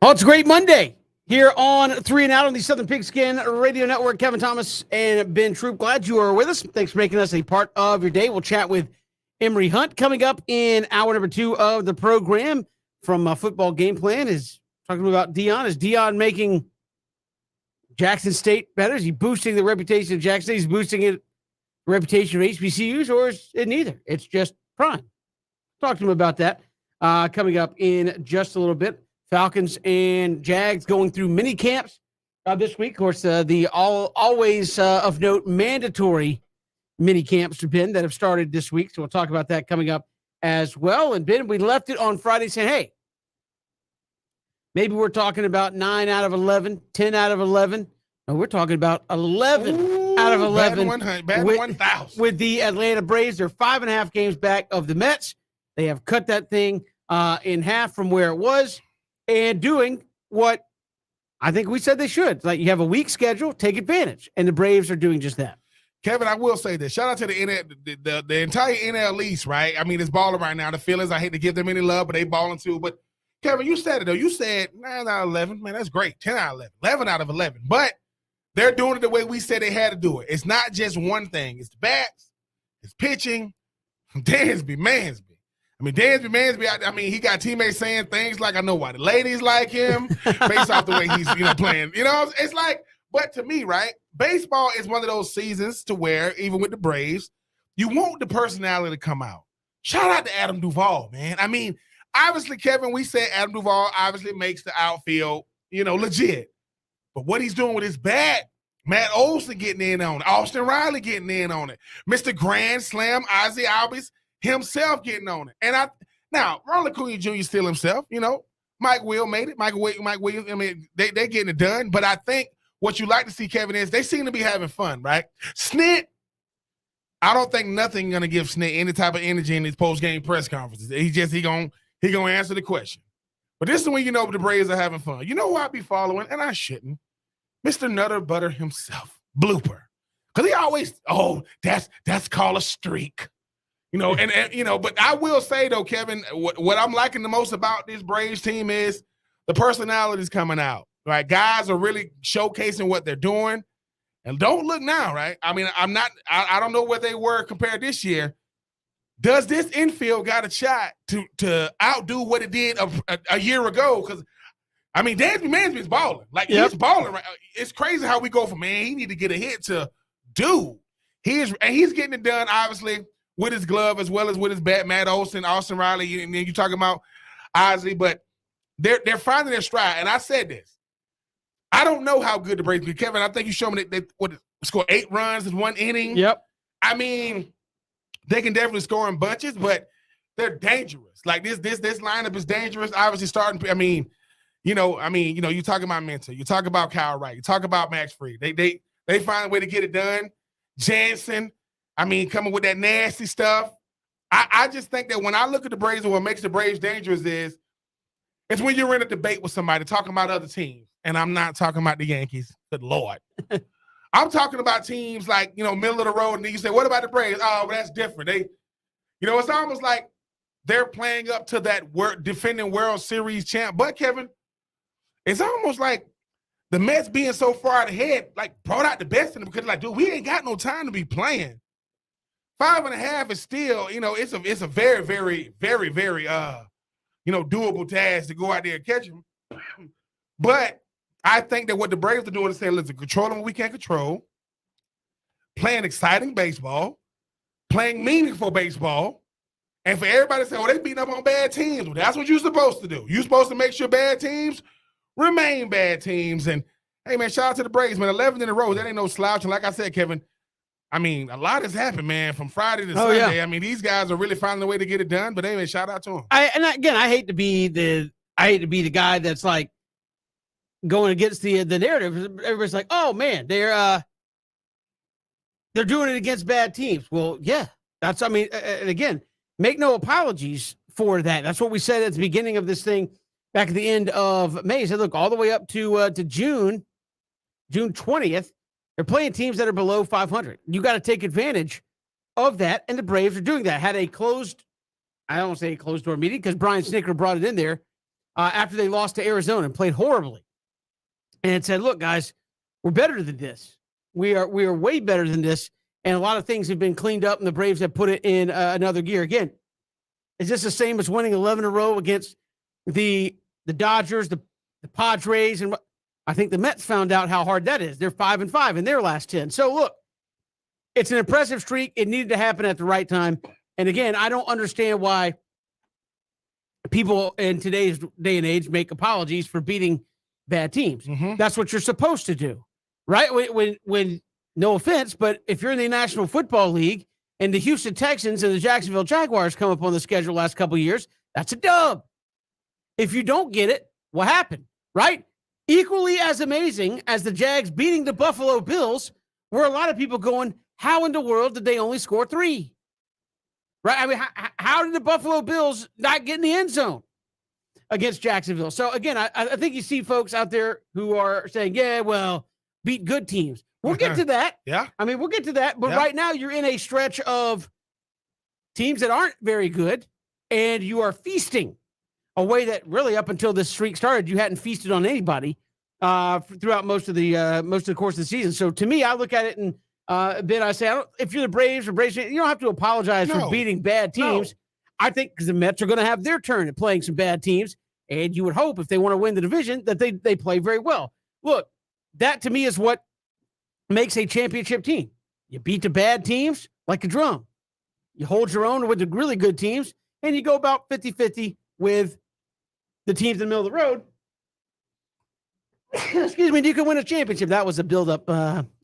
Oh, it's a great Monday here on 3 and Out on the Southern Pigskin Radio Network. Kevin Thomas and Ben Troop, glad you are with us. Thanks for making us a part of your day. We'll chat with Emory Hunt coming up in hour number 2 of the program from Football Game Plan. Is talking about Deion. Is Deion making Jackson State better? Is he boosting the reputation of Jackson State? Is he boosting the reputation of HBCUs, or is it neither? It's just prime. Talk to him about that coming up in just a little bit. Falcons and Jags going through mini camps this week. Of course, the always of note mandatory mini camps to Ben that have started this week. So we'll talk about that coming up as well. And Ben, we left it on Friday saying, hey, maybe we're talking about 9 out of 11, 10 out of 11. No, we're talking about 11 out of 11 with the Atlanta Braves. They're 5.5 games back of the Mets. They have cut that thing in half from where it was. And doing what I think we said they should. Like, you have a weak schedule, take advantage. And the Braves are doing just that. Kevin, I will say this. Shout out to the entire NL East, right? I mean, it's balling right now. The Phillies, I hate to give them any love, but they balling too. But, Kevin, you said it, though. You said 9 out of 11. Man, that's great. 10 out of 11. 11 out of 11. But they're doing it the way we said they had to do it. It's not just one thing. It's the bats. It's pitching. Dansby, Mansby. I mean, Dansby, he got teammates saying things like, I know why the ladies like him based off the way he's, playing. It's like, but to me, right, baseball is one of those seasons to where, even with the Braves, you want the personality to come out. Shout out to Adam Duvall, man. I mean, obviously, Kevin, we said Adam Duvall obviously makes the outfield, legit. But what he's doing with his bat, Matt Olson getting in on it, Austin Riley getting in on it, Mr. Grand Slam, Ozzie Albies, himself getting on it. And now Ronald Acuna Jr. still himself, Mike Will made it. Mike Williams, I mean, they're getting it done. But I think what you like to see, Kevin, is they seem to be having fun, right? Snit, I don't think nothing gonna give Snit any type of energy in his post-game press conferences. He gonna answer the question. But this is when the Braves are having fun. You know who I be following, and I shouldn't. Mr. Nutter Butter himself, Blooper. Because he always, that's called a streak. But I will say, though, Kevin, what I'm liking the most about this Braves team is the personalities coming out, right? Guys are really showcasing what they're doing. And don't look now, right? I mean, I don't know where they were compared this year. Does this infield got a shot to outdo what it did a year ago? Because, I mean, Dansby is balling. Like, He's balling. Right? It's crazy how we go from, man, he need to get a hit to dude. He's getting it done, obviously, with his glove as well as with his bat, Matt Olson, Austin Riley, and then you're talking about Ozzie, but they're finding their stride. And I said this. I don't know how good the Braves be. Kevin, I think you showed me they scored 8 runs in 1 inning. Yep. I mean, they can definitely score in bunches, but they're dangerous. Like this lineup is dangerous. Obviously starting, you talk about Minter, you talk about Kyle Wright, you talk about Max Fried. They find a way to get it done. Jansen, coming with that nasty stuff. I just think that when I look at the Braves and what makes the Braves dangerous is it's when you're in a debate with somebody talking about other teams. And I'm not talking about the Yankees. Good Lord. I'm talking about teams like, middle of the road. And then you say, what about the Braves? Oh, well, that's different. It's almost like they're playing up to that defending World Series champ. But, Kevin, it's almost like the Mets being so far ahead, like, brought out the best in them because, like, dude, we ain't got no time to be playing. 5.5 is still, it's a very, very, very, very, doable task to go out there and catch them. But I think that what the Braves are doing is saying, listen, controlling what we can't control, playing exciting baseball, playing meaningful baseball, and for everybody to say, they beating up on bad teams. Well, that's what you're supposed to do. You're supposed to make sure bad teams remain bad teams. And, hey, man, shout out to the Braves, man. 11 in a row, that ain't no slouch. And like I said, Kevin, a lot has happened, man, from Friday to Sunday. Yeah. These guys are really finding a way to get it done. But anyway, shout out to them. I hate to be the guy that's like going against the narrative. Everybody's like, oh man, they're doing it against bad teams. Well, yeah, and again, make no apologies for that. That's what we said at the beginning of this thing back at the end of May. Said, look, all the way up to June 20th. They're playing teams that are below 500. You got to take advantage of that, and the Braves are doing that. Had a closed, I don't want to say a closed door meeting because Brian Snicker brought it in there after they lost to Arizona and played horribly, and said, "Look, guys, we're better than this. We are way better than this." And a lot of things have been cleaned up, and the Braves have put it in another gear. Again, is this the same as winning 11 in a row against the Dodgers, the Padres, and I think the Mets found out how hard that is. They're 5-5 in their last 10. So look, it's an impressive streak. It needed to happen at the right time. And again, I don't understand why people in today's day and age make apologies for beating bad teams. Mm-hmm. That's what you're supposed to do, right? When no offense, but if you're in the National Football League and the Houston Texans and the Jacksonville Jaguars come up on the schedule last couple of years, that's a dub. If you don't get it, what happened, right? Equally as amazing as the Jags beating the Buffalo Bills, were a lot of people going, how in the world did they only score 3? Right? I mean, how did the Buffalo Bills not get in the end zone against Jacksonville? So, again, I think you see folks out there who are saying, yeah, well, beat good teams. We'll get to that. Yeah. I mean, we'll get to that. But right now, you're in a stretch of teams that aren't very good, and you are feasting a way that really up until this streak started, you hadn't feasted on anybody throughout most of the course of the season. So to me, I look at it and Ben, I say, if you're the Braves or Braves, you don't have to apologize for beating bad teams. No. I think because the Mets are going to have their turn at playing some bad teams, and you would hope if they want to win the division that they play very well. Look, that to me is what makes a championship team. You beat the bad teams like a drum. You hold your own with the really good teams, and you go about 50-50 with the teams in the middle of the road. Excuse me, you can win a championship. That was a build-up.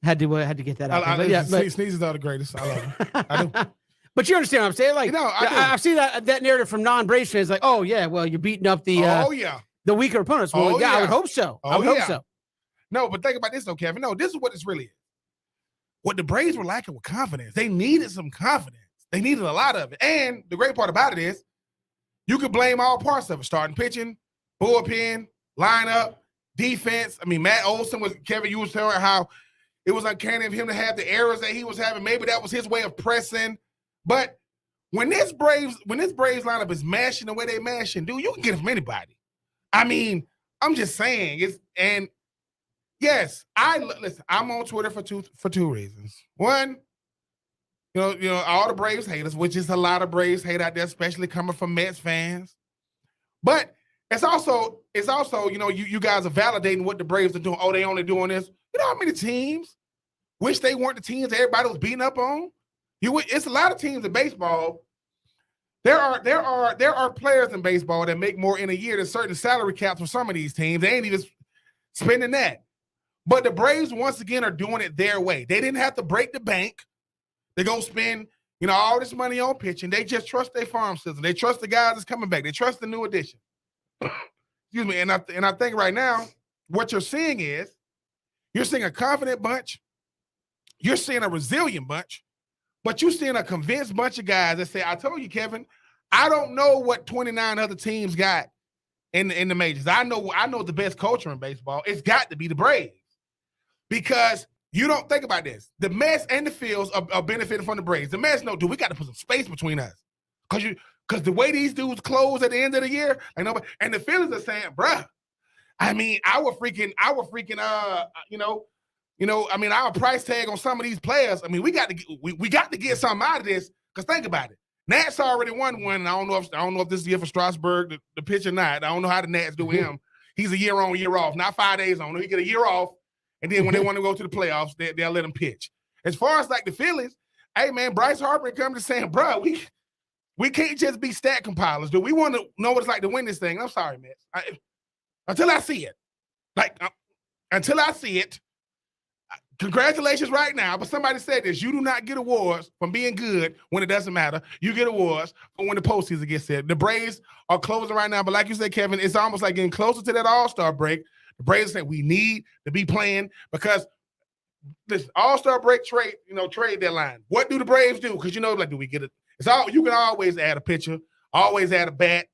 Had to get that out. Sneezes are the greatest. I love them. I do. But you understand what I'm saying? Like, I've seen that narrative from non-Braves fans. Like, oh yeah, well you're beating up the the weaker opponents. Well, I would hope so. I would hope so. No, but think about this though, Kevin. No, this is what it's really is. What the Braves were lacking with confidence. They needed some confidence. They needed a lot of it. And the great part about it is, you could blame all parts of it: starting pitching, bullpen, lineup, defense. I mean, Matt Olson was, Kevin, you was telling how it was uncanny of him to have the errors that he was having. Maybe that was his way of pressing. But when this Braves lineup is mashing the way they mashing, dude, you can get it from anybody. I mean, I'm just saying yes, listen, I'm on Twitter for two reasons. One, you know, all the Braves haters, which is a lot of Braves hate out there, especially coming from Mets fans. But it's also, you know, you guys are validating what the Braves are doing. Oh, they only doing this. You know how many teams wish they weren't the teams everybody was beating up on? It's a lot of teams in baseball. There are players in baseball that make more in a year than certain salary caps for some of these teams. They ain't even spending that. But the Braves, once again, are doing it their way. They didn't have to break the bank. They go spend, you know, all this money on pitching. They just trust their farm system. They trust the guys that's coming back. They trust the new addition. Excuse me. And I think right now, what you're seeing is, you're seeing a confident bunch. You're seeing a resilient bunch. But you're seeing a convinced bunch of guys that say, I told you, Kevin, I don't know what 29 other teams got in the majors. I know the best culture in baseball. It's got to be the Braves. Because you don't think about this. The Mets and the Phils are benefiting from the Braves. The Mets know, dude, we got to put some space between us. Because the way these dudes close at the end of the year, and the Phillies are saying, bruh, I mean, our freaking, I mean, our price tag on some of these players, I mean, we got to get something out of this. Because think about it. Nats already won one, and I don't know if this is the year for Strasburg, the pitch or not. I don't know how the Nats do with him. He's a year on, year off, not 5 days on. He get a year off, and then when they want to go to the playoffs, they'll let him pitch. As far as like the Phillies, hey man, Bryce Harper comes to saying, bro, we can't just be stat compilers, dude. We want to know what it's like to win this thing. I'm sorry, man. Until I see it. Until I see it, congratulations right now. But somebody said this: you do not get awards from being good when it doesn't matter. You get awards for when the postseason gets set. The Braves are closing right now, but like you said, Kevin, it's almost like getting closer to that All-Star break. The Braves say we need to be playing because this All-Star break trade deadline. What do the Braves do? Because do we get it? It's all you can always add a pitcher, always add a bat.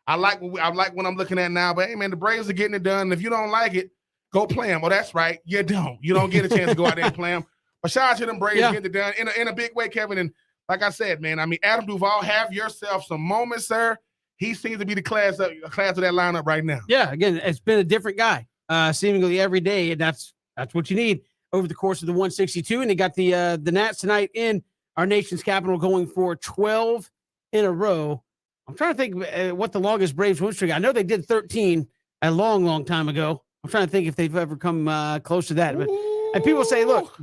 I like what I'm looking at now, but hey man, the Braves are getting it done. And if you don't like it, go play them. Well, that's right. You don't. You don't get a chance to go out there and play them. But shout out to them Braves getting it done in a big way, Kevin. And like I said, man, I mean, Adam Duvall, have yourself some moments, sir. he seems to be the class of that lineup right now. Yeah, again, it's been a different guy, seemingly every day, and that's what you need over the course of the 162. And they got the Nats tonight in our nation's capital, going for 12 in a row. I'm trying to think what the longest Braves win streak. I know they did 13 a long, long time ago. I'm trying to think if they've ever come close to that. But and people say, look,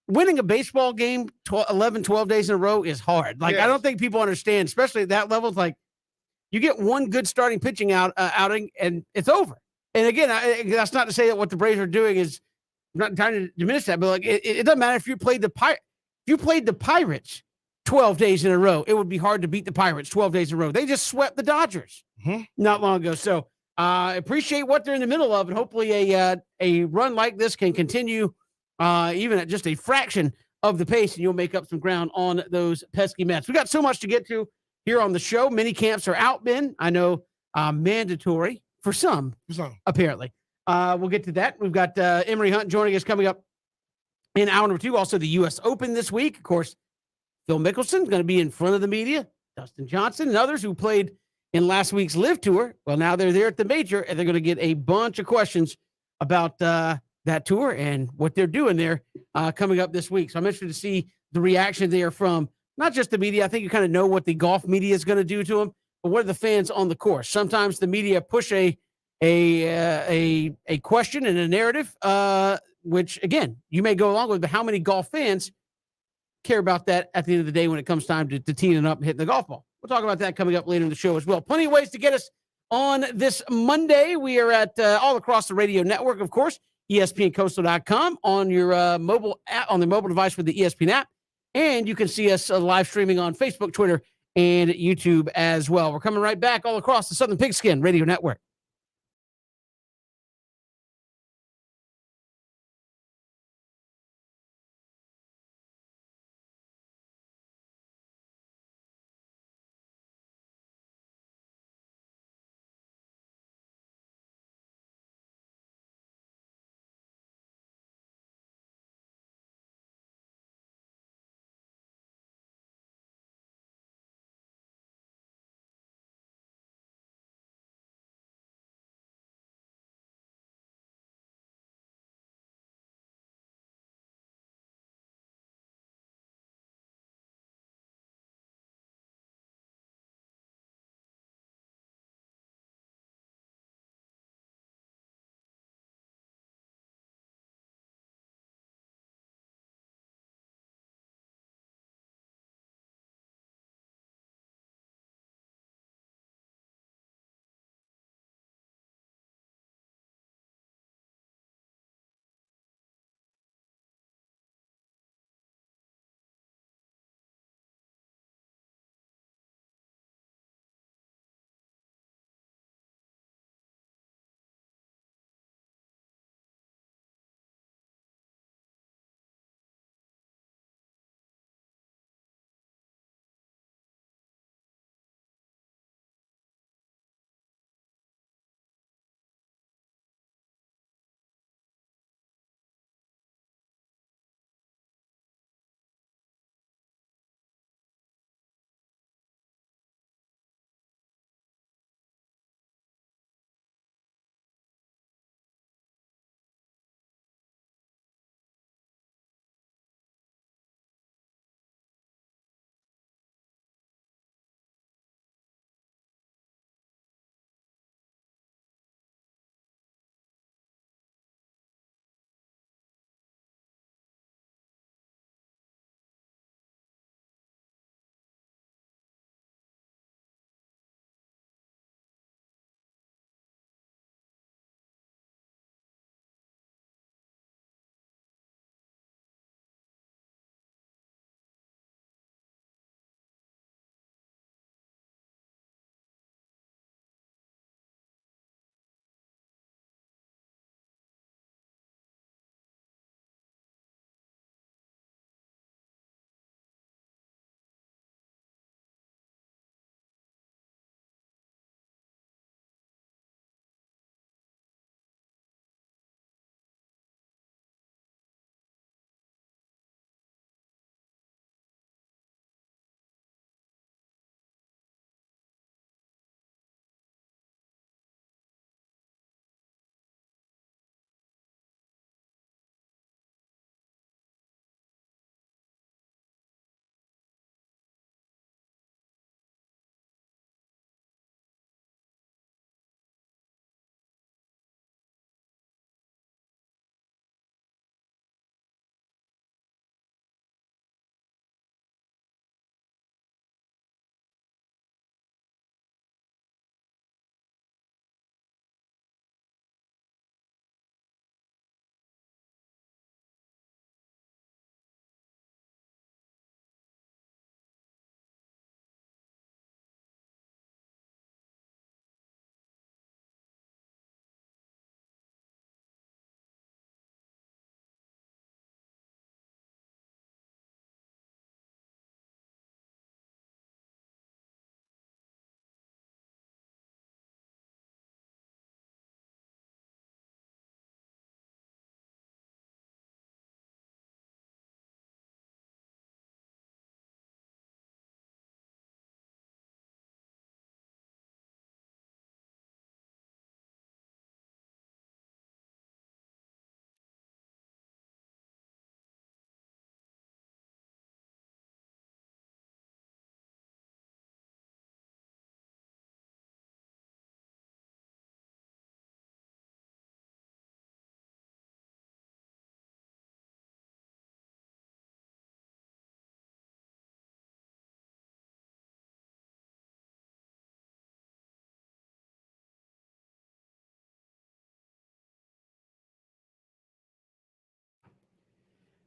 winning a baseball game 11, 12 days in a row is hard. Like, I don't think people understand, especially at that level. It's like you get one good starting pitching outing and it's over. And again, that's not to say that what the Braves are doing is, I'm not trying to diminish that, but like it doesn't matter if you played the Pirates 12 days in a row. It would be hard to beat the Pirates 12 days in a row. They just swept the Dodgers not long ago. So appreciate what they're in the middle of, and hopefully a run like this can continue even at just a fraction of the pace, and you'll make up some ground on those pesky Mets. We got so much to get to here on the show. Mini camps are out, Ben. I know mandatory for some. Apparently. We'll get to that. We've got Emory Hunt joining us coming up in hour number 2. Also, the U.S. Open this week. Of course, Phil Mickelson's going to be in front of the media. Dustin Johnson and others who played in last week's Live Tour. Well, now they're there at the major, and they're going to get a bunch of questions about that tour and what they're doing there coming up this week. So I'm interested to see the reaction there from not just the media. I think you kind of know what the golf media is going to do to them, but what are the fans on the course? Sometimes the media push a question and a narrative, which again, you may go along with, but how many golf fans care about that at the end of the day when it comes time to teeing it up and hitting the golf ball? We'll talk about that coming up later in the show as well. Plenty of ways to get us on this Monday. We are at all across the radio network, of course, ESPNcoastal.com on your mobile app, on the mobile device with the ESPN app. And you can see us live streaming on Facebook, Twitter, and YouTube as well. We're coming right back all across the Southern Pigskin Radio Network.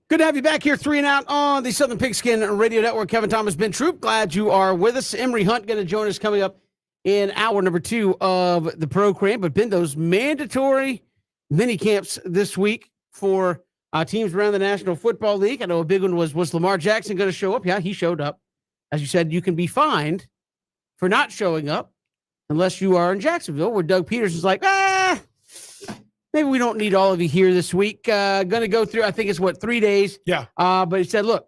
Good to have you back here, 3 and Out on the Southern Pigskin Radio Network. Kevin Thomas, Ben Troop, glad you are with us. Emory Hunt going to join us coming up in hour number 2 of the program. But Ben, those mandatory mini camps this week for teams around the National Football League. I know a big one was Lamar Jackson going to show up? Yeah, he showed up. As you said, you can be fined for not showing up unless you are in Jacksonville, where Doug Peterson's like, maybe we don't need all of you here this week. Going to go through, I think it's 3 days. Yeah. But he said, look,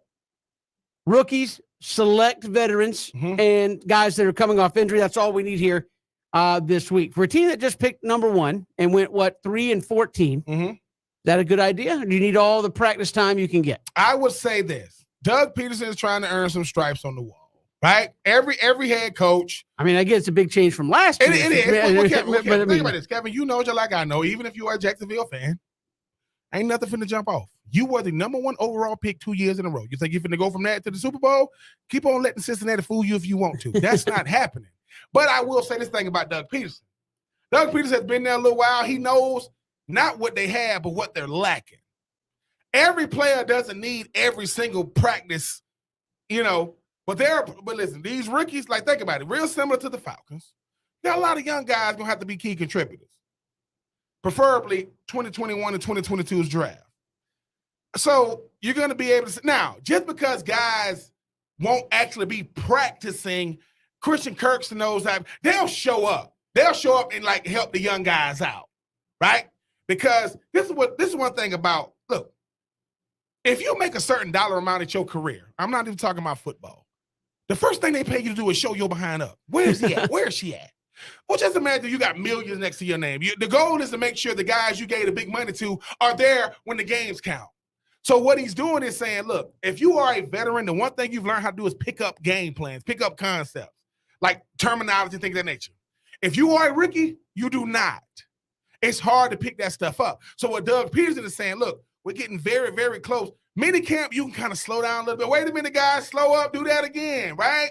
rookies, select veterans, and guys that are coming off injury. That's all we need here this week. For a team that just picked number 1 and went, 3-14, is that a good idea? Or do you need all the practice time you can get? I would say this. Doug Peterson is trying to earn some stripes on the wall, right? Every head coach. I mean, I guess it's a big change from last year. It is. But Think about this, Kevin. You know, just like I know, even if you are a Jacksonville fan, ain't nothing finna jump off. You were the number 1 overall pick 2 years in a row. You think you're finna go from that to the Super Bowl? Keep on letting Cincinnati fool you if you want to. That's not happening. But I will say this thing about Doug Peterson. Doug Peterson has been there a little while. He knows not what they have, but what they're lacking. Every player doesn't need every single practice, but listen, these rookies, like, think about it, real similar to the Falcons. Got a lot of young guys gonna have to be key contributors. Preferably 2021 and 2022's draft. So you're gonna be able to now, just because guys won't actually be practicing, Christian Kirksey knows that they'll show up. They'll show up and help the young guys out, right? Because this is one thing about, look, if you make a certain dollar amount at your career, I'm not even talking about football. The first thing they pay you to do is show your behind up. Where is he at? Where is she at? Well, just imagine you got millions next to your name. The goal is to make sure the guys you gave the big money to are there when the games count. So what he's doing is saying, look, if you are a veteran, the one thing you've learned how to do is pick up game plans, pick up concepts, like terminology, things of that nature. If you are a rookie, you do not. It's hard to pick that stuff up. So what Doug Peterson is saying, look, we're getting very, very close. Mini camp, you can kind of slow down a little bit. Wait a minute, guys, slow up, do that again, right?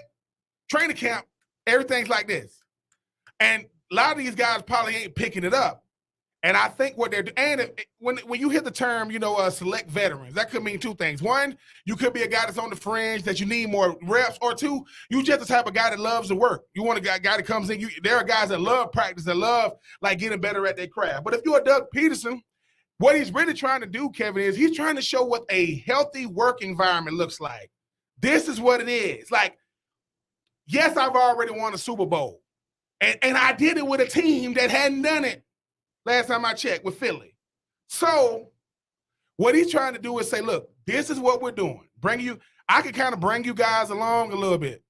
Training camp, everything's like this. And a lot of these guys probably ain't picking it up. And I think what they're doing, and when you hear the term, select veterans, that could mean 2 things. 1, you could be a guy that's on the fringe that you need more reps, or 2, you just the type of guy that loves to work. You want a guy that comes in. There are guys that love practice, that love getting better at their craft. But if you're a Doug Peterson, what he's really trying to do, Kevin, is he's trying to show what a healthy work environment looks like. This is what it is. Yes, I've already won a Super Bowl. And I did it with a team that hadn't done it last time I checked, with Philly. So what he's trying to do is say, look, this is what we're doing. I can kind of bring you guys along a little bit.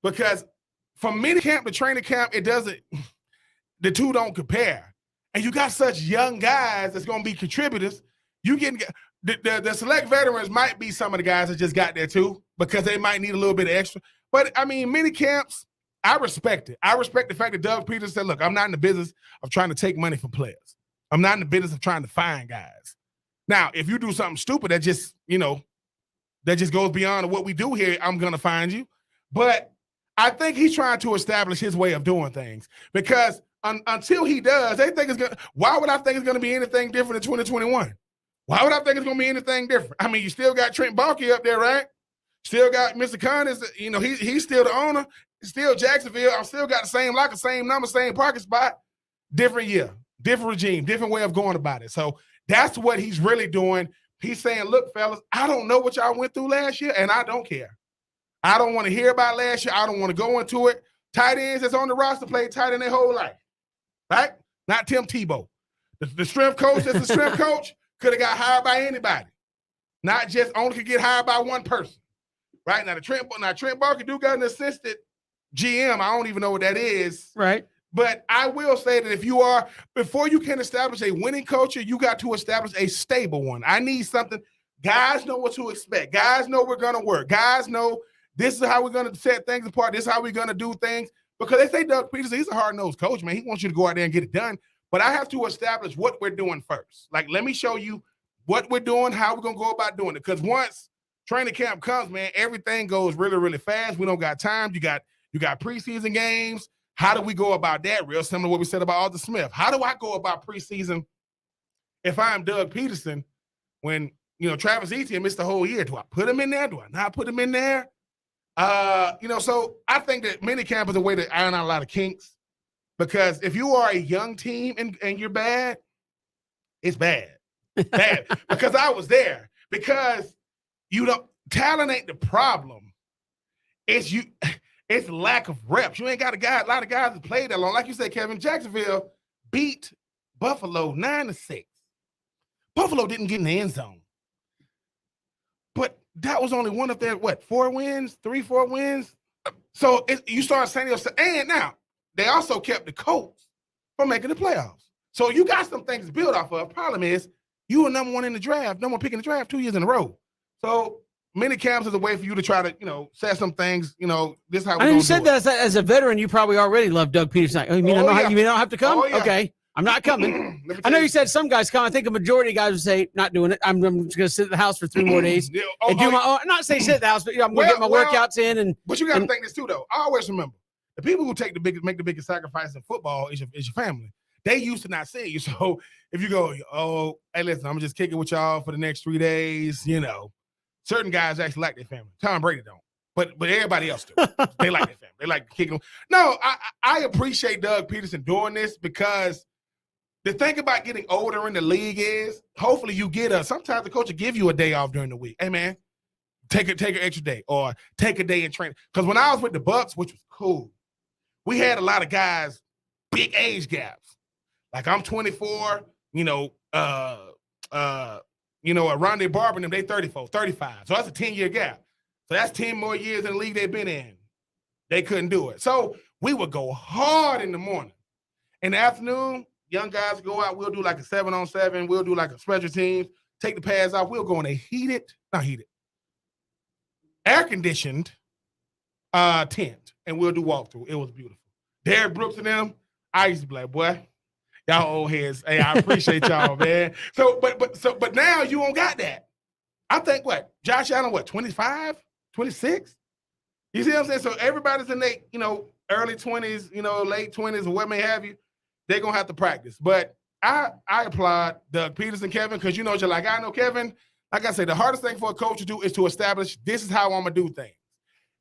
Because from mini camp to training camp, the two don't compare. And you got such young guys that's going to be contributors. The select veterans might be some of the guys that just got there too, because they might need a little bit of extra. But I mean, mini camps, I respect it. I respect the fact that Doug Peterson said, look, I'm not in the business of trying to take money from players. I'm not in the business of trying to find guys. Now, if you do something stupid that just goes beyond what we do here, I'm going to find you. But I think he's trying to establish his way of doing things, because until he does, they think it's going to, why would I think it's going to be anything different in 2021? Why would I think it's going to be anything different? I mean, you still got Trent Baalke up there, right? Still got Mr. Connors, he's still the owner. Still Jacksonville. I still got the same locker, same number, same parking spot. Different year, different regime, different way of going about it. So that's what he's really doing. He's saying, look, fellas, I don't know what y'all went through last year, and I don't care. I don't want to hear about last year. I don't want to go into it. Tight ends that's on the roster played tight end their whole life, right? Not Tim Tebow. The strength coach that's the strength coach could have got hired by anybody. Not just only could get hired by one person, right? Now, Trent Baalke do got an assistant GM. I don't even know what that is. Right. But I will say that before you can establish a winning culture, you got to establish a stable one. I need something. Guys know what to expect. Guys know we're going to work. Guys know this is how we're going to set things apart. This is how we're going to do things. Because they say Doug Peterson, he's a hard-nosed coach, man. He wants you to go out there and get it done. But I have to establish what we're doing first. Let me show you what we're doing, how we're going to go about doing it. Because once training camp comes, man, everything goes really, really fast. We don't got time. You got preseason games. How do we go about that? Real similar to what we said about Arthur Smith. How do I go about preseason if I'm Doug Peterson when Travis Etienne missed the whole year. Do I put him in there? Do I not put him in there? So I think that minicamp is a way to iron out a lot of kinks, because if you are a young team and you're bad, it's bad. Bad. Because I was there. Because talent ain't the problem. It's lack of reps. You ain't got a lot of guys that played that long. Like you said, Kevin, Jacksonville beat Buffalo 9-6. Buffalo didn't get in the end zone. But that was only one of their, 4 wins? 4 wins? So you start saying yourself, and now they also kept the Colts from making the playoffs. So you got some things to build off of. Problem is, you were number 1 in the draft, number 1 pick in the draft 2 years in a row. So mini camps is a way for you to try to, set some things, this is how we're I know you said that as a veteran, you probably already love Doug Peterson. You mean you may not have to come? Yeah. Okay. I'm not coming. I know you said some guys come. I think a majority of guys would say, not doing it. I'm just going to sit at the house for 3 more days and do my own. Not say sit at the house, but I'm going to get my workouts in. But you got to think this too, though. I always remember, the people who make the biggest sacrifice in football is your family. They used to not see you. So if you go, hey, listen, I'm just kicking with y'all for the next 3 days, certain guys actually like their family. Tom Brady don't. But everybody else do. They like their family. They like kicking. No, I appreciate Doug Peterson doing this, because the thing about getting older in the league is, hopefully you sometimes the coach will give you a day off during the week. Hey, man, take an extra day, or take a day in training. Because when I was with the Bucks, which was cool, we had a lot of guys, big age gaps. Like I'm 24, a Rondé Barber and them, they 34, 35. So that's a 10-year gap. So that's 10 more years in the league they've been in. They couldn't do it. So we would go hard in the morning. In the afternoon, young guys go out. We'll do like a 7-on-7. We'll do like a special teams. Take the pads off. We'll go in a air-conditioned tent, and we'll do walkthrough. It was beautiful. Derrick Brooks and them, I used to be like, boy, y'all old heads. Hey, I appreciate y'all, man. So, but now you don't got that. I think Josh Allen, 25, 26? You see what I'm saying? So everybody's in their, early 20s, late 20s, or what may have you. They're going to have to practice. But I applaud Doug Peterson, Kevin, because I know, Kevin, like I said, the hardest thing for a coach to do is to establish, this is how I'm going to do things.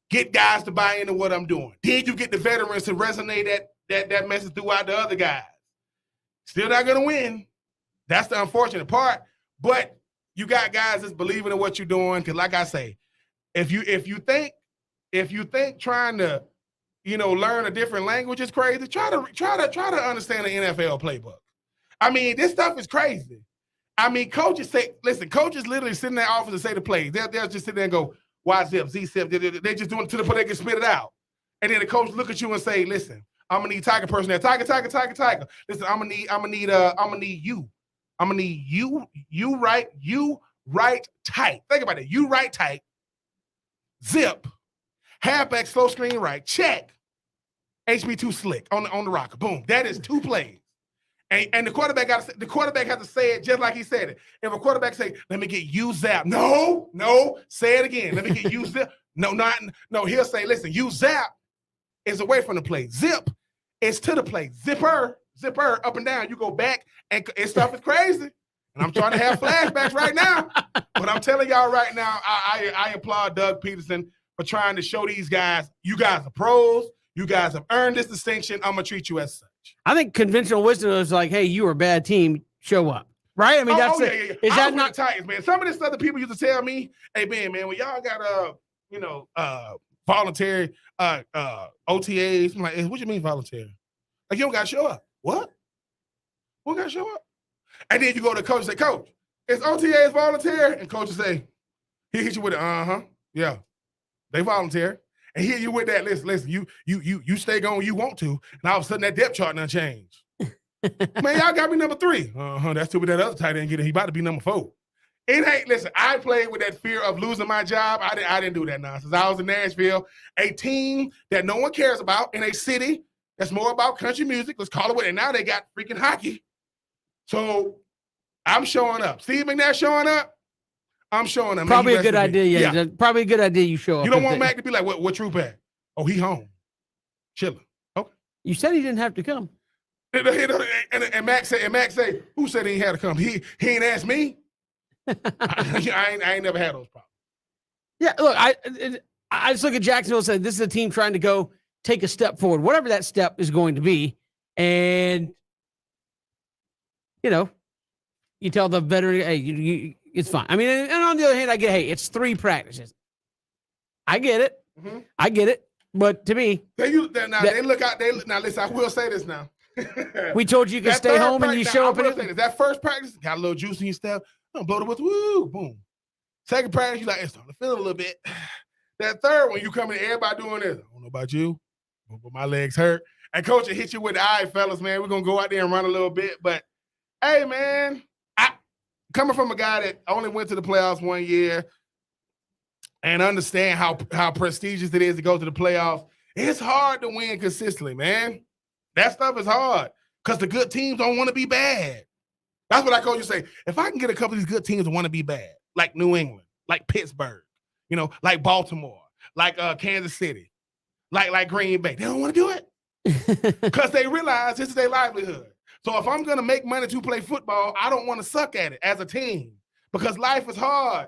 Get guys to buy into what I'm doing. Then you get the veterans to resonate that message throughout the other guys. Still not going to win. That's the unfortunate part. But you got guys that's believing in what you're doing. Because like I say, if you think trying to, learn a different language is crazy, try to understand the NFL playbook. I mean, this stuff is crazy. I mean, coaches literally sit in their office and say the plays. They'll just sit there and go, Y zip, Z zip. They just doing it to the point they can spit it out. And then the coach look at you and say, listen, I'm gonna need Tiger person there. Tiger. Listen, I'm gonna need you. I'm gonna need you right tight. Think about it. You right tight. Zip. Halfback slow screen right. Check. HB2 slick on the rocker. Boom. That is 2 plays. And the quarterback has to say it just like he said it. If a quarterback say, let me get you zap. No, say it again. Let me get you zip. No, he'll say, listen, you zap is away from the play. Zip is to the play. Zipper, up and down. You go back, and stuff is crazy. And I'm trying to have flashbacks right now. But I'm telling y'all right now, I applaud Doug Peterson for trying to show these guys, you guys are pros. You guys have earned this distinction. I'm going to treat you as such. I think conventional wisdom is like, hey, you were a bad team. Show up. Right? I mean, that's yeah. Is that not Titans, man? Some of this stuff that people used to tell me, hey, man, when y'all got, voluntary OTAs, I'm like, hey, what you mean voluntary? Like, you don't got to show up. What? Who got to show up? And then you go to the coach and say, coach, is OTAs voluntary? And coach will say, he hit you with it. Yeah, they voluntary. And here you with that, listen, you stay going, you want to, and all of a sudden that depth chart done changed. Man, y'all got me number 3. That's too bad that other tight end get it. He about to be number 4. It ain't, listen, I played with that fear of losing my job. I didn't do that nonsense. I was in Nashville, a team that no one cares about in a city that's more about country music. Let's call it what. And now they got freaking hockey. So I'm showing up. Steve McNair showing up. I'm showing up. Probably a good idea. Yeah. Probably a good idea you show up. You don't want Mac to be like, what Troop at? Oh, he home. Chilling. Okay. You said he didn't have to come. And Mac say, who said he had to come? He ain't asked me. I ain't never had those problems. Yeah, look, I just look at Jacksonville and say this is a team trying to go take a step forward, whatever that step is going to be. And, you know, you tell the veteran, hey, it's fine. I mean, and on the other hand, I get, hey, it's 3 practices. I get it. Mm-hmm. I get it. But to me, they look out. Now, listen, I will say this now. We told you can stay home and you show up. That first practice got a little juice in your step. Don't blow the whistle. Woo, boom. Second practice, you like, it's starting to feel a little bit. That third one, you come in, everybody doing this. I don't know about you, but my legs hurt. And coach will hit you with the eye, fellas, man. We're going to go out there and run a little bit. But, hey, man, coming from a guy that only went to the playoffs 1 year and understand how prestigious it is to go to the playoffs, it's hard to win consistently, man. That stuff is hard because the good teams don't want to be bad. That's what I call you say. If I can get a couple of these good teams that want to be bad, like New England, like Pittsburgh, like Baltimore, like Kansas City, like Green Bay, they don't want to do it because they realize this is their livelihood. So if I'm going to make money to play football, I don't want to suck at it as a team because life is hard.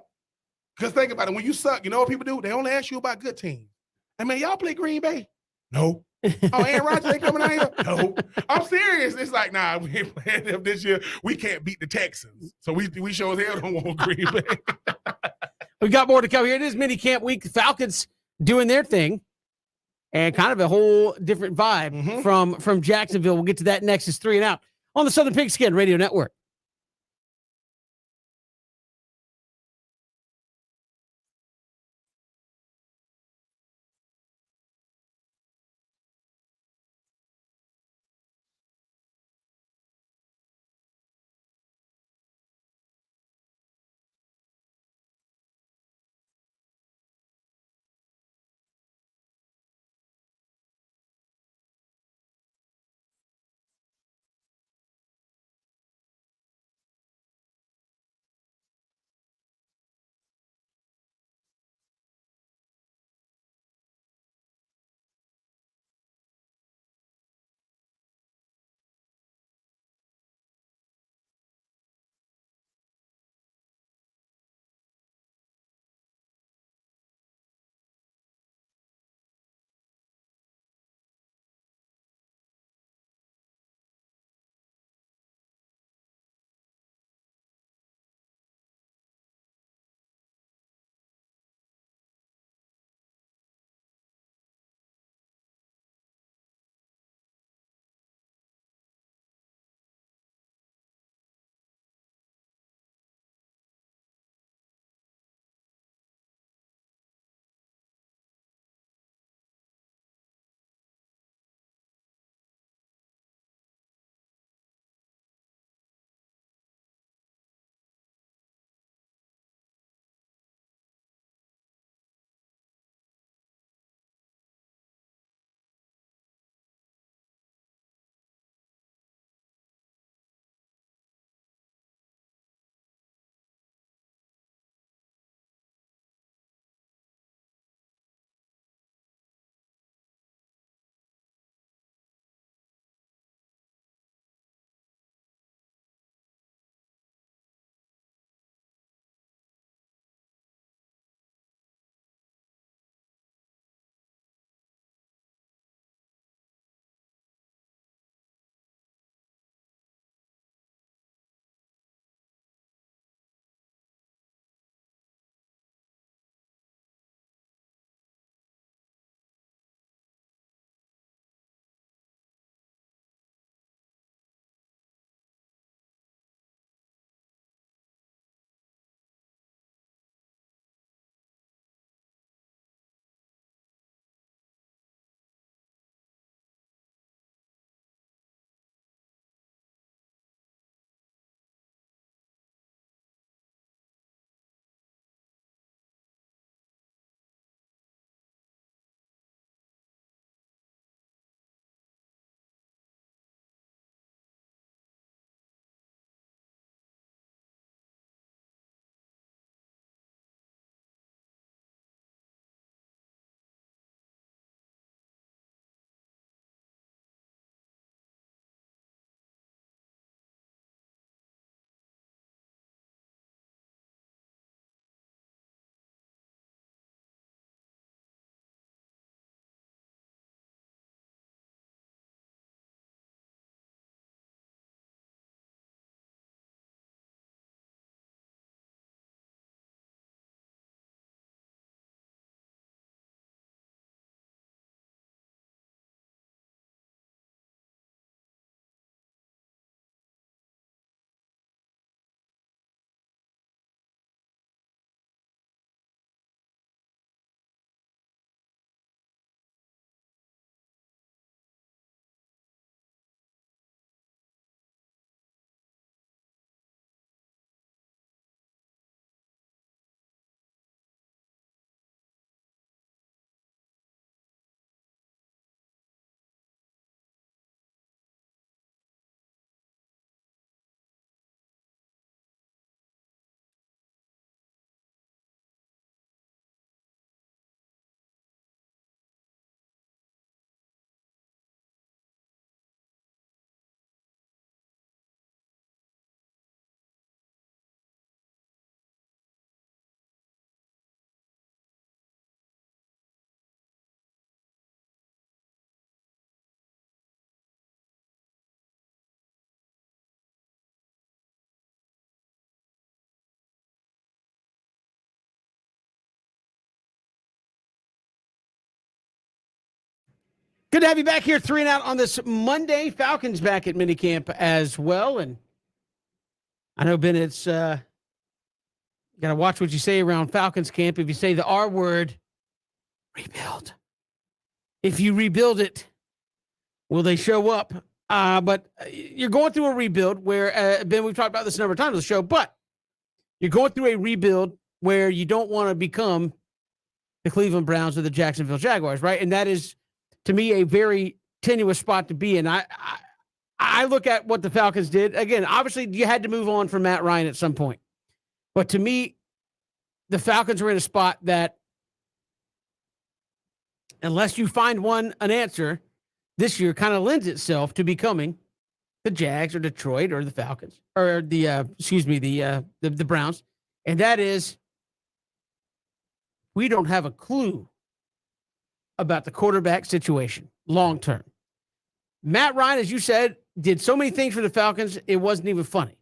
Because think about it. When you suck, you know what people do? They only ask you about good teams. I mean, y'all play Green Bay? No. Oh, Aaron Rodgers ain't coming out here? No. I'm serious. It's like, nah, we ain't playing them this year. We can't beat the Texans. So we sure as hell don't want Green Bay. We've got more to come here. It is mini camp week. The Falcons doing their thing. And kind of a whole different vibe from Jacksonville. We'll get to that next. It's 3 and Out on the Southern Pigskin Radio Network. Good to have you back here, 3 and Out on this Monday. Falcons back at minicamp as well. And I know, Ben, it's got to watch what you say around Falcons camp. If you say the R word, rebuild. If you rebuild it, will they show up? But you're going through a rebuild where, Ben, we've talked about this a number of times on the show, but you're going through a rebuild where you don't want to become the Cleveland Browns or the Jacksonville Jaguars, right? And that is, to me, a very tenuous spot to be in. I look at what the Falcons did. Again, obviously, you had to move on from Matt Ryan at some point. But to me, the Falcons are in a spot that, unless you find an answer this year, kind of lends itself to becoming the Jags or Detroit or the Falcons or the Browns. And that is, we don't have a clue about the quarterback situation long term. Matt Ryan, as you said, did so many things for the Falcons, it wasn't even funny.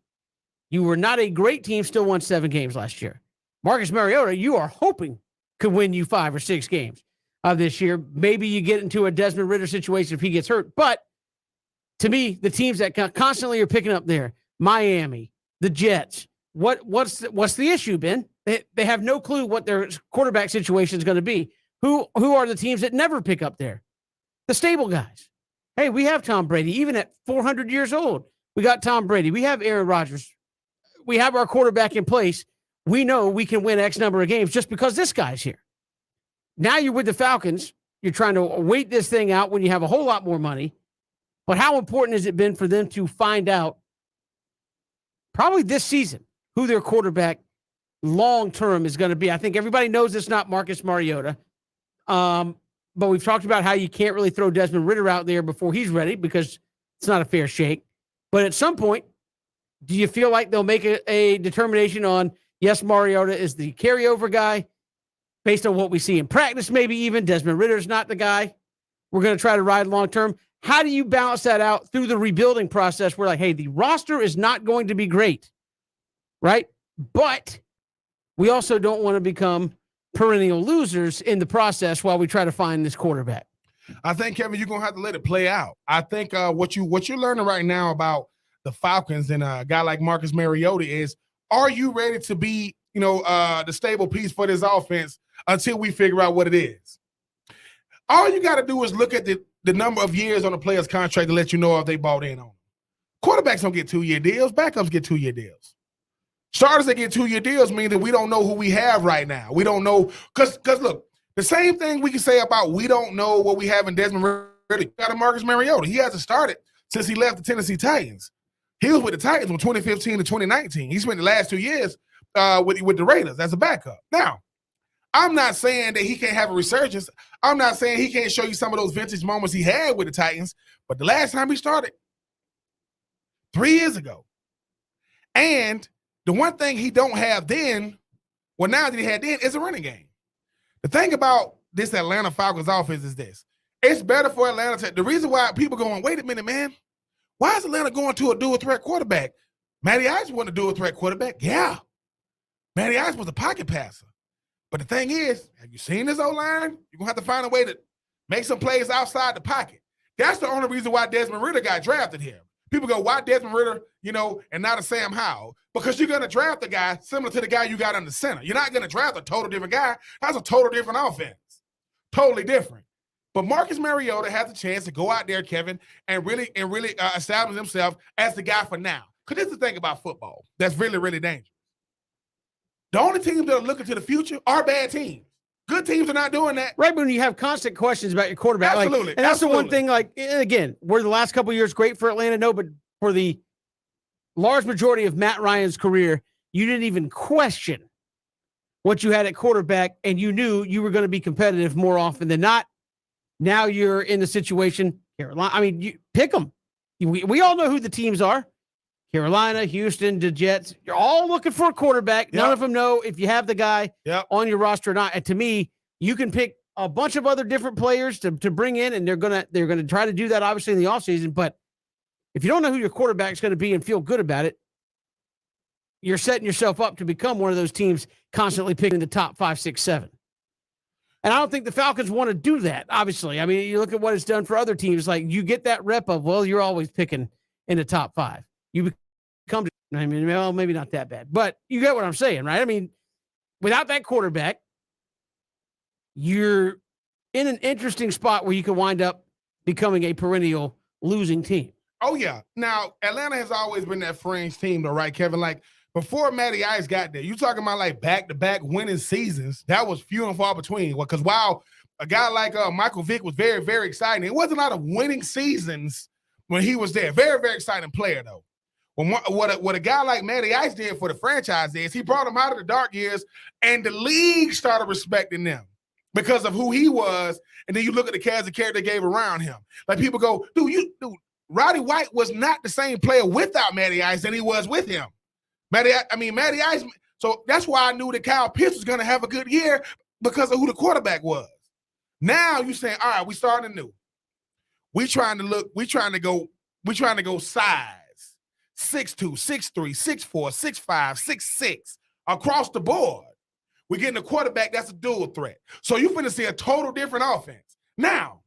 You were not a great team, still won 7 games last year. Marcus Mariota, you are hoping could win you 5 or 6 games this year. Maybe you get into a Desmond Ridder situation if he gets hurt. But to me, the teams that constantly are picking up there, Miami, the Jets, what's the issue, Ben? They have no clue what their quarterback situation is going to be. Who are the teams that never pick up there? The stable guys. Hey, we have Tom Brady. Even at 400 years old, we got Tom Brady. We have Aaron Rodgers. We have our quarterback in place. We know we can win X number of games just because this guy's here. Now you're with the Falcons. You're trying to wait this thing out when you have a whole lot more money. But how important has it been for them to find out, probably this season, who their quarterback long-term is going to be? I think everybody knows it's not Marcus Mariota. But we've talked about how you can't really throw Desmond Ridder out there before he's ready because it's not a fair shake. But at some point, do you feel like they'll make a determination on, yes, Mariota is the carryover guy based on what we see in practice, maybe even Desmond Ridder's not the guy we're going to try to ride long-term? How do you balance that out through the rebuilding process? We're like, hey, the roster is not going to be great, right? But we also don't want to become perennial losers in the process while we try to find this quarterback. I think, Kevin, you're going to have to let it play out. I think what you're learning right now about the Falcons and a guy like Marcus Mariota is, are you ready to be, the stable piece for this offense until we figure out what it is? All you got to do is look at the number of years on a player's contract to let you know if they bought in on them. Quarterbacks don't get 2-year deals. Backups get 2-year deals. Starters that get 2-year deals mean that we don't know who we have right now. We don't know because look, the same thing we can say about we don't know what we have in Desmond Ridder. Got a Marcus Mariota. He hasn't started since he left the Tennessee Titans. He was with the Titans from 2015 to 2019. He spent the last 2 years with the Raiders as a backup. Now, I'm not saying that he can't have a resurgence. I'm not saying he can't show you some of those vintage moments he had with the Titans, but the last time he started, 3 years ago. And the one thing he don't have then, well, now that he had then, is a running game. The thing about this Atlanta Falcons offense is this. It's better for Atlanta. The reason why people going, wait a minute, man. Why is Atlanta going to a dual-threat quarterback? Matty Ice wasn't a dual-threat quarterback. Yeah. Matty Ice was a pocket passer. But the thing is, have you seen this O-line? You're going to have to find a way to make some plays outside the pocket. That's the only reason why Desmond Ridder got drafted here. People go, why Desmond Ridder, and not a Sam Howell? Because you're going to draft a guy similar to the guy you got in the center. You're not going to draft a total different guy. That's a total different offense. Totally different. But Marcus Mariota has a chance to go out there, Kevin, and really establish himself as the guy for now. Because this is the thing about football that's really, really dangerous. The only teams that are looking to the future are bad teams. Good teams are not doing that. Right, when you have constant questions about your quarterback. Absolutely. And that's the one thing, again, were the last couple of years great for Atlanta? No, but for the large majority of Matt Ryan's career, you didn't even question what you had at quarterback, and you knew you were going to be competitive more often than not. Now you're in the situation, Carolina. You pick them. We all know who the teams are. Carolina, Houston, the Jets. You're all looking for a quarterback. None of them know if you have the guy on your roster or not. And to me, you can pick a bunch of other different players to bring in, and they're gonna try to do that obviously in the offseason. But if you don't know who your quarterback is going to be and feel good about it, you're setting yourself up to become one of those teams constantly picking the top 5, 6, 7. And I don't think the Falcons want to do that, obviously. I mean, you look at what it's done for other teams. Like, you get that rep of, well, you're always picking in the top 5. You become, I mean, well, maybe not that bad, but you get what I'm saying, right? I mean, without that quarterback, you're in an interesting spot where you could wind up becoming a perennial losing team. Oh, yeah. Now, Atlanta has always been that fringe team, though, right, Kevin? Like, before Matty Ice got there, you talking about, like, back-to-back winning seasons. That was few and far between. Because while a guy like Michael Vick was very, very exciting, it wasn't a lot of winning seasons when he was there. Very, very exciting player, though. What a guy like Matty Ice did for the franchise is he brought them out of the dark years, and the league started respecting them because of who he was. And then you look at the cast of character they gave around him. Like, people go, dude, Roddy White was not the same player without Matty Ice than he was with him. Matty Ice. So that's why I knew that Kyle Pitts was going to have a good year because of who the quarterback was. Now you saying, all right, we starting new. We trying to go size. 6'2", 6'3", 6'4", 6'5", 6'6", across the board. We're getting a quarterback that's a dual threat. So you're finna see a total different offense. Now,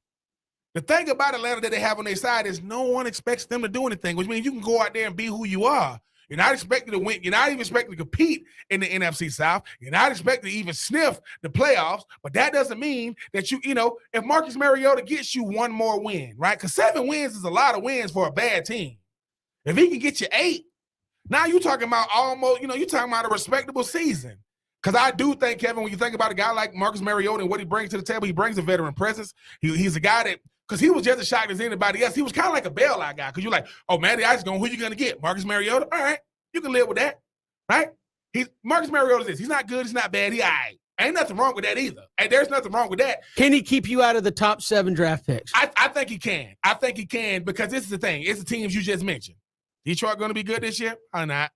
the thing about Atlanta that they have on their side is no one expects them to do anything, which means you can go out there and be who you are. You're not expected to win. You're not even expected to compete in the NFC South. You're not expected to even sniff the playoffs. But that doesn't mean that if Marcus Mariota gets you one more win, right? Because 7 wins is a lot of wins for a bad team. If he can get you 8, now you're talking about almost, you're talking about a respectable season. Because I do think, Kevin, when you think about a guy like Marcus Mariota and what he brings to the table, he brings a veteran presence. He's a guy that, because he was just as shocked as anybody else. He was kind of like a bailout guy. Because you're like, oh, Matty Ice who you going to get? Marcus Mariota? All right, you can live with that, right? Marcus Mariota is this. He's not good. He's not bad. He all right. Ain't nothing wrong with that either. And there's nothing wrong with that. Can he keep you out of the top 7 draft picks? I think he can. I think he can, because this is the thing. It's the teams you just mentioned. Detroit going to be good this year? Or not?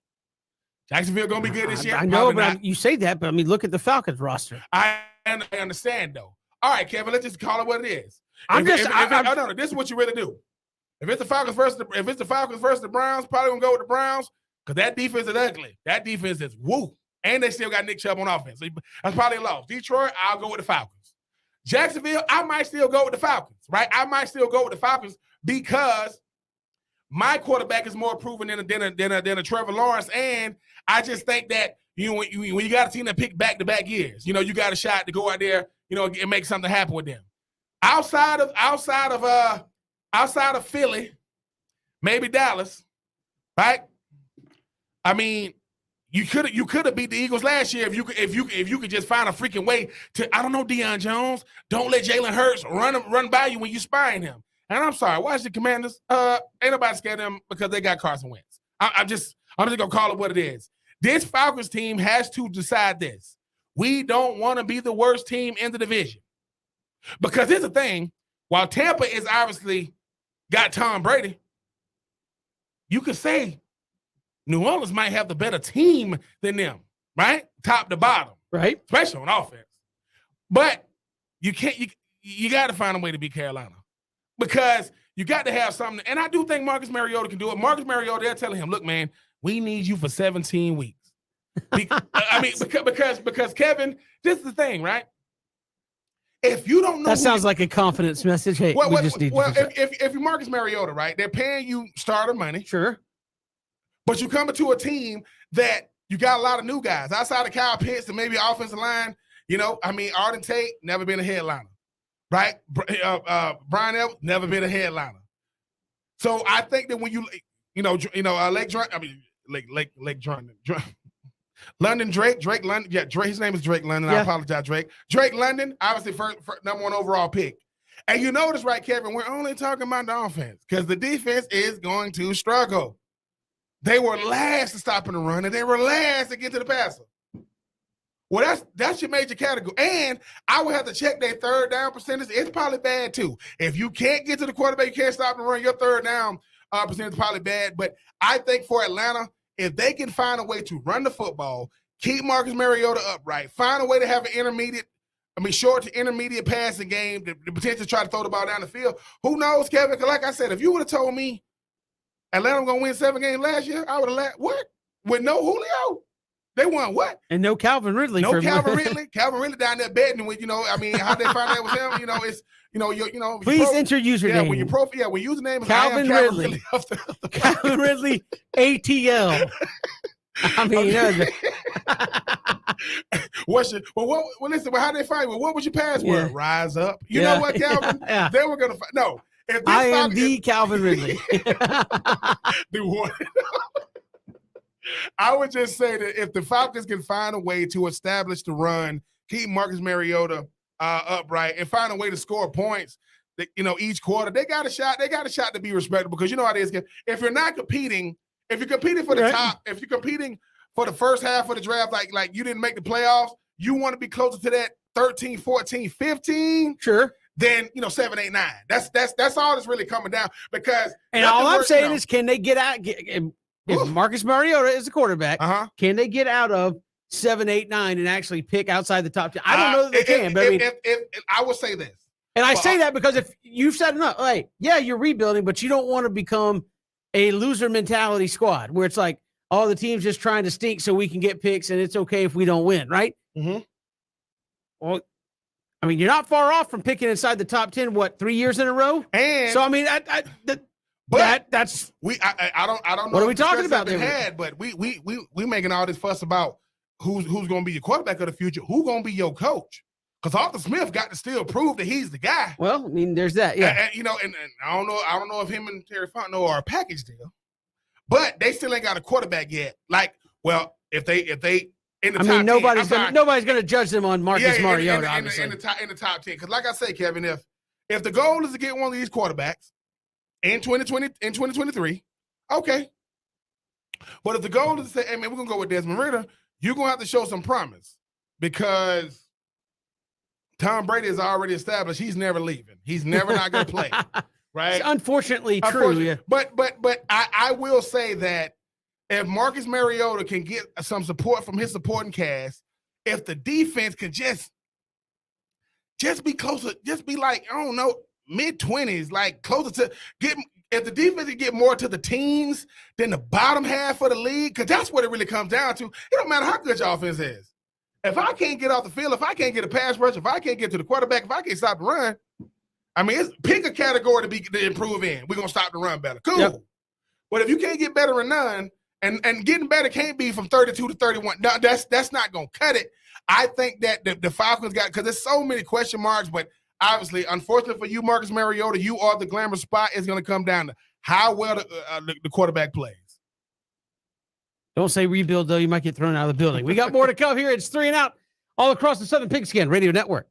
Jacksonville going to be good this year? I know, but you say that, but I mean, look at the Falcons roster. I understand, though. All right, Kevin, let's just call it what it is. This is what you really do. If it's the Falcons versus the Browns, probably going to go with the Browns, because that defense is ugly. That defense is woo. And they still got Nick Chubb on offense. So that's probably a loss. Detroit, I'll go with the Falcons. Jacksonville, I might still go with the Falcons, right? I might still go with the Falcons because my quarterback is more proven than a Trevor Lawrence, and I just think that when you got a team that pick back-to-back years, you got a shot to go out there, and make something happen with them. Outside of Philly, maybe Dallas, right? I mean, you could have beat the Eagles last year if you could just find a freaking way to, I don't know, Deion Jones. Don't let Jalen Hurts run by you when you spying him. And I'm sorry, watch the Commanders. Ain't nobody scared of them because they got Carson Wentz. I'm just gonna call it what it is. This Falcons team has to decide this. We don't want to be the worst team in the division. Because here's the thing, while Tampa is obviously got Tom Brady, you could say New Orleans might have the better team than them, right? Top to bottom. Right. Especially on offense. But you got to find a way to beat Carolina. Because you got to have something. And I do think Marcus Mariota can do it. Marcus Mariota, they're telling him, look, man, we need you for 17 weeks. Because Kevin, this is the thing, right? If you don't know, that sounds like a confidence message. Hey, if you're Marcus Mariota, right, they're paying you starter money. Sure. But you come into a team that you got a lot of new guys outside of Kyle Pitts and maybe offensive line. Arden Tate, never been a headliner, right? Brian Evans, never been a headliner. So I think that when London Drake London. Yeah, Drake. His name is Drake London. Yeah. I apologize, Drake. Drake London, obviously first number 1 overall pick. And you notice, right, Kevin, we're only talking about the offense because the defense is going to struggle. They were last to stop in the run, and they were last to get to the passer. Well, that's your major category. And I would have to check their third down percentage. It's probably bad, too. If you can't get to the quarterback, you can't stop and run, your third down percentage is probably bad. But I think for Atlanta, if they can find a way to run the football, keep Marcus Mariota upright, find a way to have an short to intermediate passing game, the potential to try to throw the ball down the field, who knows, Kevin? Because like I said, if you would have told me Atlanta was going to win 7 games last year, I would have laughed. What? With no Julio? They won what? And no Calvin Ridley. No Calvin Ridley. Calvin Ridley down there betting with, I mean, how they find out it was him, it's, Please enter username. Yeah, when username is Calvin Ridley. Calvin Ridley ATL. I mean, listen, how they find you? What was your password? Yeah. Rise up. You know what, Calvin? Yeah. They were gonna no. If this I am the Calvin Ridley. Do what? I would just say that if the Falcons can find a way to establish the run, keep Marcus Mariota upright, and find a way to score points, that each quarter, they got a shot. They got a shot to be respectable because you know how it is. If you're not competing, if you're competing for the top, if you're competing for the first half of the draft, like you didn't make the playoffs, you want to be closer to that 13, 14, 15. Sure. Then 7, 8, 9. That's all that's really coming down because. And all I'm saying is, can they get out? If Marcus Mariota is the quarterback, can they get out of 7, 8, 9 and actually pick outside the top 10? I don't know that they can, but I will say this. And I say that because if you've said enough, like, yeah, you're rebuilding, but you don't want to become a loser mentality squad where it's like, oh, the team's just trying to stink so we can get picks and it's okay if we don't win, right? Mm-hmm. Well, I mean, you're not far off from picking inside the top 10, 3 years in a row? And so, I mean, that's I don't know what are we talking about there? But we making all this fuss about who's going to be your quarterback of the future, who's going to be your coach. Because Arthur Smith got to still prove that he's the guy. Well, I mean, there's that, yeah. And I don't know if him and Terry Fontenot are a package deal, but they still ain't got a quarterback yet. Like, well, if they in the top 10, nobody's gonna judge them on Marcus Mariota, obviously. In the top 10. Because like I say, Kevin, if the goal is to get one of these quarterbacks in 2023, okay. But if the goal is to say, hey man, we're gonna go with Desmond Ridder, you're gonna have to show some promise because Tom Brady is already established he's never leaving. He's never not going to play, right? It's unfortunately true. Yeah. But I will say that if Marcus Mariota can get some support from his supporting cast, if the defense can just be closer, just be like, I don't know, mid-20s, like closer to if the defense can get more to the teens than the bottom half of the league, because that's what it really comes down to. It don't matter how good your offense is. If I can't get off the field, if I can't get a pass rush, if I can't get to the quarterback, if I can't stop the run, I mean, pick a category to improve in. We're going to stop the run better. Cool. Yep. But if you can't get better than none, and getting better can't be from 32 to 31, no, that's not going to cut it. I think that the Falcons got, because there's so many question marks, but obviously, unfortunately for you, Marcus Mariota, you are the glamour spot. It's going to come down to how well the quarterback plays. Don't say rebuild, though. You might get thrown out of the building. We got more to come here. It's 3 and Out all across the Southern Pigskin Radio Network.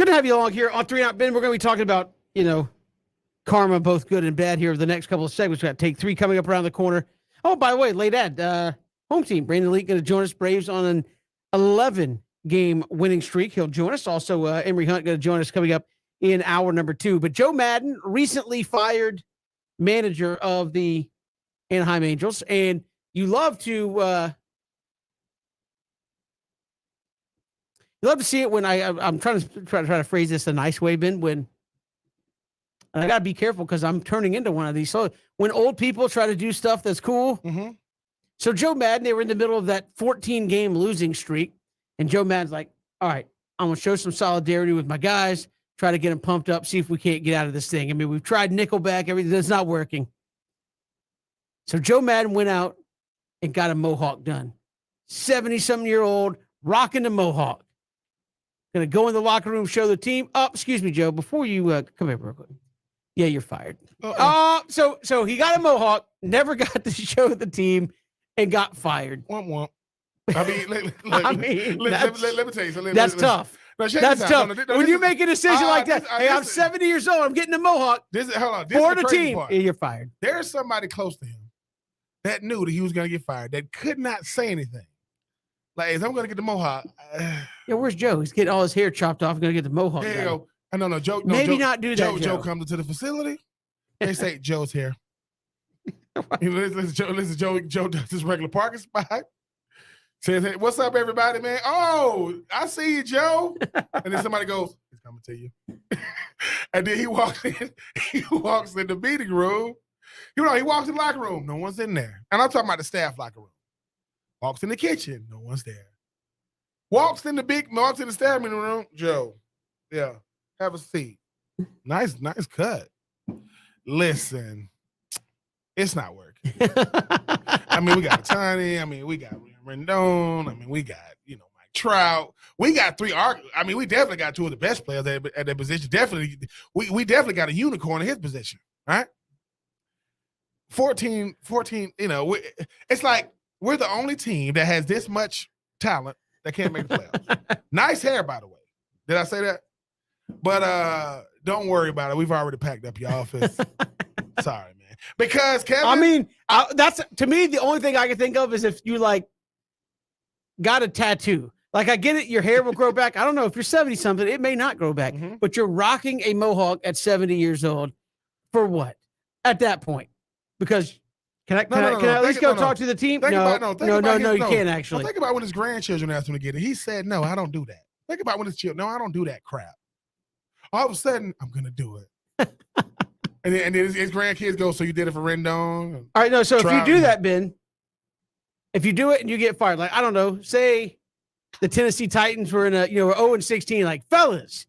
Good to have you along here on 3 Out. Ben, we're going to be talking about, karma, both good and bad here over the next couple of segments. We got Take 3 coming up around the corner. Oh, by the way, late ad, home team, Brandon Leak going to join us. Braves on an 11-game winning streak. He'll join us. Also, Emory Hunt going to join us coming up in hour number 2. But Joe Madden, recently fired manager of the Anaheim Angels, and you love to see it when I'm trying to phrase this a nice way, Ben. When and I gotta be careful because I'm turning into one of these. So when old people try to do stuff that's cool, so Joe Madden, they were in the middle of that 14-game losing streak, and Joe Madden's like, "All right, I'm gonna show some solidarity with my guys, try to get them pumped up, see if we can't get out of this thing. I mean, we've tried Nickelback, everything that's not working." So Joe Madden went out and got a mohawk done. 70-something-year-old rocking the mohawk. Going to go in the locker room, show the team. Oh, excuse me, Joe. Before you come here real quick. Yeah, you're fired. So he got a mohawk, never got to show the team, and got fired. Womp womp. I mean, let me tell you something. That's tough. No, that's tough. When you make a decision like that, hey, I'm this, 70 years old. I'm getting a mohawk. Hold on. This for is the team. Part. You're fired. There's somebody close to him that knew that he was going to get fired, that could not say anything. Like, as I'm going to get the mohawk. Yeah, where's Joe? He's getting all his hair chopped off. Going to get the mohawk. There you go. No, Joe. No, Maybe Joe, not do that. Joe comes into the facility. They say Joe's here. Listen, Joe does his regular parking spot. Says, "Hey, what's up, everybody, man? Oh, I see you, Joe." And then somebody goes, "He's coming to you." And then he walks in. He walks in the meeting room. He walks in the locker room. No one's in there. And I'm talking about the staff locker room. Walks in the kitchen. No one's there. Walks in the staff meeting room. Joe, yeah, have a seat. Nice cut. Listen, it's not working. I mean, we got Tiny. I mean, we got Rendon. I mean, we got, Mike Trout. We got we definitely got two of the best players at that position. Definitely, we definitely got a unicorn in his position, right? 14, it's like we're the only team that has this much talent that can't make the playoffs. Nice hair, by the way. Did I say that? But don't worry about it. We've already packed up your office. Sorry, man. Because Kevin, that's to me the only thing I can think of is if you got a tattoo. Like, I get it, your hair will grow back. I don't know if you're 70 something, it may not grow back, but you're rocking a mohawk at 70 years old for what? At that point, because can I at least go talk to the team? No, you can't actually. Think about when his grandchildren asked him to get it. He said, "No, I don't do that." Think about when his children. No, I don't do that crap. All of a sudden, I'm gonna do it. And then his grandkids go, "So you did it for Rendon?" All right, no. So if you do that, Ben, if you do it and you get fired, like, I don't know, say the Tennessee Titans were in we're 0-16, like, fellas,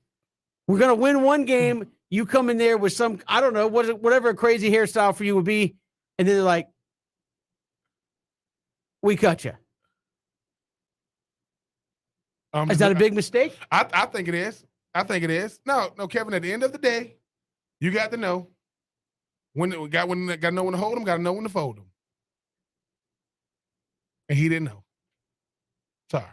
we're gonna win one game. You come in there with some, I don't know, whatever a crazy hairstyle for you would be, and then they're like, "We cut you." Is that a big mistake? I think it is. I think it is. No, Kevin. At the end of the day, you got to know got to know when to hold them, got to know when to fold them, and he didn't know. Sorry.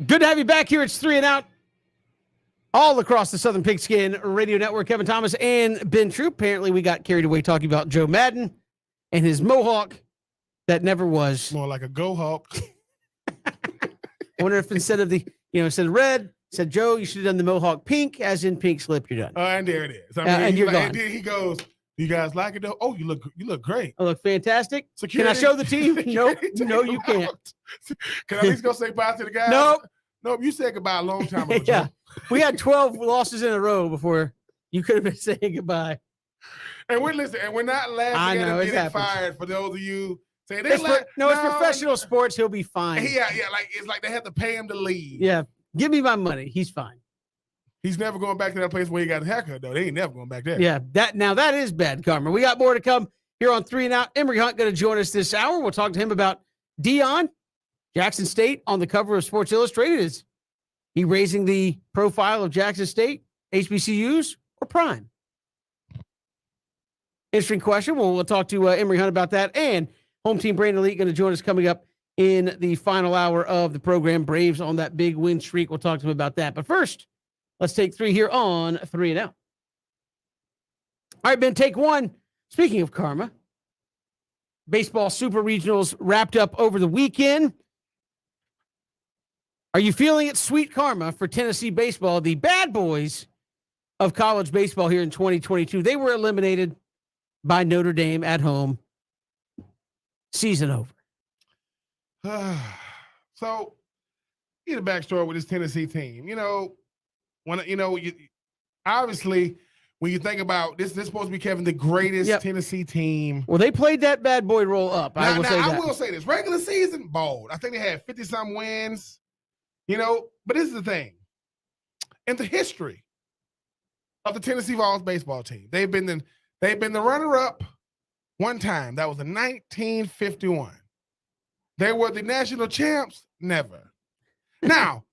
Good to have you back here. It's 3 and Out all across the Southern Pigskin Radio Network. Kevin Thomas and Ben Troop. Apparently, we got carried away talking about Joe Madden and his mohawk that never was. More like a go hawk. I wonder if instead of red, said Joe, you should have done the mohawk pink, as in pink slip. You're done. And there it is. I mean, and you're gone. And then he goes, "You guys like it though? Oh, you look great. I look fantastic. Security, can I show the team? Nope. No, you can't. Can I at least go say bye to the guys? Nope. You said goodbye a long time ago. Yeah, we had 12 losses in a row before you could have been saying goodbye. And we're not laughing at him getting fired. For those of you saying it's professional sports. He'll be fine. Yeah. Like it's like they have to pay him to leave. Yeah, give me my money. He's fine. He's never going back to that place where he got a haircut, though. They ain't never going back there. Yeah, that is bad karma. We got more to come here on 3 and Out. Emory Hunt going to join us this hour. We'll talk to him about Deion, Jackson State on the cover of Sports Illustrated. Is he raising the profile of Jackson State, HBCUs, or Prime? Interesting question. We'll talk to Emory Hunt about that. And home team Brandon Elite going to join us coming up in the final hour of the program. Braves on that big win streak. We'll talk to him about that. But first, let's take 3 here on 3 and Out. All right, Ben, take 1. Speaking of karma, baseball super regionals wrapped up over the weekend. Are you feeling it? Sweet karma for Tennessee baseball, the bad boys of college baseball here in 2022. They were eliminated by Notre Dame at home. Season over. So, get a backstory with this Tennessee team. Obviously, when you think about this is supposed to be, Kevin, the greatest Tennessee team. Well, they played that bad boy roll up. I will say this. Regular season, bold. I think they had 50-some wins. But this is the thing. In the history of the Tennessee Vols baseball team, they've been the runner-up one time. That was in 1951. They were the national champs. Never. Now,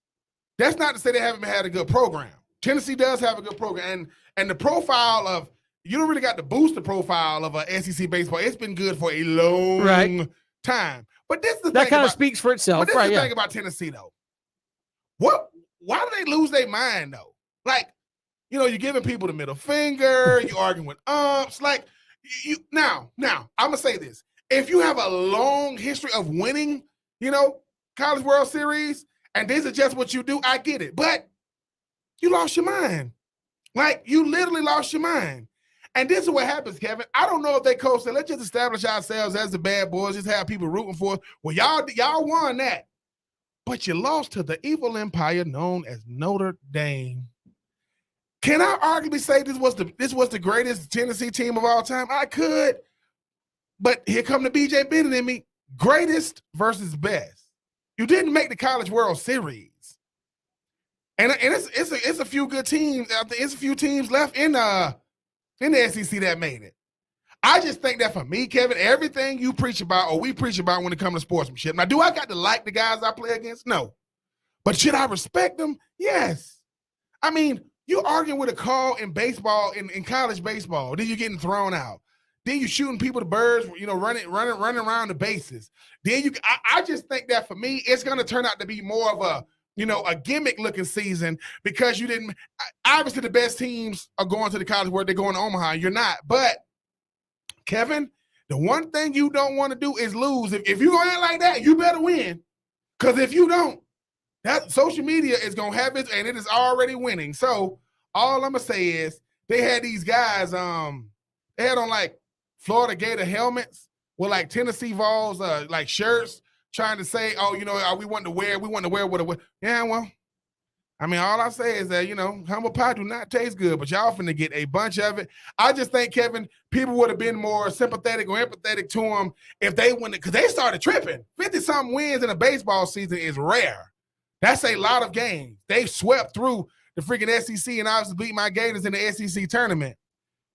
that's not to say they haven't had a good program. Tennessee does have a good program. And the profile of, you don't really got to boost the profile of SEC baseball. It's been good for a long time. But this is the thing. That kind of speaks for itself. But this is the thing about Tennessee, though. Why do they lose their mind, though? Like, you're giving people the middle finger. You're arguing with umps. Like, now, I'm going to say this. If you have a long history of winning, College World Series, and this is just what you do, I get it. But you lost your mind. Like, you literally lost your mind. And this is what happens, Kevin. I don't know if they coach said, let's just establish ourselves as the bad boys, just have people rooting for us. Well, y'all won that. But you lost to the evil empire known as Notre Dame. Can I arguably say this was the greatest Tennessee team of all time? I could. But here come the BJ Bennett in me. Greatest versus best. You didn't make the College World Series. And it's a few good teams. It's a few teams left in the SEC that made it. I just think that for me, Kevin, everything you preach about or we preach about when it comes to sportsmanship. Now, do I got to like the guys I play against? No. But should I respect them? Yes. I mean, you arguing with a call in baseball, in college baseball, then you're getting thrown out. Then you're shooting people to birds, running around the bases. Then I just think that for me, it's going to turn out to be more of a gimmick-looking season because you didn't – obviously the best teams are going to the College World. They're going to Omaha. You're not. But, Kevin, the one thing you don't want to do is lose. If you're going to act like that, you better win. Because if you don't, that social media is going to have it, and it is already winning. So all I'm going to say is they had these guys they had on, like, Florida Gator helmets with, like, Tennessee Vols, like, shirts, trying to say, we want to wear with a – yeah, well, I mean, all I say is that, humble pie do not taste good, but y'all finna get a bunch of it. I just think, Kevin, people would have been more sympathetic or empathetic to them if they wouldn't – because they started tripping. 50-something wins in a baseball season is rare. That's a lot of games. They swept through the freaking SEC and obviously beat my Gators in the SEC tournament.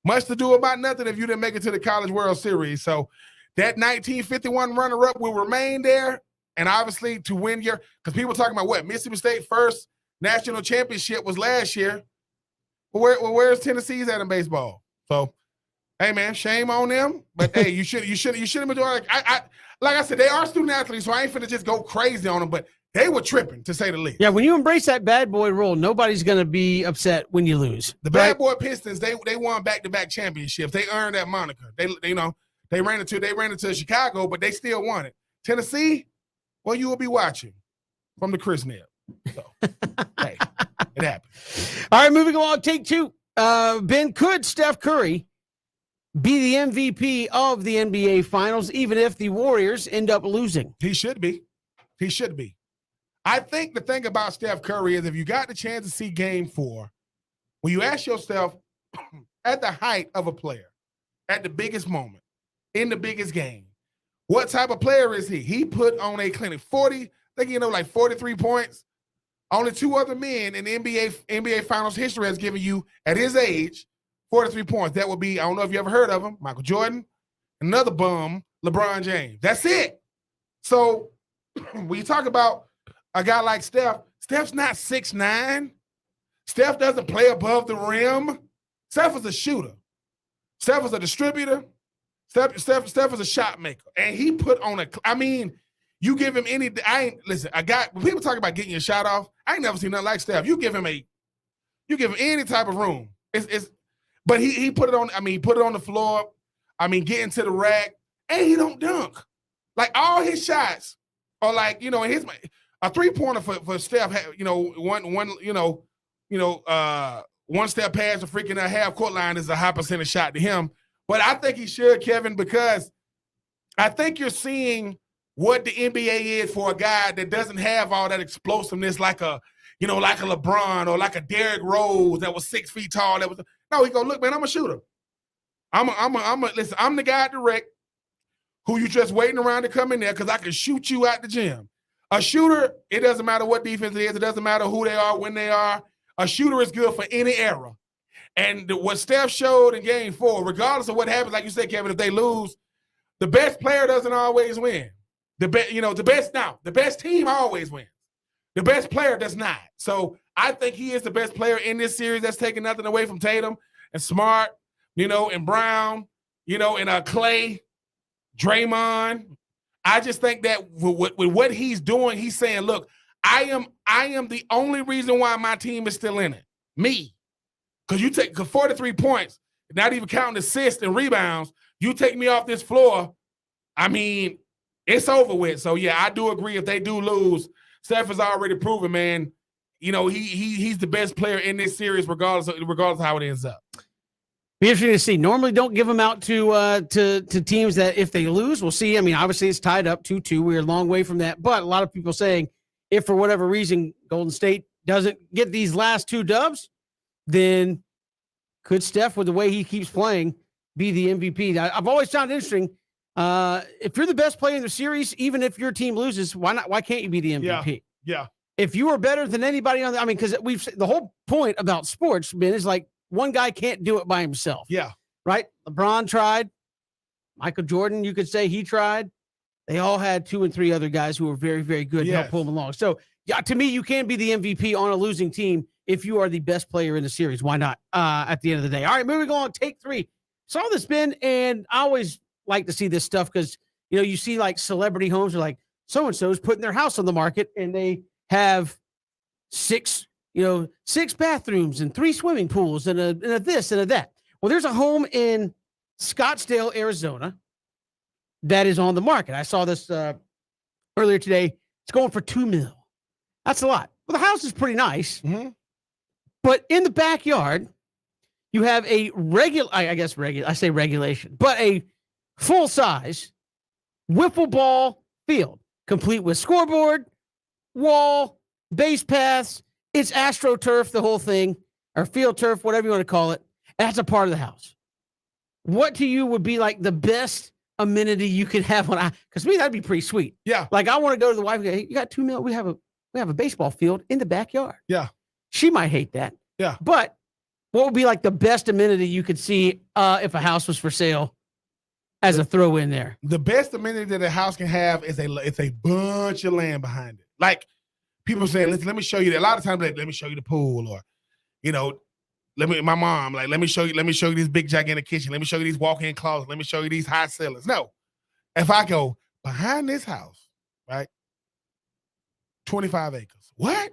Much to do about nothing if you didn't make it to the College World Series. So that 1951 runner-up will remain there, and obviously to win your – because people talking about what? Mississippi State first national championship was last year. Where's Tennessee's at in baseball? So, hey, man, shame on them. But, hey, you should have been doing – like I said, they are student athletes, so I ain't finna just go crazy on them. But They were tripping, to say the least. Yeah, when you embrace that bad boy role, nobody's going to be upset when you lose. The bad boy Pistons, they won back-to-back championships. They earned that moniker. They ran into Chicago, but they still won it. Tennessee, well, you will be watching from the Chris Neb. So, hey, it happened. All right, moving along. Take two. Ben, could Steph Curry be the MVP of the NBA Finals, even if the Warriors end up losing? He should be. He should be. I think the thing about Steph Curry is if you got the chance to see Game 4, when you ask yourself at the height of a player, at the biggest moment, in the biggest game, what type of player is he? He put on a clinic. 43 points. Only 2 other men in the NBA Finals history has given you, at his age, 43 points. That would be, I don't know if you ever heard of him, Michael Jordan, another bum, LeBron James. That's it. So when you talk about a guy like Steph, Steph's not 6'9". Steph doesn't play above the rim. Steph is a shooter. Steph is a distributor. Steph is a shot maker. And he put on you give him any, when people talk about getting your shot off, I ain't never seen nothing like Steph. You give him any type of room. But he put it on, he put it on the floor. Get into the rack, and he don't dunk. Like all his shots are like, a 3-pointer for Steph, one step past the freaking half court line is a high percentage shot to him. But I think he should, Kevin, because I think you're seeing what the NBA is for a guy that doesn't have all that explosiveness like a LeBron or like a Derrick Rose that was 6 feet tall. No, he go, look, man, I'm a shooter. Listen, I'm the guy at the rec who you just waiting around to come in there because I can shoot you out the gym. A shooter, it doesn't matter what defense it is. It doesn't matter who they are, when they are. A shooter is good for any era. And what Steph showed in Game 4, regardless of what happens, like you said, Kevin, if they lose, the best player doesn't always win. The best team always wins. The best player does not. So I think he is the best player in this series. That's taking nothing away from Tatum and Smart, and Brown, and Clay, Draymond. I just think that with what he's doing, he's saying, look, I am the only reason why my team is still in it. Me. Because you take 43 points, not even counting assists and rebounds, you take me off this floor, it's over with. So, yeah, I do agree if they do lose, Steph has already proven, man, he's the best player in this series regardless of how it ends up. Be interesting to see. Normally don't give them out to teams that if they lose, we'll see. Obviously it's tied up 2-2. We're a long way from that. But a lot of people saying if for whatever reason Golden State doesn't get these last 2 dubs, then could Steph, with the way he keeps playing, be the MVP? I've always found it interesting. If you're the best player in the series, even if your team loses, why not? Why can't you be the MVP? Yeah. If you are better than anybody on because the whole point about sports, Ben, is like one guy can't do it by himself. Yeah. Right? LeBron tried. Michael Jordan, you could say he tried. They all had 2 and 3 other guys who were very, very good to help pull them along. So, yeah, to me, you can be the MVP on a losing team if you are the best player in the series. Why not? At the end of the day. All right, moving on. Take 3. Saw this, Ben, and I always like to see this stuff because, you see like celebrity homes are like so-and-so's putting their house on the market and they have 6 bathrooms and 3 swimming pools and a this and a that. Well, there's a home in Scottsdale, Arizona that is on the market. I saw this earlier today. It's going for $2 million. That's a lot. Well, the house is pretty nice, but in the backyard, you have a regulation, but a full-size wiffle ball field, complete with scoreboard, wall, base paths. It's AstroTurf, the whole thing, or field turf, whatever you want to call it. That's a part of the house. What to you would be like the best amenity you could have on? Because to me, that'd be pretty sweet. Yeah. Like I want to go to the wife and go, hey, you got $2 million. We have a baseball field in the backyard. Yeah. She might hate that. Yeah. But what would be like the best amenity you could see if a house was for sale as a throw in there? The best amenity that a house can have is it's a bunch of land behind it. Like people say, listen, let me show you that. A lot of times, let me show you the pool, or my mom, let me show you this big gigantic kitchen. Let me show you these walk-in closets. Let me show you these high ceilings. No. If I go behind this house, right? 25 acres. What?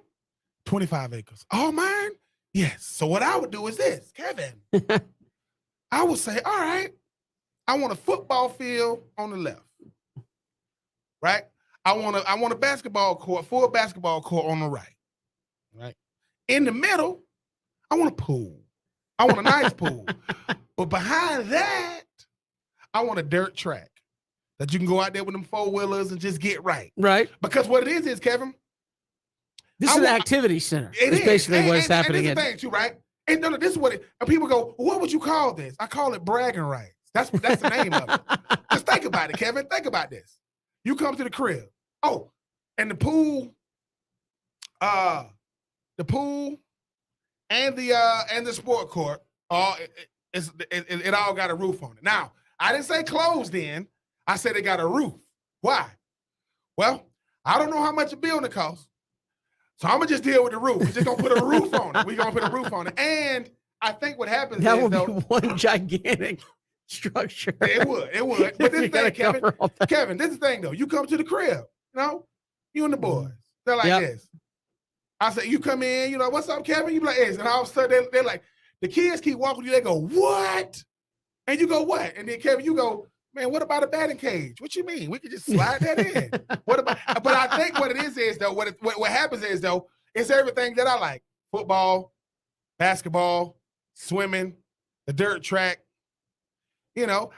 25 acres. All mine? Yes. So what I would do is this, Kevin. I would say, all right, I want a football field on the left. Right? I want a basketball court, full basketball court on the right. Right? In the middle, I want a pool. I want a nice pool. But behind that, I want a dirt track that you can go out there with them four-wheelers and just get right. Right. Because what it is, Kevin. This is an activity center. It's basically what's happening. And this is the thing, too, right? And no, this is what and people go, well, what would you call this? I call it bragging rights. That's the name of it. Just think about it, Kevin. Think about this. You come to the crib. Oh, and the pool and the sport court, it all got a roof on it. Now, I didn't say closed in. I said it got a roof. Why? Well, I don't know how much a building costs. So I'm going to just deal with the roof. We're just going to put a roof on it. We're going to put a roof on it. And I think what happens that is, would be one gigantic structure. It would. But this thing, Kevin, this is the thing, though. You come to the crib, you and the boys. They're like this. I say, you come in, what's up, Kevin? You be like this. And all of a sudden, they're like, the kids keep walking you. They go, what? And you go, what? And then, Kevin, you go, man, what about a batting cage? What you mean? We could just slide that in. What about? But I think what it is though, what happens is, though, it's everything that I like. Football, basketball, swimming, the dirt track, because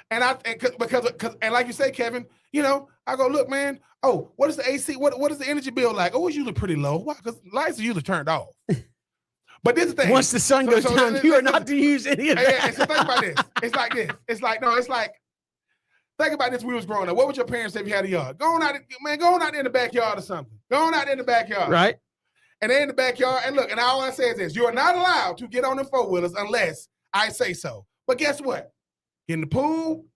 like you say, Kevin, I go, look, man, oh, what is the AC? What is the energy bill like? Oh, it's usually pretty low. Why? Because lights are usually turned off. But this is the thing. Once the sun goes down, you are not to use any of that. Yeah, so think about this. It's like this. It's like, think about this when we was growing up. What would your parents say if you had a yard? Going out in the backyard or something. Going out in the backyard. Right. And they're in the backyard. And look, and all I say is this. You are not allowed to get on them four-wheelers unless I say so. But guess what? Get in the pool,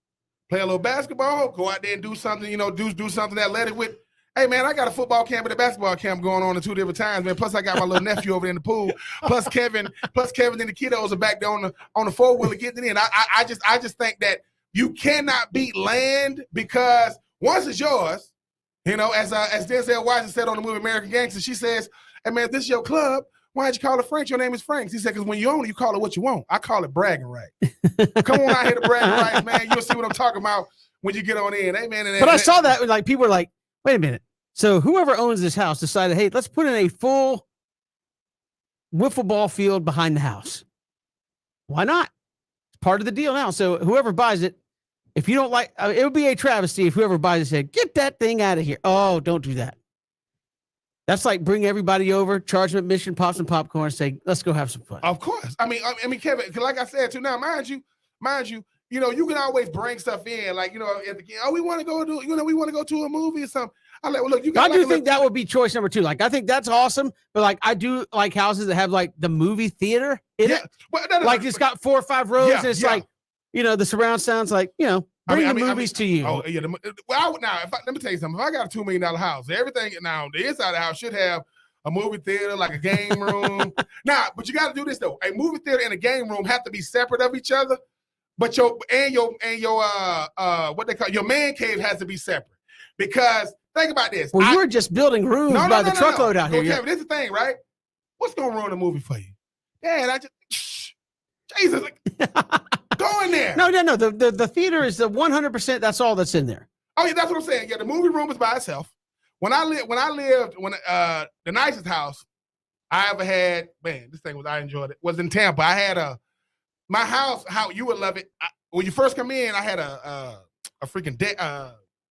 play a little basketball, go out there and do something, do something athletic with. Hey, man, I got a football camp and a basketball camp going on at 2 different times, man. Plus, I got my little nephew over there in the pool. Plus, Kevin and the kiddos are back there on the four-wheeler getting in. I just think that you cannot beat land because once it's yours, as Denzel Washington said on the movie American Gangster, she says, hey, man, if this is your club, why don't you call it Frank's? Your name is Frank's. He said, because when you own it, you call it what you want. I call it bragging right. Come on out here to bragging rights, man. You'll see what I'm talking about when you get on in. Hey, man. But I saw that, like, people were like, wait a minute. So whoever owns this house decided, hey, let's put in a full wiffle ball field behind the house. Why not? It's part of the deal now. So whoever buys it, if you don't like, it would be a travesty if whoever buys it said, get that thing out of here. Oh, don't do that. That's like bring everybody over, charge them admission, pop some popcorn, say, let's go have some fun. Of course. I mean, Kevin, like I said too, now, mind you, you can always bring stuff in, like, at the we want to go to a movie or something. I'm like, well, look, I do think that would be choice number 2. Like, I think that's awesome, but like, I do like houses that have like the movie theater in it. Well, like it's got 4 or 5 rows, and it's like, the surround sounds like, bring the movies to you. Oh yeah. Let me tell you something. If I got a $2 million house, everything now the inside of the house should have a movie theater, like a game room. But you got to do this though. A movie theater and a game room have to be separate of each other. But your what they call your man cave has to be separate because. Think about this. Well, you were just building rooms by the truckload out here. Kevin, this is the thing, right? What's going to ruin a movie for you? Dad, Jesus, go in there. No. The theater is the 100%. That's all that's in there. Oh, yeah, that's what I'm saying. Yeah, the movie room is by itself. When I lived, the nicest house I ever had, man, this thing I enjoyed it, was in Tampa. I had my house, how you would love it. When you first come in, I had a freaking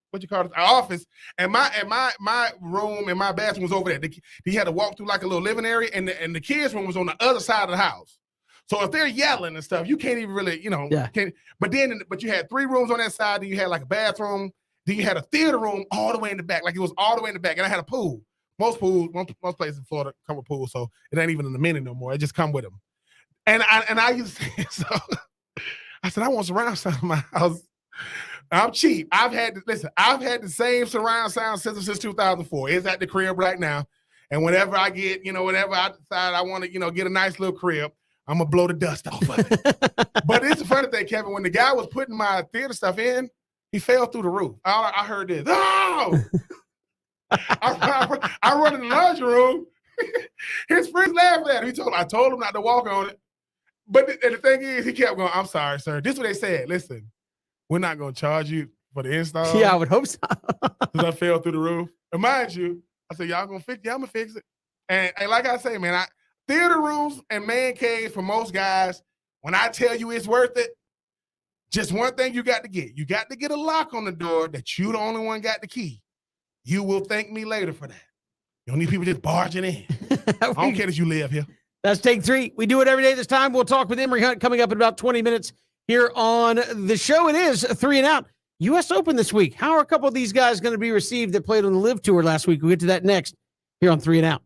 what you call it, office, and my room and my bathroom was over there. He had to walk through like a little living area, and the kids' room was on the other side of the house. So if they're yelling and stuff, you can't even really, can't. But you had 3 rooms on that side. Then you had like a bathroom. Then you had a theater room all the way in the back, like it was all the way in the back. And I had a pool. Most places in Florida come with pools, so it ain't even in the mini no more. It just come with them. And I used to say, so I said I want surround sound in my house. I'm cheap. I've had the same surround sound system since 2004. It's at the crib right now. And whenever I get, whenever I decide I want to, get a nice little crib, I'm going to blow the dust off of it. But it's a funny thing, Kevin. When the guy was putting my theater stuff in, he fell through the roof. I heard this. Oh! I run in the laundry room. His friends laughed at him. I told him not to walk on it. But the thing is, he kept going, I'm sorry, sir. This is what they said. Listen, we're not going to charge you for the install. Yeah, I would hope so. Because I fell through the roof. And mind you, I said, y'all going to fix it? Yeah, I'm going to fix it. And like I say, man, theater rooms and man caves for most guys, when I tell you it's worth it, just one thing you got to get. You got to get a lock on the door that you the only one got the key. You will thank me later for that. You don't need people just barging in. I don't care that you live here. That's take 3. We do it every day this time. We'll talk with Emory Hunt coming up in about 20 minutes here on the show. It is 3 and Out. U.S. Open this week. How are a couple of these guys going to be received that played on the Live Tour last week? We'll get to that next here on 3 and Out.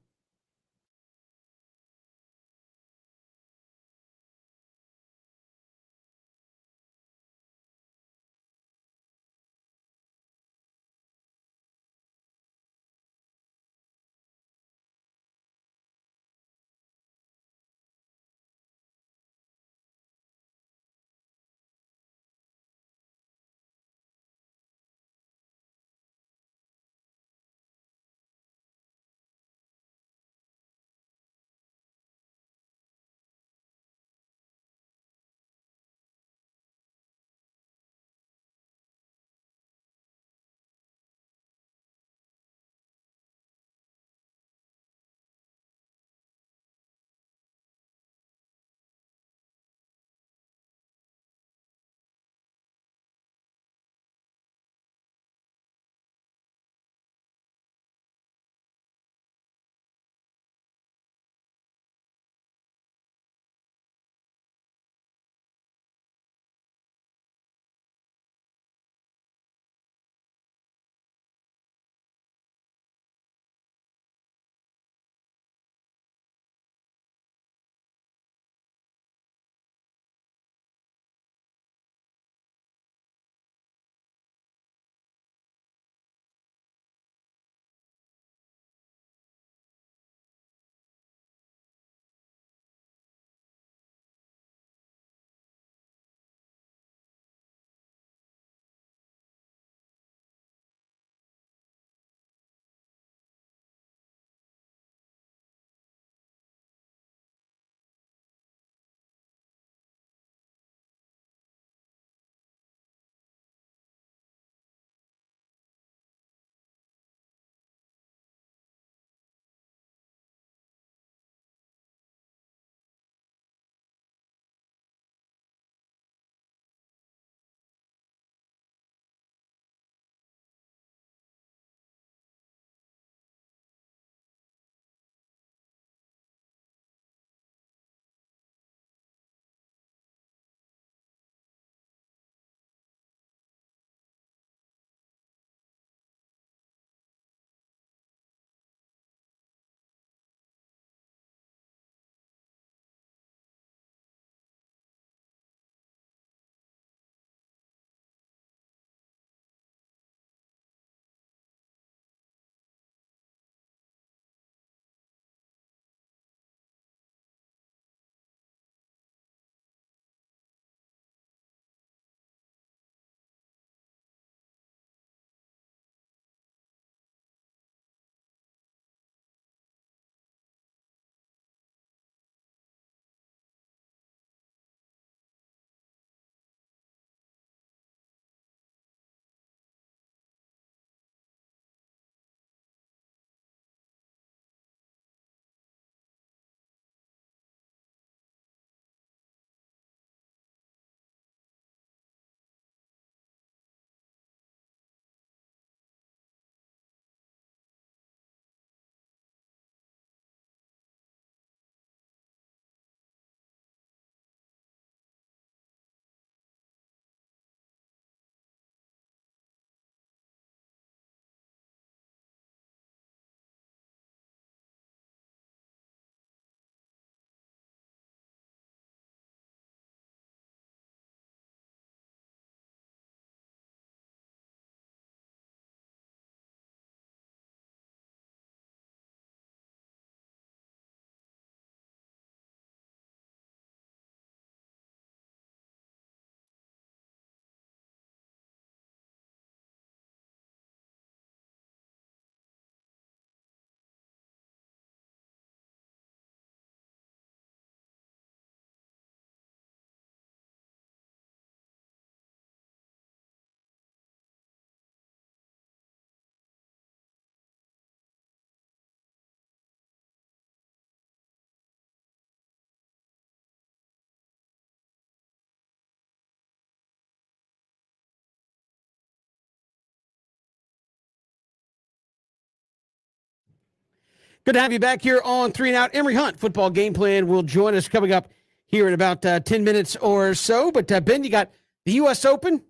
Good to have you back here on 3 and Out. Emory Hunt, Football Game Plan, will join us coming up here in about 10 minutes or so. But, Ben, you got the U.S. Open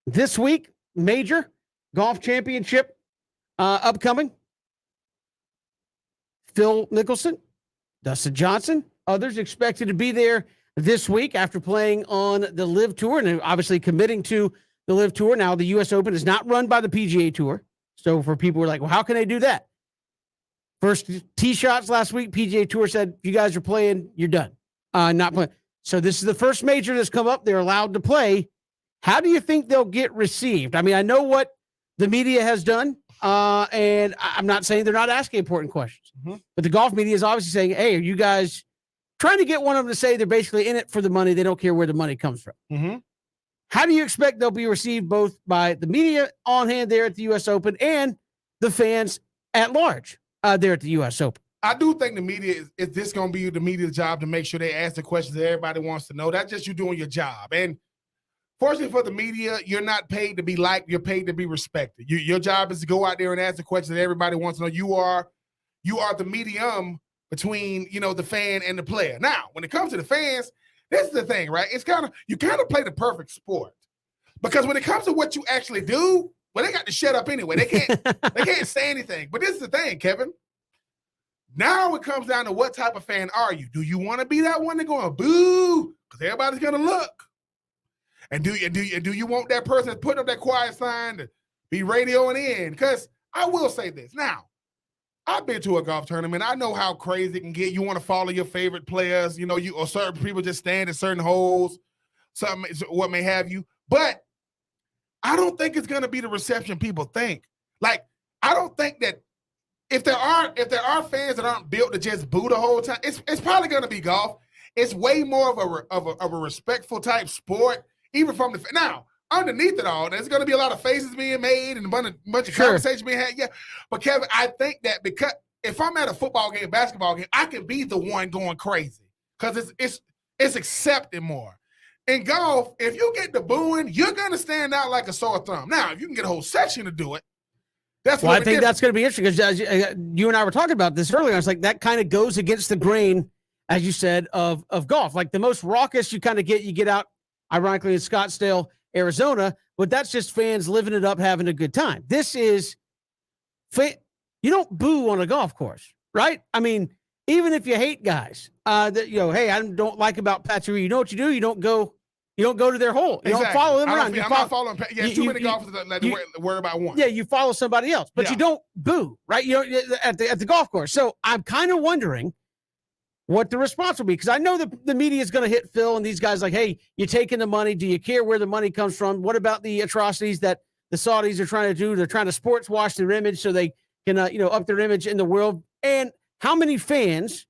this week, major golf championship upcoming. Phil Mickelson, Dustin Johnson, others expected to be there this week after playing on the LIV Tour and obviously committing to the LIV Tour. Now, the U.S. Open is not run by the PGA Tour. So for people who are like, well, how can they do that? First tee shots last week, PGA Tour said, if you guys are playing, you're done. Not playing. So this is the first major that's come up. They're allowed to play. How do you think they'll get received? I mean, I know what the media has done, and I'm not saying they're not asking important questions. But the golf media is obviously saying, hey, are you guys trying to get one of them to say they're basically in it for the money? They don't care where the money comes from. How do you expect they'll be received both by the media on hand there at the U.S. Open and the fans at large there at the U.S. Open? I do think the media is this going to be the media's job to make sure they ask the questions that everybody wants to know. That's just you doing your job. And fortunately for the media, you're not paid to be liked. You're paid to be respected. Your job is to go out there and ask the questions that everybody wants to know. You are the medium between, the fan and the player. Now, when it comes to the fans, this is the thing, right? It's you kind of play the perfect sport. Because when it comes to what you actually do, well, they got to shut up anyway. They can't say anything. But this is the thing, Kevin. Now it comes down to what type of fan are you? Do you want to be that one that's going boo? Because everybody's going to look. And do you want that person that's putting up that quiet sign to be radioing in? Because I will say this. Now, I've been to a golf tournament. I know how crazy it can get. You want to follow your favorite players. Or certain people just stand in certain holes, something, what may have you. But I don't think it's going to be the reception people think. Like, I don't think that if there are fans that aren't built to just boo the whole time, it's probably going to be golf. It's way more of a respectful type sport, even from the now. Underneath it all, there's going to be a lot of faces being made and a bunch of conversations being had. Yeah, but Kevin, I think that because if I'm at a football game, basketball game, I can be the one going crazy because it's accepted more. In golf, if you get the booing, you're going to stand out like a sore thumb. Now, if you can get a whole section to do it, that's I think that's going to be interesting because you and I were talking about this earlier. I was like, that kind of goes against the grain, as you said, of golf. Like the most raucous you kind of get out, ironically, in Scottsdale, Arizona, but that's just fans living it up, having a good time. This is, you don't boo on a golf course, right? I mean, even if you hate guys, hey, I don't like about Patrick Reed. You know what you do? You don't go to their hole. You don't follow them around. I'm not following. Yeah, too many golfers that worry about one. Yeah, you follow somebody else, but you don't boo, right? At the golf course. So I'm kind of wondering what the response will be, because I know the media is going to hit Phil and these guys like, hey, you're taking the money. Do you care where the money comes from? What about the atrocities that the Saudis are trying to do? They're trying to sports wash their image so they can, up their image in the world. And how many fans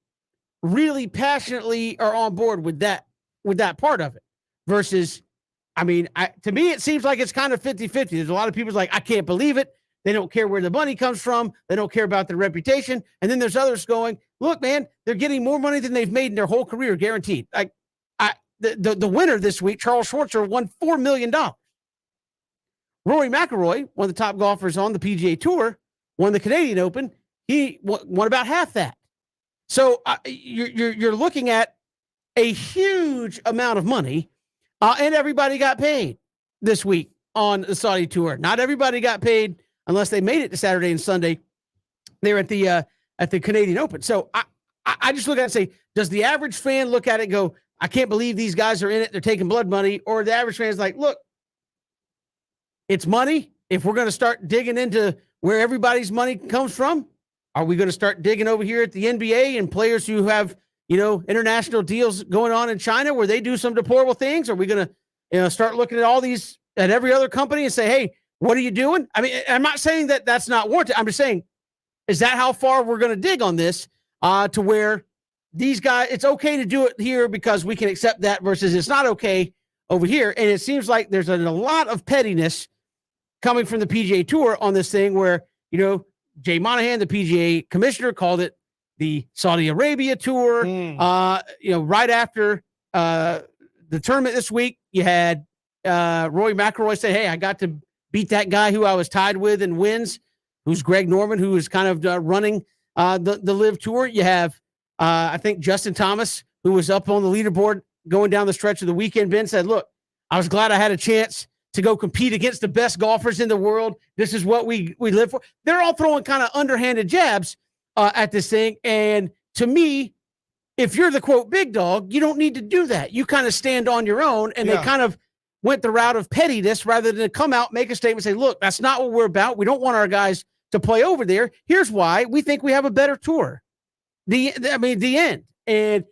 really passionately are on board with that part of it versus, I mean, to me, it seems like it's kind of 50-50. There's a lot of people like, I can't believe it. They don't care where the money comes from. They don't care about their reputation. And then there's others going, look, man, they're getting more money than they've made in their whole career, guaranteed. Like the winner this week, Charles Schwartzer, won $4 million. Rory McIlroy, one of the top golfers on the PGA Tour, won the Canadian Open. He won about half that. So you're looking at a huge amount of money, and everybody got paid this week on the Saudi Tour. Not everybody got paid unless they made it to Saturday and Sunday there at the Canadian Open. So I just look at it and say, does the average fan look at it and go, I can't believe these guys are in it, they're taking blood money? Or the average fan is like, look, it's money. If we're going to start digging into where everybody's money comes from, are we going to start digging over here at the NBA and players who have, international deals going on in China where they do some deplorable things? Are we going to, start looking at all these, at every other company and say, hey, what are you doing? I mean, I'm not saying that that's not warranted. I'm just saying, is that how far we're going to dig on this to where these guys, it's okay to do it here because we can accept that versus it's not okay over here. And it seems like there's a lot of pettiness coming from the PGA Tour on this thing where, Jay Monahan, the PGA commissioner, called it the Saudi Arabia Tour. Right after the tournament this week, you had Rory McIlroy say, hey, I got to beat that guy who I was tied with in wins, who's Greg Norman, who is kind of running the Live Tour. You have, I think, Justin Thomas, who was up on the leaderboard going down the stretch of the weekend. Ben said, look, I was glad I had a chance to go compete against the best golfers in the world. This is what we live for. They're all throwing kind of underhanded jabs at this thing. And to me, if you're the quote big dog, you don't need to do that. You kind of stand on your own. And they kind of went the route of pettiness rather than come out, make a statement, say, look, that's not what we're about. We don't want our guys to play over there. Here's why. We think we have a better tour. The end. And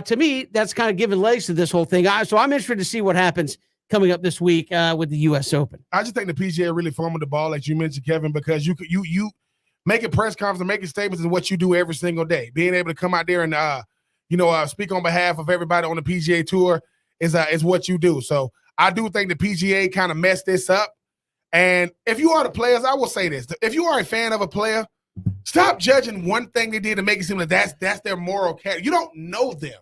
to me, that's kind of giving legs to this whole thing. So I'm interested to see what happens coming up this week with the U.S. Open. I just think the PGA really fumbled the ball, like you mentioned, Kevin, because you making press conferences and making statements is what you do every single day. Being able to come out there and speak on behalf of everybody on the PGA Tour is what you do. So I do think the PGA kind of messed this up. And if you are the players, I will say this: if you are a fan of a player, stop judging one thing they did to make it seem like that's their moral character. You don't know them.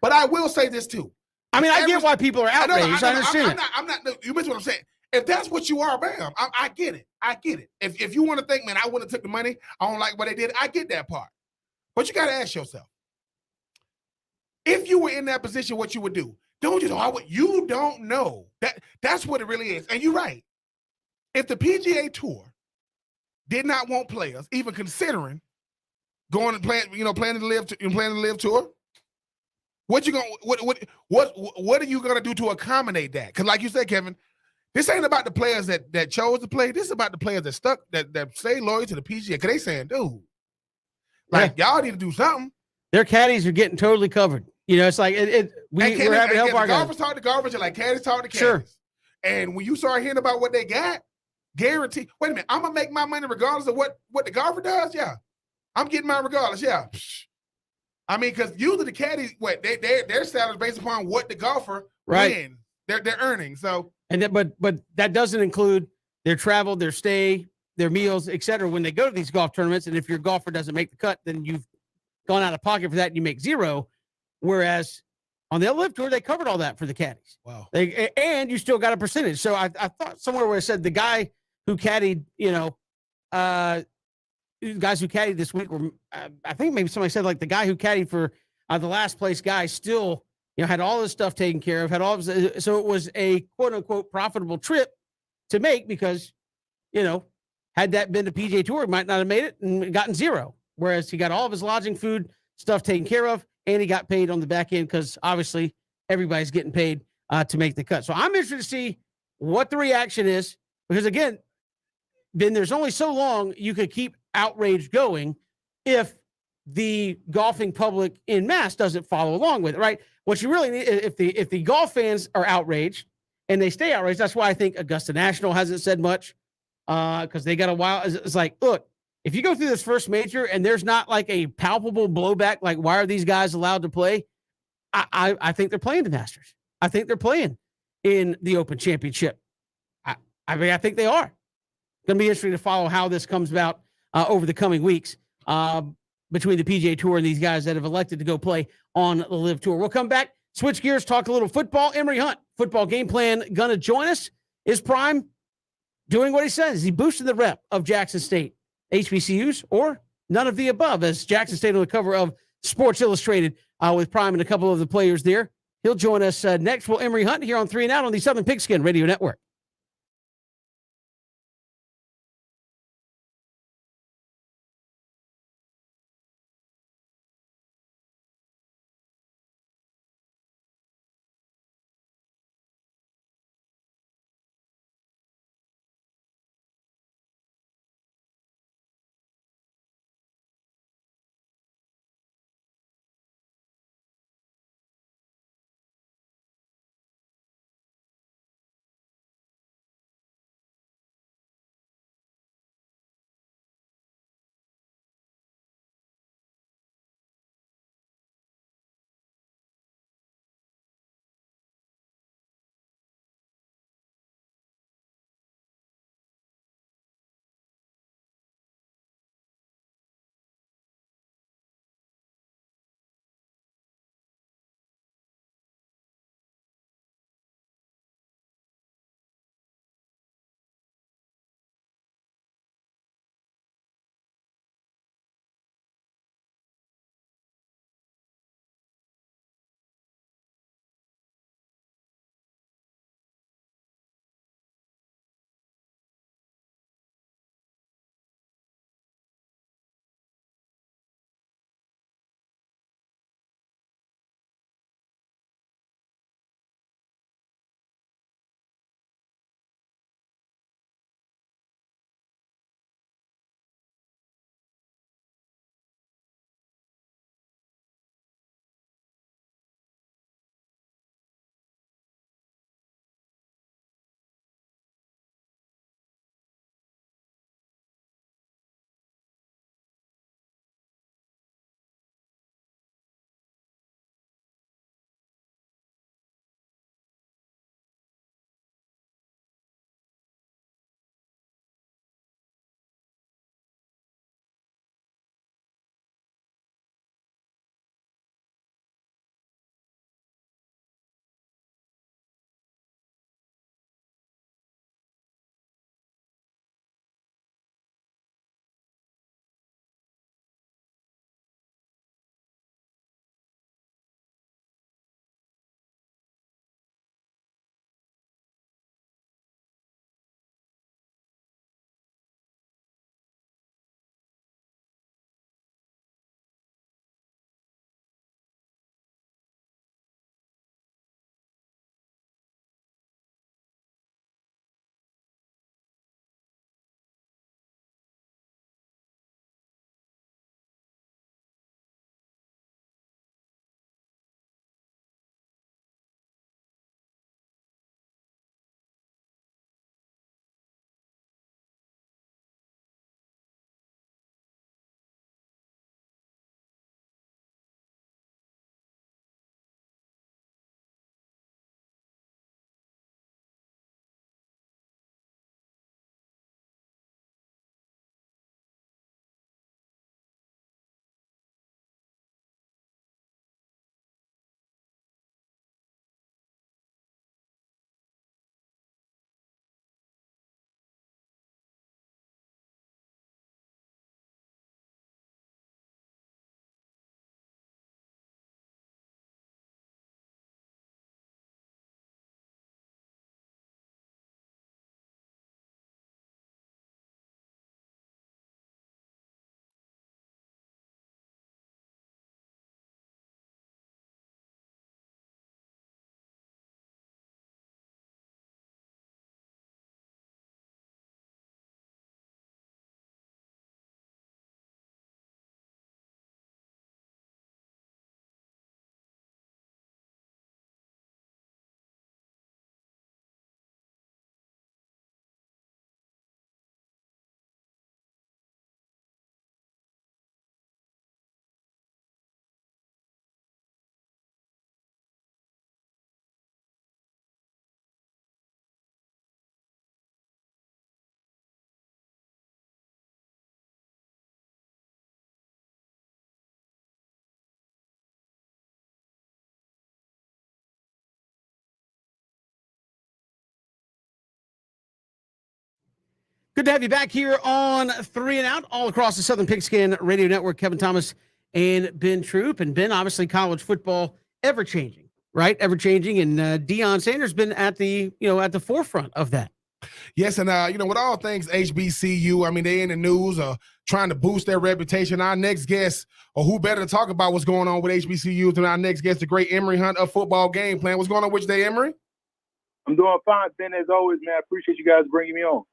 But I will say this too. I mean, I get why people are outraged. I understand. I'm not. You mentioned what I'm saying. If that's what you are, bam, I get it. I get it. If you want to think, man, I wouldn't have took the money. I don't like what they did. I get that part. But you got to ask yourself, if you were in that position, what you would do. Don't just, you don't know. That's what it really is. And you're right. If the PGA Tour did not want players, even considering going and playing the Live Tour, what are you gonna do to accommodate that? Because, like you said, Kevin, this ain't about the players that chose to play. This is about the players that stay loyal to the PGA. Because they saying, dude, y'all need to do something. Their caddies are getting totally covered. It's like we're having to help our guys. Golfers talk to golfers, like caddies talk to caddies. Sure. And when you start hearing about what they got, guarantee. Wait a minute, I'm gonna make my money regardless of what the golfer does. Yeah, I'm getting mine regardless. Yeah. I mean, because usually the caddies, their salary is based upon what the golfer wins. They're earning. So but that doesn't include their travel, their stay, their meals, etc. When they go to these golf tournaments, and if your golfer doesn't make the cut, then you've gone out of pocket for that, and you make zero. Whereas on the Live Tour, they covered all that for the caddies. Wow. And you still got a percentage. So I thought somewhere where it said the guy who caddied, guys who caddied this week were, I think maybe somebody said like the guy who caddied for the last place guy still, had all his stuff taken care of, so it was a quote unquote profitable trip to make because, had that been the PGA Tour, he might not have made it and gotten zero. Whereas he got all of his lodging, food, stuff taken care of, and he got paid on the back end because obviously everybody's getting paid to make the cut. So I'm interested to see what the reaction is because, again, Ben, there's only so long you could keep outrage going if the golfing public in mass doesn't follow along with it, right? What you really need, if the golf fans are outraged and they stay outraged, that's why I think Augusta National hasn't said much because they got a while. It's like, look, if you go through this first major and there's not like a palpable blowback, like why are these guys allowed to play? I think they're playing the Masters. I think they're playing in the Open Championship. I think they are. Going to be interesting to follow how this comes about over the coming weeks between the PGA Tour and these guys that have elected to go play on the Live Tour. We'll come back, switch gears, talk a little football. Emory Hunt, football game plan, going to join us. Is Prime doing what he says? Is he boosting the rep of Jackson State? HBCUs or none of the above, as Jackson State on the cover of Sports Illustrated with Prime and a couple of the players there. He'll join us next. Will Emory Hunt here on 3 and Out on the Southern Pigskin Radio Network. Good to have you back here on Three and Out, all across the Southern Pigskin Radio Network. Kevin Thomas and Ben Troop. And Ben, obviously, college football ever changing, right? Ever changing, and Deion Sanders been at the forefront of that. Yes, and with all things HBCU, I mean, they in the news, trying to boost their reputation. Our next guest, or who better to talk about what's going on with HBCUs than our next guest, the great Emory Hunt of Football Game Plan. What's going on with you today, Emory? I'm doing fine, Ben, as always, man. I appreciate you guys bringing me on.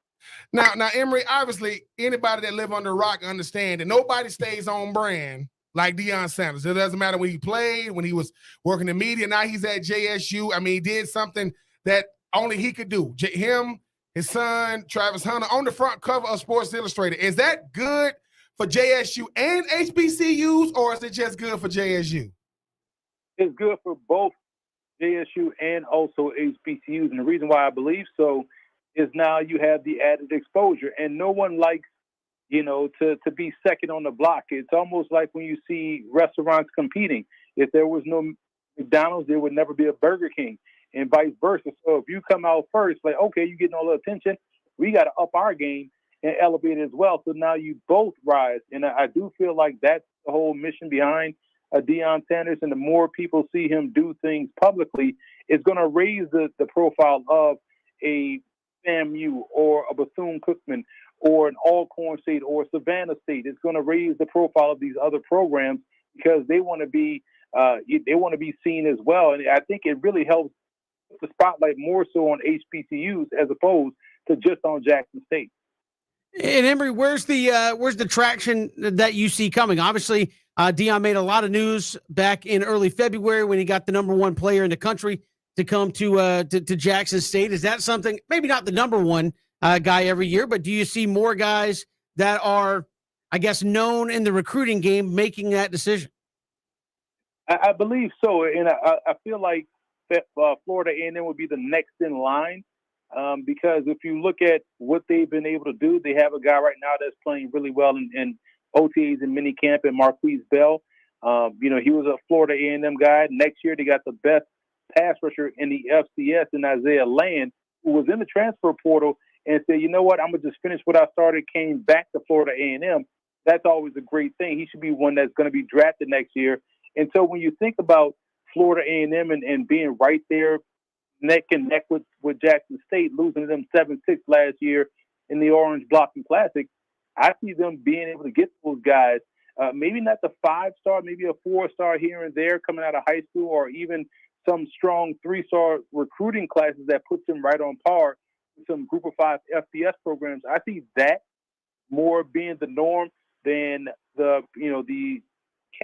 Now, Emory, obviously, anybody that live under a rock understand that nobody stays on brand like Deion Sanders. It doesn't matter when he played, when he was working in media. Now he's at JSU. I mean, he did something that only he could do. Him, his son, Travis Hunter, on the front cover of Sports Illustrated. Is that good for JSU and HBCUs, or is it just good for JSU? It's good for both JSU and also HBCUs. And the reason why I believe so is now you have the added exposure. And no one likes, to be second on the block. It's almost like when you see restaurants competing. If there was no McDonald's, there would never be a Burger King, and vice versa. So if you come out first, like, okay, you're getting all the attention, we got to up our game and elevate it as well. So now you both rise. And I do feel like that's the whole mission behind Deion Sanders. And the more people see him do things publicly, it's going to raise the profile of a FAMU or a Bethune-Cookman or an Alcorn State or Savannah State. It's going to raise the profile of these other programs because they want to be seen as well. And I think it really helps put the spotlight more so on HBCUs as opposed to just on Jackson State. And Emory, where's the traction that you see coming? Obviously, Deion made a lot of news back in early February when he got the number one player in the country to come to Jackson State. Is that something, maybe not the number one guy every year, but do you see more guys that are, I guess, known in the recruiting game making that decision? I believe so. And I feel like that Florida A&M would be the next in line because if you look at what they've been able to do, they have a guy right now that's playing really well in OTAs and minicamp, and Marquise Bell. He was a Florida A&M guy. Next year, they got the best pass rusher in the FCS in Isaiah Land, who was in the transfer portal and said, you know what, I'm going to just finish what I started, came back to Florida A&M. That's always a great thing. He should be one that's going to be drafted next year. And so when you think about Florida A&M and being right there neck and neck with Jackson State, losing to them 7-6 last year in the Orange Blocking Classic, I see them being able to get those guys, maybe not the 5-star, maybe a 4-star here and there coming out of high school, or even some strong 3-star recruiting classes that puts them right on par with some Group of 5 FBS programs. I see that more being the norm than the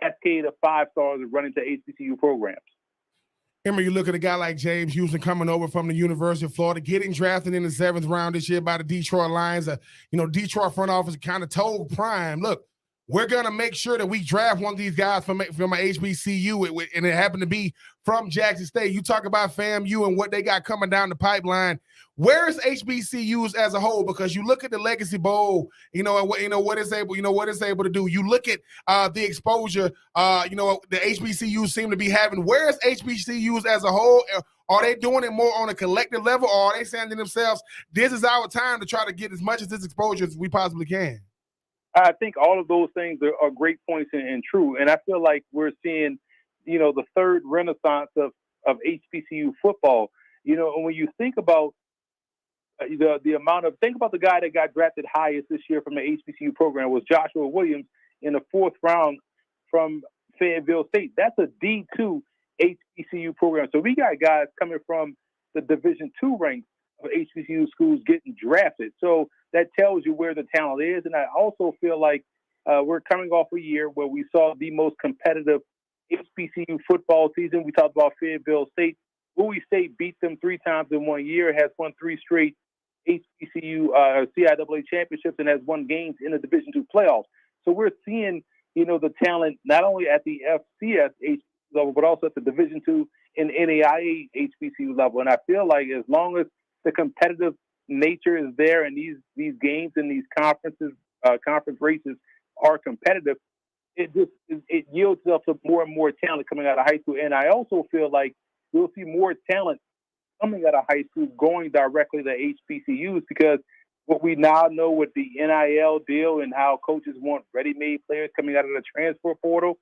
cascade of 5-stars running to HBCU programs. Remember, you look at a guy like James Houston coming over from the University of Florida, getting drafted in the 7th round this year by the Detroit Lions. Detroit front office kind of told Prime, look, we're going to make sure that we draft one of these guys from an HBCU, and it happened to be from Jackson State. You talk about FAMU and what they got coming down the pipeline. Where is HBCUs as a whole? Because you look at the Legacy Bowl, what it's able to do. You look at the exposure, the HBCUs seem to be having. Where is HBCUs as a whole? Are they doing it more on a collective level, or are they saying to themselves, this is our time to try to get as much of this exposure as we possibly can? I think all of those things are great points and true. And I feel like we're seeing, the third renaissance of HBCU football. And when you think about think about the guy that got drafted highest this year from the HBCU program was Joshua Williams in the 4th round from Fayetteville State. That's a D2 HBCU program. So we got guys coming from the Division II ranks of HBCU schools getting drafted. So that tells you where the talent is. And I also feel like we're coming off a year where we saw the most competitive HBCU football season. We talked about Fayetteville State. Bowie State beat them 3 times in 1 year, has won 3 straight HBCU CIAA championships, and has won games in the Division II playoffs. So we're seeing, the talent not only at the FCS level, but also at the Division II and NAIA HBCU level. And I feel like as long as the competitive nature is there and these games and these conference races are competitive, it yields up to more and more talent coming out of high school. And I also feel like we'll see more talent coming out of high school going directly to HBCUs because what we now know with the NIL deal and how coaches want ready-made players coming out of the transfer portal,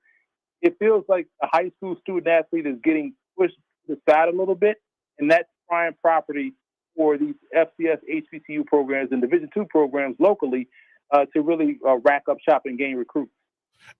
it feels like a high school student athlete is getting pushed to the side a little bit, and that's prime property for these FCS, HBCU programs and Division II programs locally to really rack up shop and gain recruits.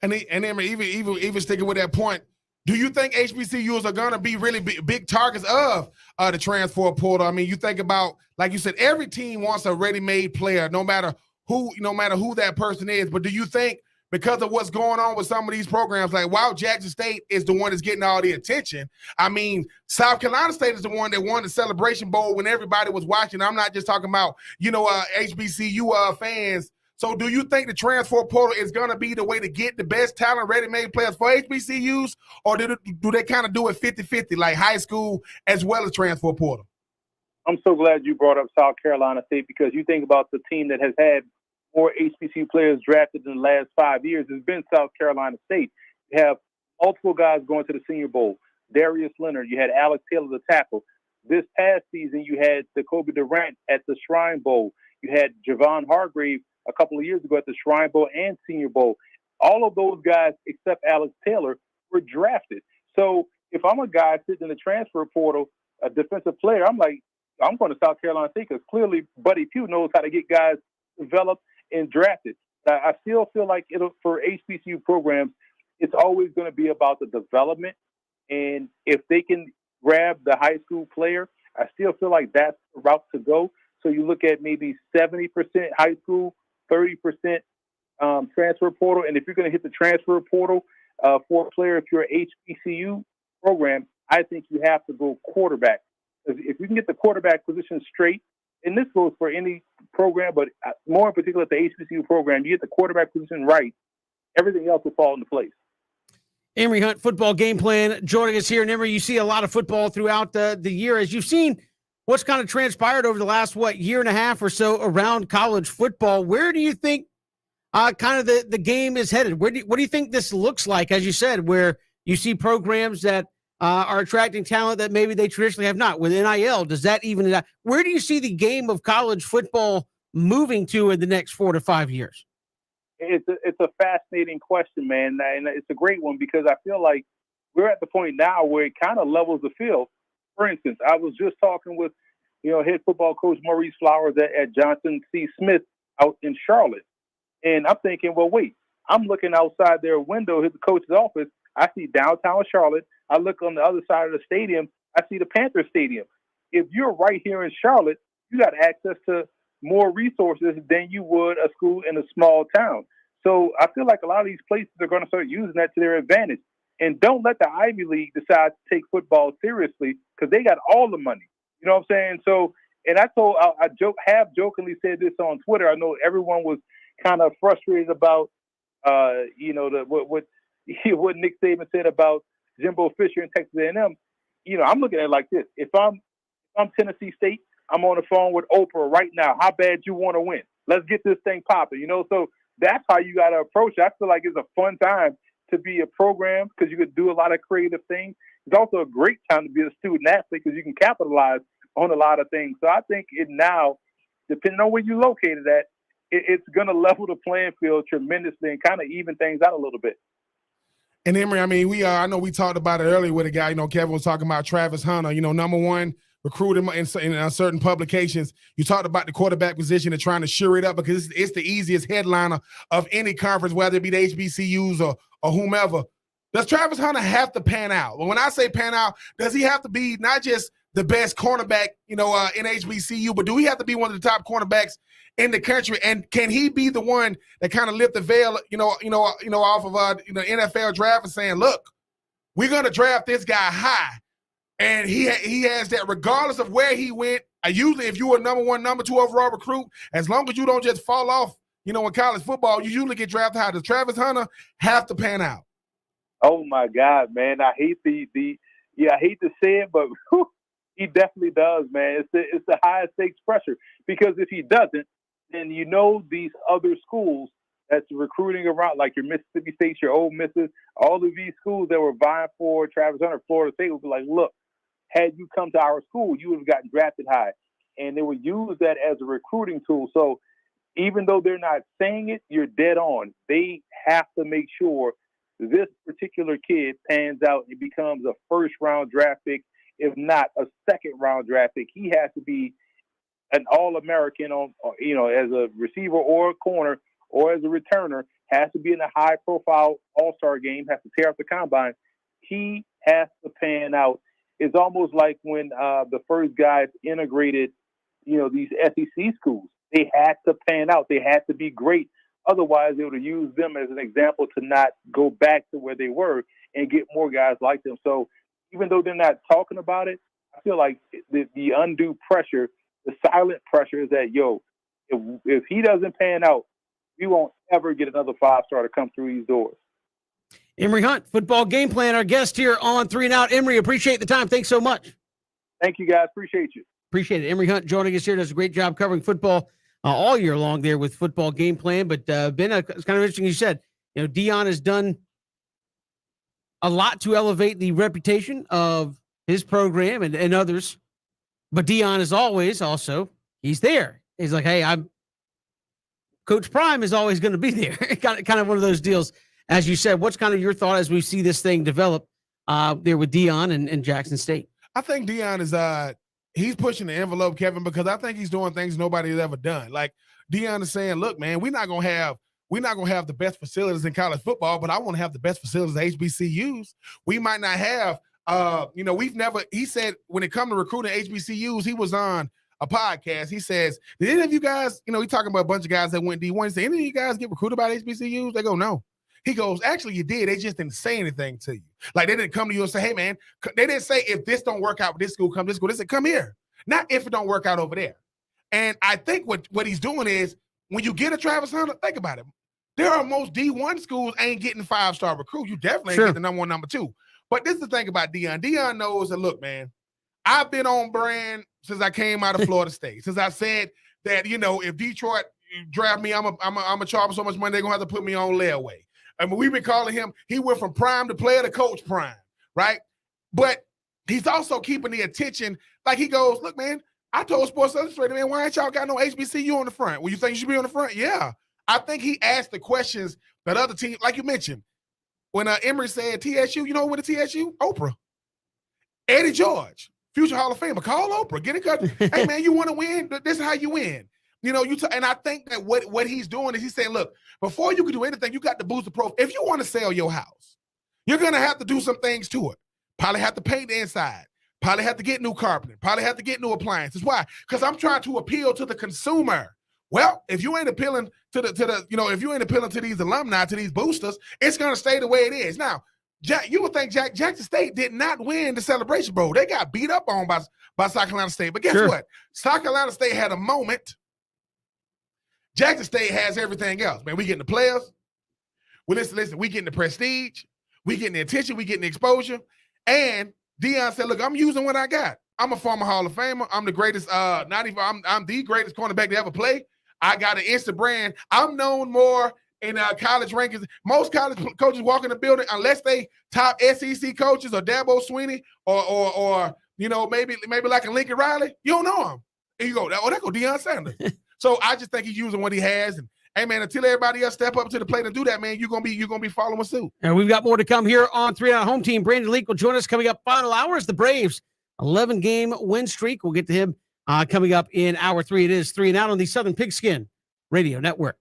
And then even sticking with that point, do you think HBCUs are going to be really big targets of the transfer portal? I mean, you think about, like you said, every team wants a ready-made player, no matter who that person is. But do you think because of what's going on with some of these programs, like while Jackson State is the one that's getting all the attention, I mean, South Carolina State is the one that won the Celebration Bowl when everybody was watching. I'm not just talking about, HBCU fans. So do you think the transfer portal is going to be the way to get the best talent, ready-made players for HBCUs, or do they kind of do it 50-50, like high school as well as transfer portal? I'm so glad you brought up South Carolina State, because you think about the team that has had more HBCU players drafted in the last 5 years. It's been South Carolina State. You have multiple guys going to the Senior Bowl. Darius Leonard, you had Alex Taylor, the tackle. This past season, you had Jacoby Durant at the Shrine Bowl. You had Javon Hargrave a couple of years ago at the Shrine Bowl and Senior Bowl. All of those guys, except Alex Taylor, were drafted. So if I'm a guy sitting in the transfer portal, a defensive player, I'm like, I'm going to South Carolina State because clearly Buddy Pugh knows how to get guys developed and drafted. I still feel like for HBCU programs, it's always going to be about the development. And if they can grab the high school player, I still feel like that's the route to go. So you look at maybe 70% high school, 30% transfer portal. And if you're going to hit the transfer portal for a player, if you're an HBCU program, I think you have to go quarterback. If you can get the quarterback position straight, and this goes for any program, but more in particular at the HBCU program, you get the quarterback position right, everything else will fall into place. Emory Hunt, Football Game Plan, joining us here. And Emory, you see a lot of football throughout the year. As you've seen what's kind of transpired over the last, year and a half or so around college football, where do you think kind of the game is headed? What do you think this looks like, as you said, where you see programs that are attracting talent that maybe they traditionally have not? With NIL, does that even – where do you see the game of college football moving to in the next 4 to 5 years? It's a fascinating question, man, and it's a great one because I feel like we're at the point now where it kind of levels the field. For instance, I was just talking with, head football coach Maurice Flowers at Johnson C. Smith out in Charlotte, and I'm thinking, well, wait, I'm looking outside their window at the coach's office. I see downtown Charlotte. I look on the other side of the stadium. I see the Panther Stadium. If you're right here in Charlotte, you got access to more resources than you would a school in a small town. So I feel like a lot of these places are going to start using that to their advantage. And don't let the Ivy League decide to take football seriously because they got all the money. You know what I'm saying? So, and I jokingly said this on Twitter. I know everyone was kind of frustrated about, what Nick Saban said about Jimbo Fisher and Texas A&M. I'm looking at it like this. If I'm Tennessee State, I'm on the phone with Oprah right now. How bad you want to win? Let's get this thing popping, So that's how you got to approach it. I feel like it's a fun time to be a program because you could do a lot of creative things. It's also a great time to be a student athlete because you can capitalize on a lot of things. So I think it now, depending on where you're located at, it's going to level the playing field tremendously and kind of even things out a little bit. And Emory, I mean, I know we talked about it earlier with a guy, Kevin was talking about Travis Hunter, number one recruit in certain publications. You talked about the quarterback position and trying to shore it up because it's the easiest headliner of any conference, whether it be the HBCUs or whomever. Does Travis Hunter have to pan out? Well, when I say pan out, does he have to be not just the best cornerback, in HBCU, but do he have to be one of the top cornerbacks in the country? And can he be the one that kind of lift the veil, off of NFL draft and saying, look, we're going to draft this guy high. And he has that regardless of where he went. Usually if you're a number 1, number 2 overall recruit, as long as you don't just fall off, in college football, you usually get drafted high. Does Travis Hunter have to pan out? Oh my God, man. I hate I hate to say it, but he definitely does, man. It's the highest stakes pressure because if he doesn't, then these other schools that's recruiting around, like your Mississippi State, your Ole Misses, all of these schools that were vying for Travis Hunter, Florida State, will be like, look, had you come to our school, you would have gotten drafted high. and they would use that as a recruiting tool. So even though they're not saying it, you're dead on. They have to make sure this particular kid pans out and becomes a first-round draft pick, if not a second-round draft pick. He has to be an All-American as a receiver or a corner or as a returner, has to be in a high-profile All-Star game, has to tear up the combine. He has to pan out. It's almost like when the first guys integrated, these SEC schools. They had to pan out. They had to be great. Otherwise, they would have used them as an example to not go back to where they were and get more guys like them. So even though they're not talking about it, I feel like the undue pressure, the silent pressure is that, if he doesn't pan out, we won't ever get another 5-star to come through these doors. Emory Hunt, football game plan, our guest here on 3 and Out. Emory, appreciate the time. Thanks so much. Thank you, guys. Appreciate you. Appreciate it. Emory Hunt joining us here, does a great job covering football all year long there with football game plan. But Ben, it's kind of interesting you said, Deion has done a lot to elevate the reputation of his program and others. But Deion is always also, he's there. He's like, hey, Coach Prime is always going to be there. kind of one of those deals. As you said, what's kind of your thought as we see this thing develop there with Deion and Jackson State? I think Deion is he's pushing the envelope, Kevin, because I think he's doing things nobody's ever done. Like Deion is saying, look, man, we're not gonna have the best facilities in college football, but I want to have the best facilities at HBCUs. We might not have, he said when it comes to recruiting HBCUs, he was on a podcast. He says, did any of you guys, he's talking about a bunch of guys that went D1. He said, any of you guys get recruited by HBCUs? They go, no. He goes, actually, you did. They just didn't say anything to you. Like, they didn't come to you and say, hey, man, they didn't say, if this don't work out with this school, come this school. They said, come here. Not if it don't work out over there. And I think what he's doing is, when you get a Travis Hunter, think about it. There are most D1 schools ain't getting 5-star recruits. You definitely ain't getting the number 1, number 2. But this is the thing about Deion. Deion knows that, look, man, I've been on brand since I came out of Florida State. Since I said that, if Detroit draft me, I'm a charge so much money, they're going to have to put me on layaway. I mean, we've been calling him, he went from prime to player to coach prime, right? But he's also keeping the attention. Like he goes, look, man, I told Sports Illustrated, man, why ain't y'all got no HBCU on the front? Well, you think you should be on the front? Yeah. I think he asked the questions that other teams, like you mentioned, when Emory said TSU, you know who went to TSU? Oprah. Eddie George, future Hall of Famer. Call Oprah. Get it cut. Hey, man, you want to win? This is how you win. And I think that what he's doing is he's saying, look, before you can do anything, you got to boost the profile. If you want to sell your house, you're going to have to do some things to it. Probably have to paint the inside. Probably have to get new carpeting. Probably have to get new appliances. Why? Because I'm trying to appeal to the consumer. Well, if you ain't appealing if you ain't appealing to these alumni, to these boosters, it's going to stay the way it is. Now, you would think Jackson State did not win the Celebration Bowl. They got beat up on by South Carolina State. But guess what? South Carolina State had a moment. Jackson State has everything else. Man, we getting the players. Well, listen, we getting the prestige. We getting the attention. We getting the exposure. And Deion said, look, I'm using what I got. I'm a former Hall of Famer. I'm the greatest, I'm the greatest cornerback to ever play. I got an instant brand. I'm known more in college rankings. Most college coaches walk in the building, unless they top SEC coaches or Dabo Swinney or maybe like a Lincoln Riley, you don't know him. And you go, oh, there go Deion Sanders. So I just think he's using what he has. And hey, man, until everybody else step up to the plate and do that, man, you're gonna be following suit. And we've got more to come here on 3 Out Home Team. Brandon Leak will join us coming up final hours. The Braves 11-game win streak. We'll get to him coming up in hour 3. It is 3 and Out on the Southern Pigskin Radio Network.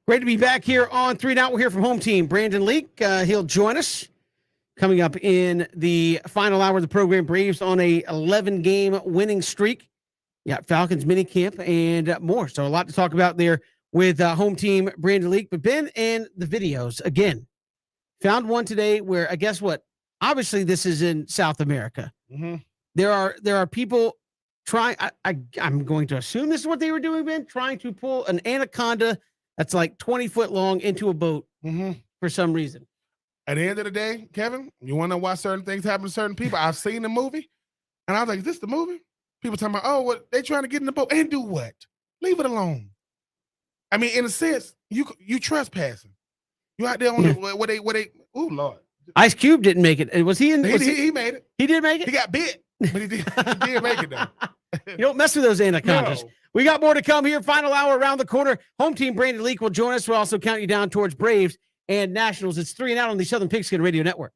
Great to be back here on 3 and Out. We'll hear from home team Brandon Leak. He'll join us coming up in the final hour of the program. Braves on a 11-game winning streak. You got Falcons minicamp and more. So a lot to talk about there with home team Brandon Leak. But Ben and the videos, again, found one today where I guess what? Obviously, this is in South America. Mm-hmm. There are people trying. I'm going to assume this is what they were doing, Ben, trying to pull an anaconda that's like 20 foot long into a boat for some reason. At the end of the day, Kevin, you want to know why certain things happen to certain people? I've seen the movie, and I was like, is this the movie? People talking about, oh, what they trying to get in the boat and do what? Leave it alone. I mean, in a sense, you trespassing. You out there on the where they. Oh Lord, Ice Cube didn't make it. Was he in? He made it. He did make it. He got bit, but he did make it though. You don't mess with those anacondas. No. We got more to come here. Final hour around the corner. Home team Brandon Leak will join us. We'll also count you down towards Braves and Nationals. It's 3 and Out on the Southern Pigskin Radio Network.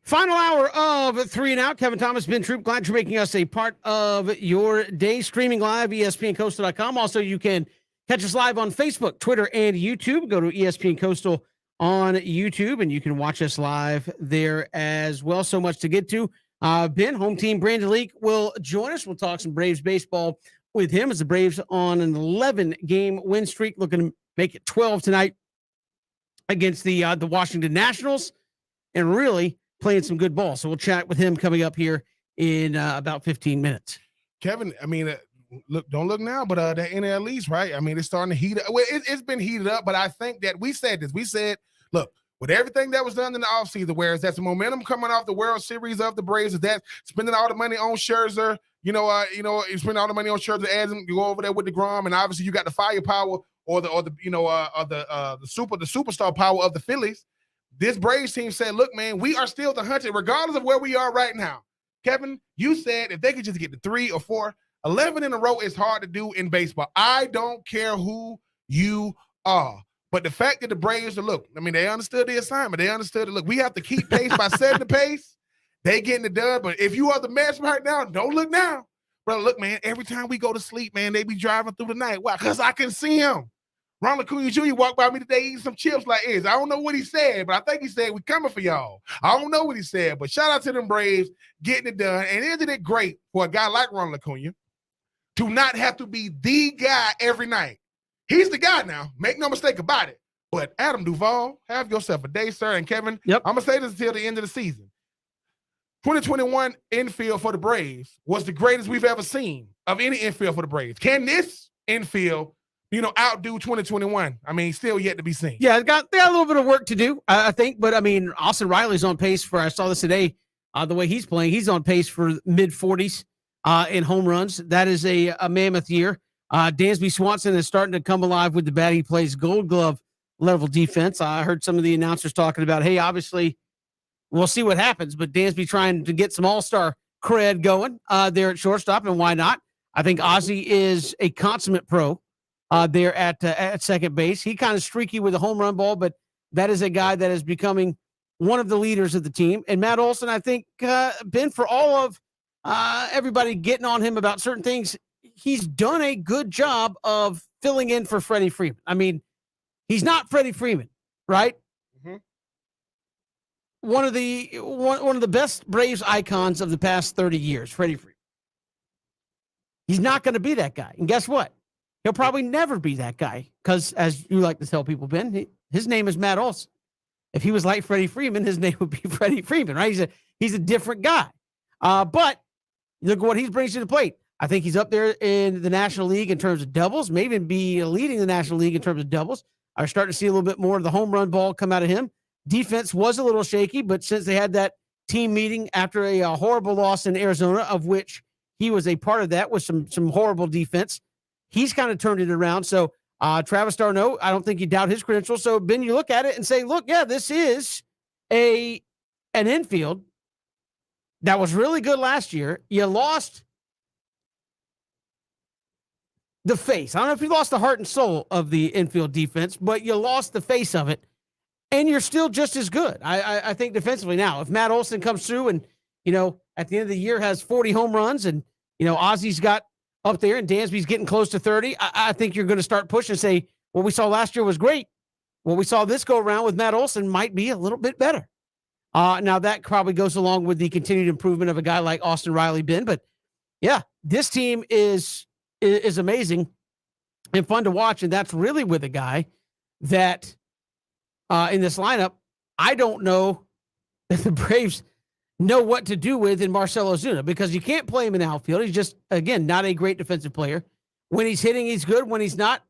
Final hour of 3 and Out. Kevin Thomas, Ben Troop, glad you're making us a part of your day. Streaming live, ESPNCoastal.com. Also, you can catch us live on Facebook, Twitter, and YouTube. Go to ESPN Coastal on YouTube, and you can watch us live there as well. So much to get to. Ben, home team Brandon Leak will join us. We'll talk some Braves baseball with him as the Braves on an 11-game win streak, looking to make it 12 tonight against the Washington Nationals, and really playing some good ball. So we'll chat with him coming up here in about 15 minutes. Kevin, I mean, don't look now, but the NL East, right? I mean, it's starting to heat up. Well, it's been heated up, but I think that we said this. We said, look, with everything that was done in the offseason, whereas that's the momentum coming off the World Series of the Braves, is that spending all the money on Scherzer, you spend all the money on Scherzer, as him, you go over there with DeGrom, and obviously you got the firepower or the superstar power of the Phillies. This Braves team said, look, man, we are still the hunted, regardless of where we are right now. Kevin, you said if they could just get to 3 or 4, 11 in a row is hard to do in baseball. I don't care who you are. But the fact that the Braves are, look, I mean, they understood the assignment. They understood it. Look, we have to keep pace by setting the pace. They getting it done. But if you are the Mets right now, don't look now. Brother, look, man, every time we go to sleep, man, they be driving through the night. Why? Because I can see him. Ronald Acuna Jr. walked by me today eating some chips like this. I don't know what he said, but I think he said, we coming for y'all. I don't know what he said, but shout out to them Braves getting it done. And isn't it great for a guy like Ronald Acuna to not have to be the guy every night? He's the guy now. Make no mistake about it. But Adam Duvall, have yourself a day, sir. And Kevin, Yep. I'm going to say this until the end of the season. 2021 infield for the Braves was the greatest we've ever seen of any infield for the Braves. Can this infield outdo 2021? I mean, still yet to be seen. Yeah, they got a little bit of work to do, I think. But, I mean, Austin Riley's on pace for, I saw this today, the way he's playing. He's on pace for mid-40s in home runs. That is a mammoth year. Dansby Swanson is starting to come alive with the bat. He plays Gold Glove level defense. I heard some of the announcers talking about, hey, obviously, we'll see what happens. But Dansby trying to get some all-star cred going there at shortstop, and why not? I think Ozzie is a consummate pro. There at second base. He kind of streaky with a home run ball, but that is a guy that is becoming one of the leaders of the team. And Matt Olson, I think, Ben, for all of everybody getting on him about certain things, he's done a good job of filling in for Freddie Freeman. I mean, he's not Freddie Freeman, right? Mm-hmm. One of the best Braves icons of the past 30 years, Freddie Freeman. He's not going to be that guy. And guess what? He'll probably never be that guy because, as you like to tell people, Ben, his name is Matt Olson. If he was like Freddie Freeman, his name would be Freddie Freeman, right? He's a different guy. But look at what he brings to the plate. I think he's up there in the National League in terms of doubles, maybe be leading the National League in terms of doubles. I'm starting to see a little bit more of the home run ball come out of him. Defense was a little shaky, but since they had that team meeting after a horrible loss in Arizona, of which he was a part of that with some horrible defense, he's kind of turned it around. So Travis d'Arnaud, I don't think you doubt his credentials. So, Ben, you look at it and say, look, yeah, this is an infield that was really good last year. You lost the face. I don't know if you lost the heart and soul of the infield defense, but you lost the face of it, and you're still just as good. I think defensively now. If Matt Olson comes through and, at the end of the year has 40 home runs and, Ozzie's got up there and Dansby's getting close to 30, I think you're going to start pushing and say, what we saw last year was great. What we saw this go around with Matt Olson might be a little bit better. Now that probably goes along with the continued improvement of a guy like Austin Riley, Ben. But yeah, this team is amazing and fun to watch. And that's really with a guy that in this lineup, I don't know that the Braves know what to do with in Marcell Ozuna, because you can't play him in the outfield. He's just, again, not a great defensive player. When he's hitting, he's good. When he's not,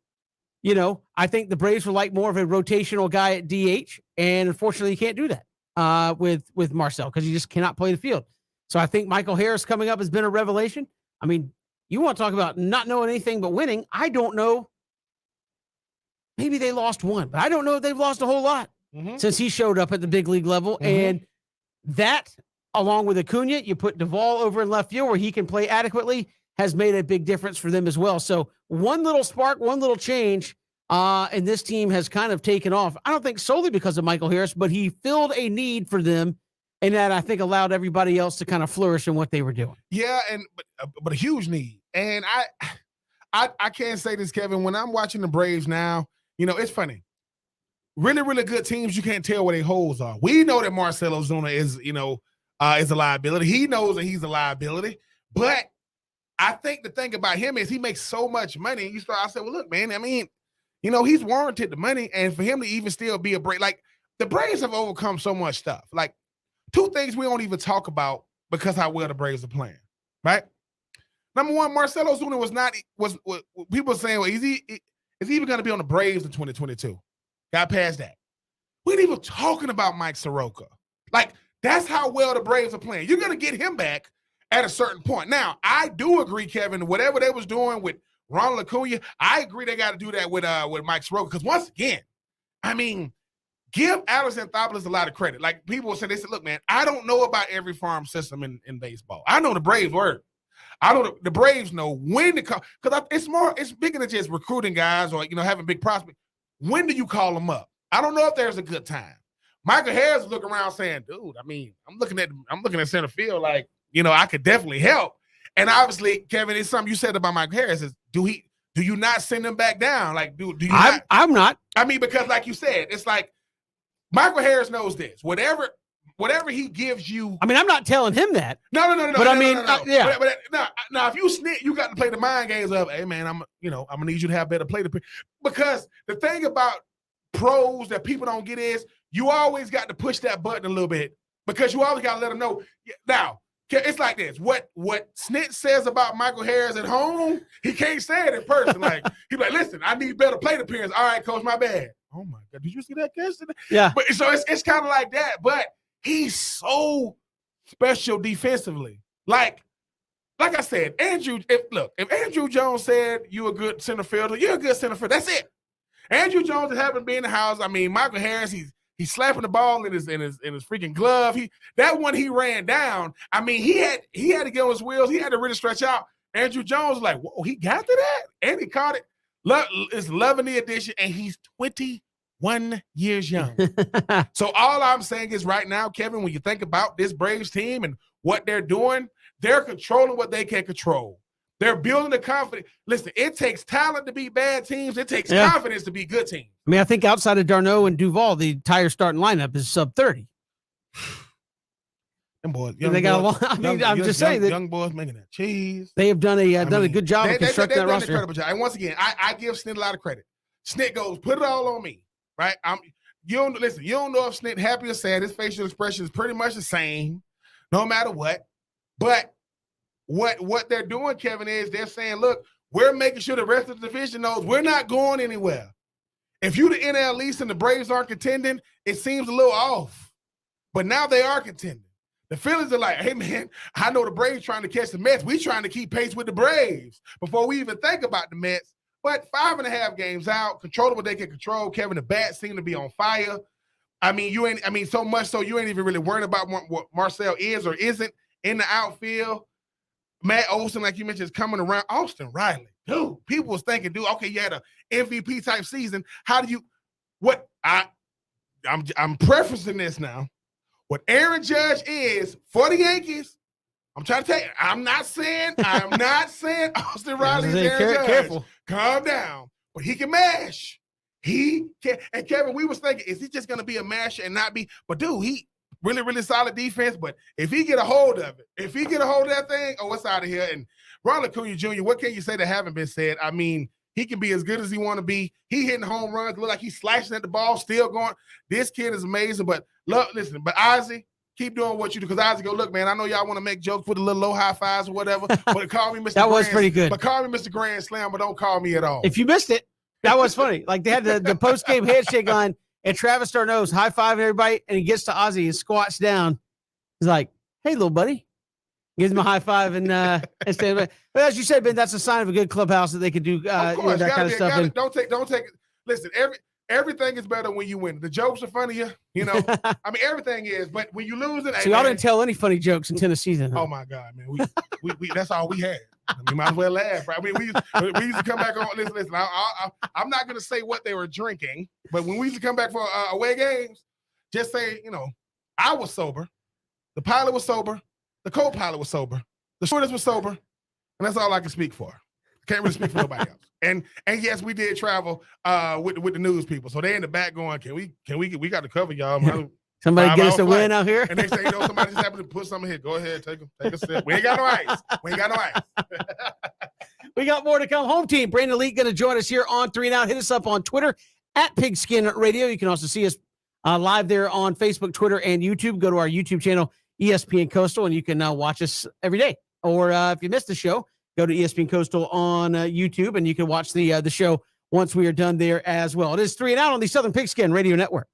I think the Braves would like more of a rotational guy at DH. And unfortunately, you can't do that with Marcell because you just cannot play the field. So I think Michael Harris coming up has been a revelation. I mean, you want to talk about not knowing anything but winning. I don't know. Maybe they lost one, but I don't know if they've lost a whole lot since he showed up at the big league level. And that, along with Acuna, you put Duvall over in left field where he can play adequately, has made a big difference for them as well. So one little spark, one little change, and this team has kind of taken off. I don't think solely because of Michael Harris, but he filled a need for them And that I think allowed everybody else to kind of flourish in what they were doing. Yeah, but a huge need. And I can't say this, Kevin. When I'm watching the Braves now, it's funny. Really, really good teams, you can't tell where their holes are. We know that Marcell Ozuna is a liability. He knows that he's a liability. But I think the thing about him is he makes so much money. I said, well, look, man, I mean, he's warranted the money. And for him to even still be a Brave, like the Braves have overcome so much stuff. Like two things we don't even talk about because how well the Braves are playing, right? Number one, Marcell Ozuna was people saying, well, is he even going to be on the Braves in 2022? Got past that. We ain't even talking about Mike Soroka. Like, that's how well the Braves are playing. You're going to get him back at a certain point. Now, I do agree, Kevin, whatever they was doing with Ronald Acuna, I agree they got to do that with Mike Soroka. Because once again, I mean, give Alex Anthopoulos a lot of credit. Like, people say, they said, look, man, I don't know about every farm system in baseball. I know the Braves work. I know the Braves know when to call. Because it's bigger than just recruiting guys or, having big prospects. When do you call them up? I don't know if there's a good time. Michael Harris is looking around saying, dude, I mean, I'm looking at center field like, I could definitely help. And obviously, Kevin, it's something you said about Michael Harris is, do you not send him back down? Like, do you not? I'm not. I mean, because like you said, it's like Michael Harris knows this. Whatever he gives you. I mean, I'm not telling him that. No. But no, I mean, no. Yeah. But now, if you snitch, you got to play the mind games of, hey man, I'm gonna need you to have better play because the thing about pros that people don't get is you always got to push that button a little bit because you always got to let them know. Now, it's like this. What Snitch says about Michael Harris at home, he can't say it in person. Like, he's like, listen, I need better plate appearance. All right, coach, my bad. Oh my God, did you see that catch today? Yeah. But so it's kind of like that, but he's so special defensively. Like I said, if Andrew Jones said you a good center fielder, you're a good center fielder. That's it. Andrew Jones just happened to be in the house. I mean, Michael Harris, he's slapping the ball in his freaking glove. That one he ran down. I mean, he had to get on his wheels. He had to really stretch out. Andrew Jones was like, whoa, he got to that? And he caught it. It's loving the addition, and he's 21 years young. So all I'm saying is right now, Kevin, when you think about this Braves team and what they're doing, they're controlling what they can control. They're building the confidence. Listen, it takes talent to beat bad teams. It takes confidence to beat good teams. I mean, I think outside of d'Arnaud and Duvall, the entire starting lineup is sub 30. Them boys, they got a lot. I mean, I'm just saying that young boys making that cheese. They have done a good job of constructing that roster. Incredible job. And once again, I give Snit a lot of credit. Snit goes, put it all on me, right? You don't know if Snit happy or sad. His facial expression is pretty much the same, no matter what. But what they're doing, Kevin, is they're saying, look, we're making sure the rest of the division knows we're not going anywhere. If you the NL East and the Braves aren't contending, it seems a little off. But now they are contending. The Phillies are like, hey, man, I know the Braves trying to catch the Mets. We trying to keep pace with the Braves before we even think about the Mets. But 5.5 games out, controlling what they can control. Kevin, the bats seem to be on fire. I mean, so much so you ain't even really worried about what Marcell is or isn't in the outfield. Matt Olson, like you mentioned, is coming around. Austin Riley, dude, people was thinking, dude, okay, you had an MVP type season. How do you? I'm prefacing this now. What Aaron Judge is for the Yankees, I'm trying to tell you, I'm not saying Austin Riley is Aaron Judge. Careful. Calm down. But he can mash. He can. And Kevin, we was thinking, is he just going to be a masher and not be? But dude, he really, really solid defense. But if he get a hold of it, if he get a hold of that thing, oh, it's out of here. And Ronald Acuna Jr., what can you say that haven't been said? I mean, he can be as good as he want to be. He hitting home runs, look like he's slashing at the ball, still going. This kid is amazing. But listen, but Ozzy, keep doing what you do. Because Ozzy go, look, man, I know y'all want to make jokes with a little low high fives or whatever, but call me Mr. That was pretty good. But call me Mr. Grand Slam, but don't call me at all. If you missed it, that was funny. Like they had the post-game handshake on, and Travis d'Arnaud's high-fiving everybody, and he gets to Ozzy and squats down. He's like, hey, little buddy. Gives him a high five and stand back. But as you said, Ben, that's a sign of a good clubhouse that they could do that kind of stuff. Don't take it. Listen, everything is better when you win. The jokes are funnier, I mean, everything is. But when you lose it, so y'all didn't tell any funny jokes in Tennessee then. Huh? Oh my God, man, we that's all we had. We might as well laugh, right? I mean, we used to come back on. Listen. I'm not gonna say what they were drinking, but when we used to come back for away games, just say, I was sober. the pilot was sober, the co-pilot was sober, the stewardess was sober, and that's all I can speak for. I can't really speak for nobody else. And yes, we did travel with the news people. So they in the back going, we got to cover y'all. Somebody get us a win out here. And next thing you know, somebody just happened to put something here. Go ahead, take a sip. We ain't got no ice. We ain't got no ice. We got more to come. Home team, Brandon Leak going to join us here on 3 and Out. Hit us up on Twitter at Pigskin Radio. You can also see us live there on Facebook, Twitter, and YouTube. Go to our YouTube channel, ESPN Coastal, and you can watch us every day. Or if you missed the show, go to ESPN Coastal on YouTube, and you can watch the show once we are done there as well. It is 3 and Out on the Southern Pigskin Radio Network.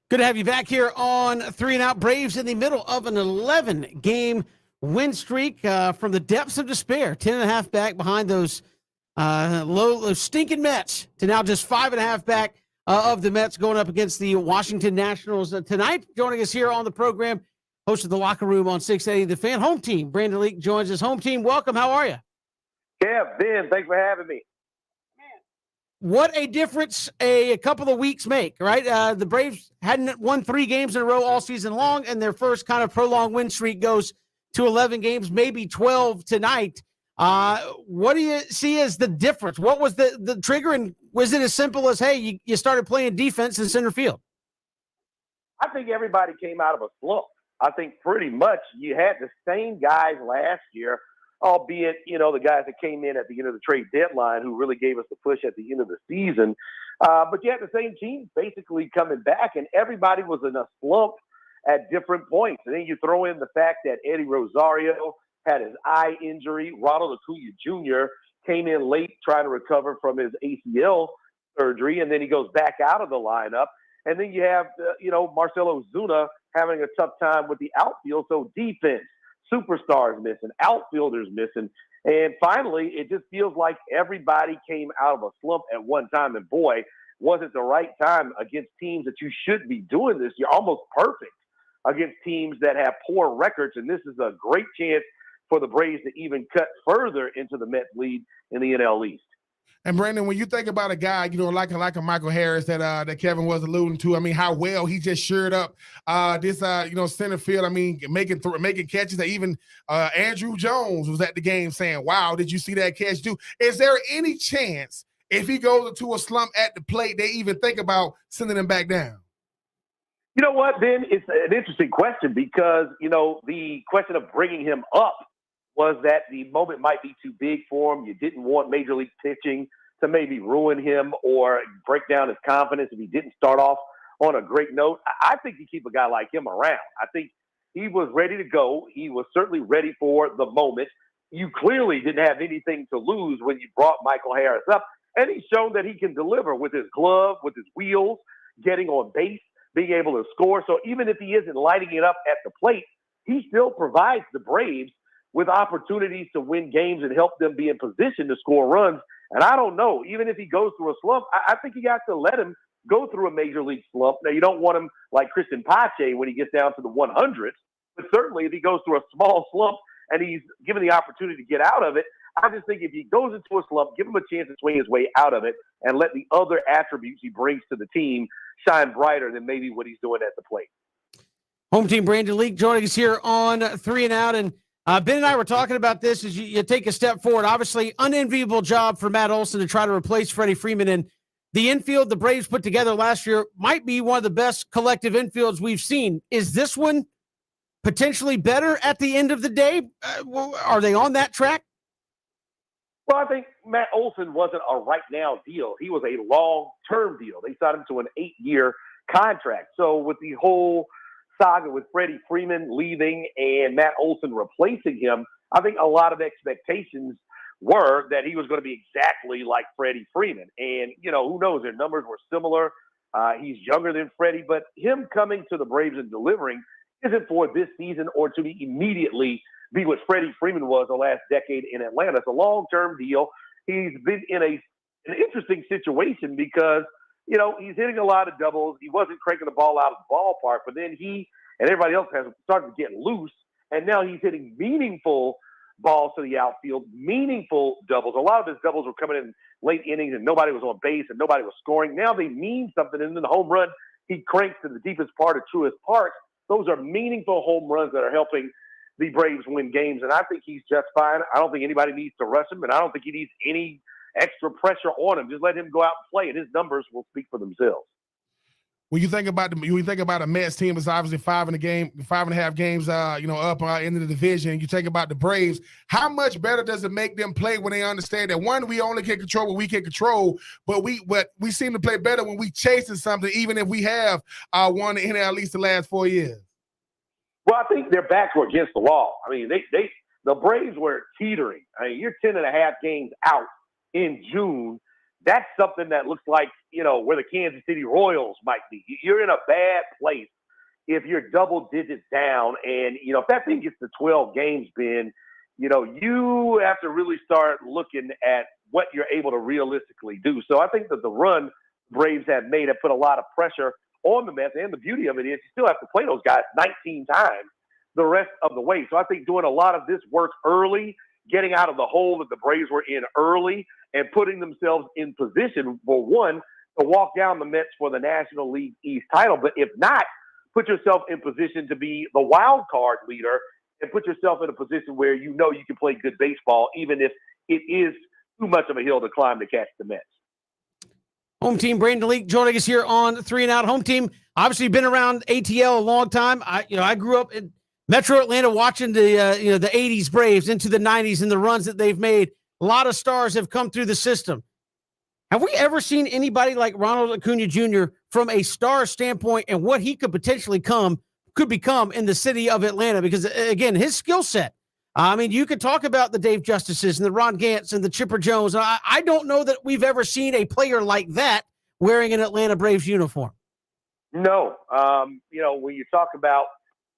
Good to have you back here on 3 and Out. Braves in the middle of an 11-game win streak from the depths of despair. 10.5 back behind those those stinking Mets to now just 5.5 back of the Mets going up against the Washington Nationals tonight. Joining us here on the program, host of the Locker Room on 680 The Fan, home team. Brandon Leak joins us. Home team, welcome. How are you? Kev, Ben, thanks for having me. What a difference a couple of weeks make, right? The Braves hadn't won 3 games in a row all season long, and their first kind of prolonged win streak goes to 11 games, maybe 12 tonight. What do you see as the difference? What was the trigger, and was it as simple as, hey, you started playing defense in center field? I think everybody came out of a slump. I think pretty much you had the same guys last year, albeit, the guys that came in at the end of the trade deadline who really gave us the push at the end of the season. But you had the same team basically coming back, and everybody was in a slump at different points. And then you throw in the fact that Eddie Rosario had his eye injury. Ronald Acuna Jr. came in late trying to recover from his ACL surgery, and then he goes back out of the lineup. And then you have, Marcelo Zuna having a tough time with the outfield. So defense, superstars missing, outfielders missing. And finally, it just feels like everybody came out of a slump at one time. And boy, was it the right time against teams that you should be doing this. You're almost perfect against teams that have poor records. And this is a great chance for the Braves to even cut further into the Mets lead in the NL East. And Brandon, when you think about a guy, like a Michael Harris that Kevin was alluding to, I mean, how well he just shored up this center field. I mean, making catches that even Andrew Jones was at the game saying, "Wow, did you see that catch do?" Is there any chance if he goes into a slump at the plate, they even think about sending him back down? You know what, Ben? It's an interesting question because the question of bringing him up was that the moment might be too big for him. You didn't want Major League pitching to maybe ruin him or break down his confidence if he didn't start off on a great note. I think you keep a guy like him around. I think he was ready to go. He was certainly ready for the moment. You clearly didn't have anything to lose when you brought Michael Harris up, and he's shown that he can deliver with his glove, with his wheels, getting on base, being able to score. So even if he isn't lighting it up at the plate, he still provides the Braves with opportunities to win games and help them be in position to score runs. And I don't know, even if he goes through a slump, I think you got to let him go through a major league slump. Now, you don't want him like Christian Pache when he gets down to the 100s, but certainly if he goes through a small slump and he's given the opportunity to get out of it, I just think if he goes into a slump, give him a chance to swing his way out of it and let the other attributes he brings to the team shine brighter than maybe what he's doing at the plate. Home team Brandon Leak joining us here on 3 and Out. And Ben and I were talking about this as you take a step forward. Obviously, unenviable job for Matt Olson to try to replace Freddie Freeman. And the infield the Braves put together last year might be one of the best collective infields we've seen. Is this one potentially better at the end of the day? Are they on that track? Well, I think Matt Olson wasn't a right-now deal. He was a long-term deal. They signed him to an 8-year contract. So with the whole saga with Freddie Freeman leaving and Matt Olson replacing him, I think a lot of expectations were that he was going to be exactly like Freddie Freeman. And, who knows, their numbers were similar. He's younger than Freddie, but him coming to the Braves and delivering isn't for this season or to be immediately be what Freddie Freeman was the last decade in Atlanta. It's a long-term deal. He's been in an interesting situation because he's hitting a lot of doubles. He wasn't cranking the ball out of the ballpark, but then he and everybody else has started to get loose, and now he's hitting meaningful balls to the outfield, meaningful doubles. A lot of his doubles were coming in late innings, and nobody was on base, and nobody was scoring. Now they mean something, and then the home run he cranks to the deepest part of Truist Park. Those are meaningful home runs that are helping the Braves win games, and I think he's just fine. I don't think anybody needs to rush him, and I don't think he needs any extra pressure on him. Just let him go out and play, and his numbers will speak for themselves. When you think about a Mets team that's obviously 5.5 games, up into the division. You think about the Braves. How much better does it make them play when they understand that one, we only can control what we can control, but we seem to play better when we chasing something, even if we have won the NL at least the last 4 years. Well, I think their backs were against the wall. I mean, the Braves were teetering. I mean, you're 10.5 games out in June. that's something that looks like, where the Kansas City Royals might be. You're in a bad place if you're double digits down. And, if that thing gets to 12 games, Ben, you have to really start looking at what you're able to realistically do. So I think that the run Braves have made have put a lot of pressure on the Mets. And the beauty of it is you still have to play those guys 19 times the rest of the way. So I think doing a lot of this work early, getting out of the hole that the Braves were in early, and putting themselves in position, for one, to walk down the Mets for the National League East title. But if not, put yourself in position to be the wild card leader and put yourself in a position where you can play good baseball, even if it is too much of a hill to climb to catch the Mets. Home team, Brandon Leak joining us here on 3 and Out. Home team, obviously been around ATL a long time. I grew up in Metro Atlanta watching the 80s Braves into the 90s and the runs that they've made. A lot of stars have come through the system. Have we ever seen anybody like Ronald Acuna Jr. from a star standpoint and what he could potentially could become in the city of Atlanta? Because, again, his skill set. You could talk about the Dave Justices and the Ron Gants and the Chipper Jones. I don't know that we've ever seen a player like that wearing an Atlanta Braves uniform. No. When you talk about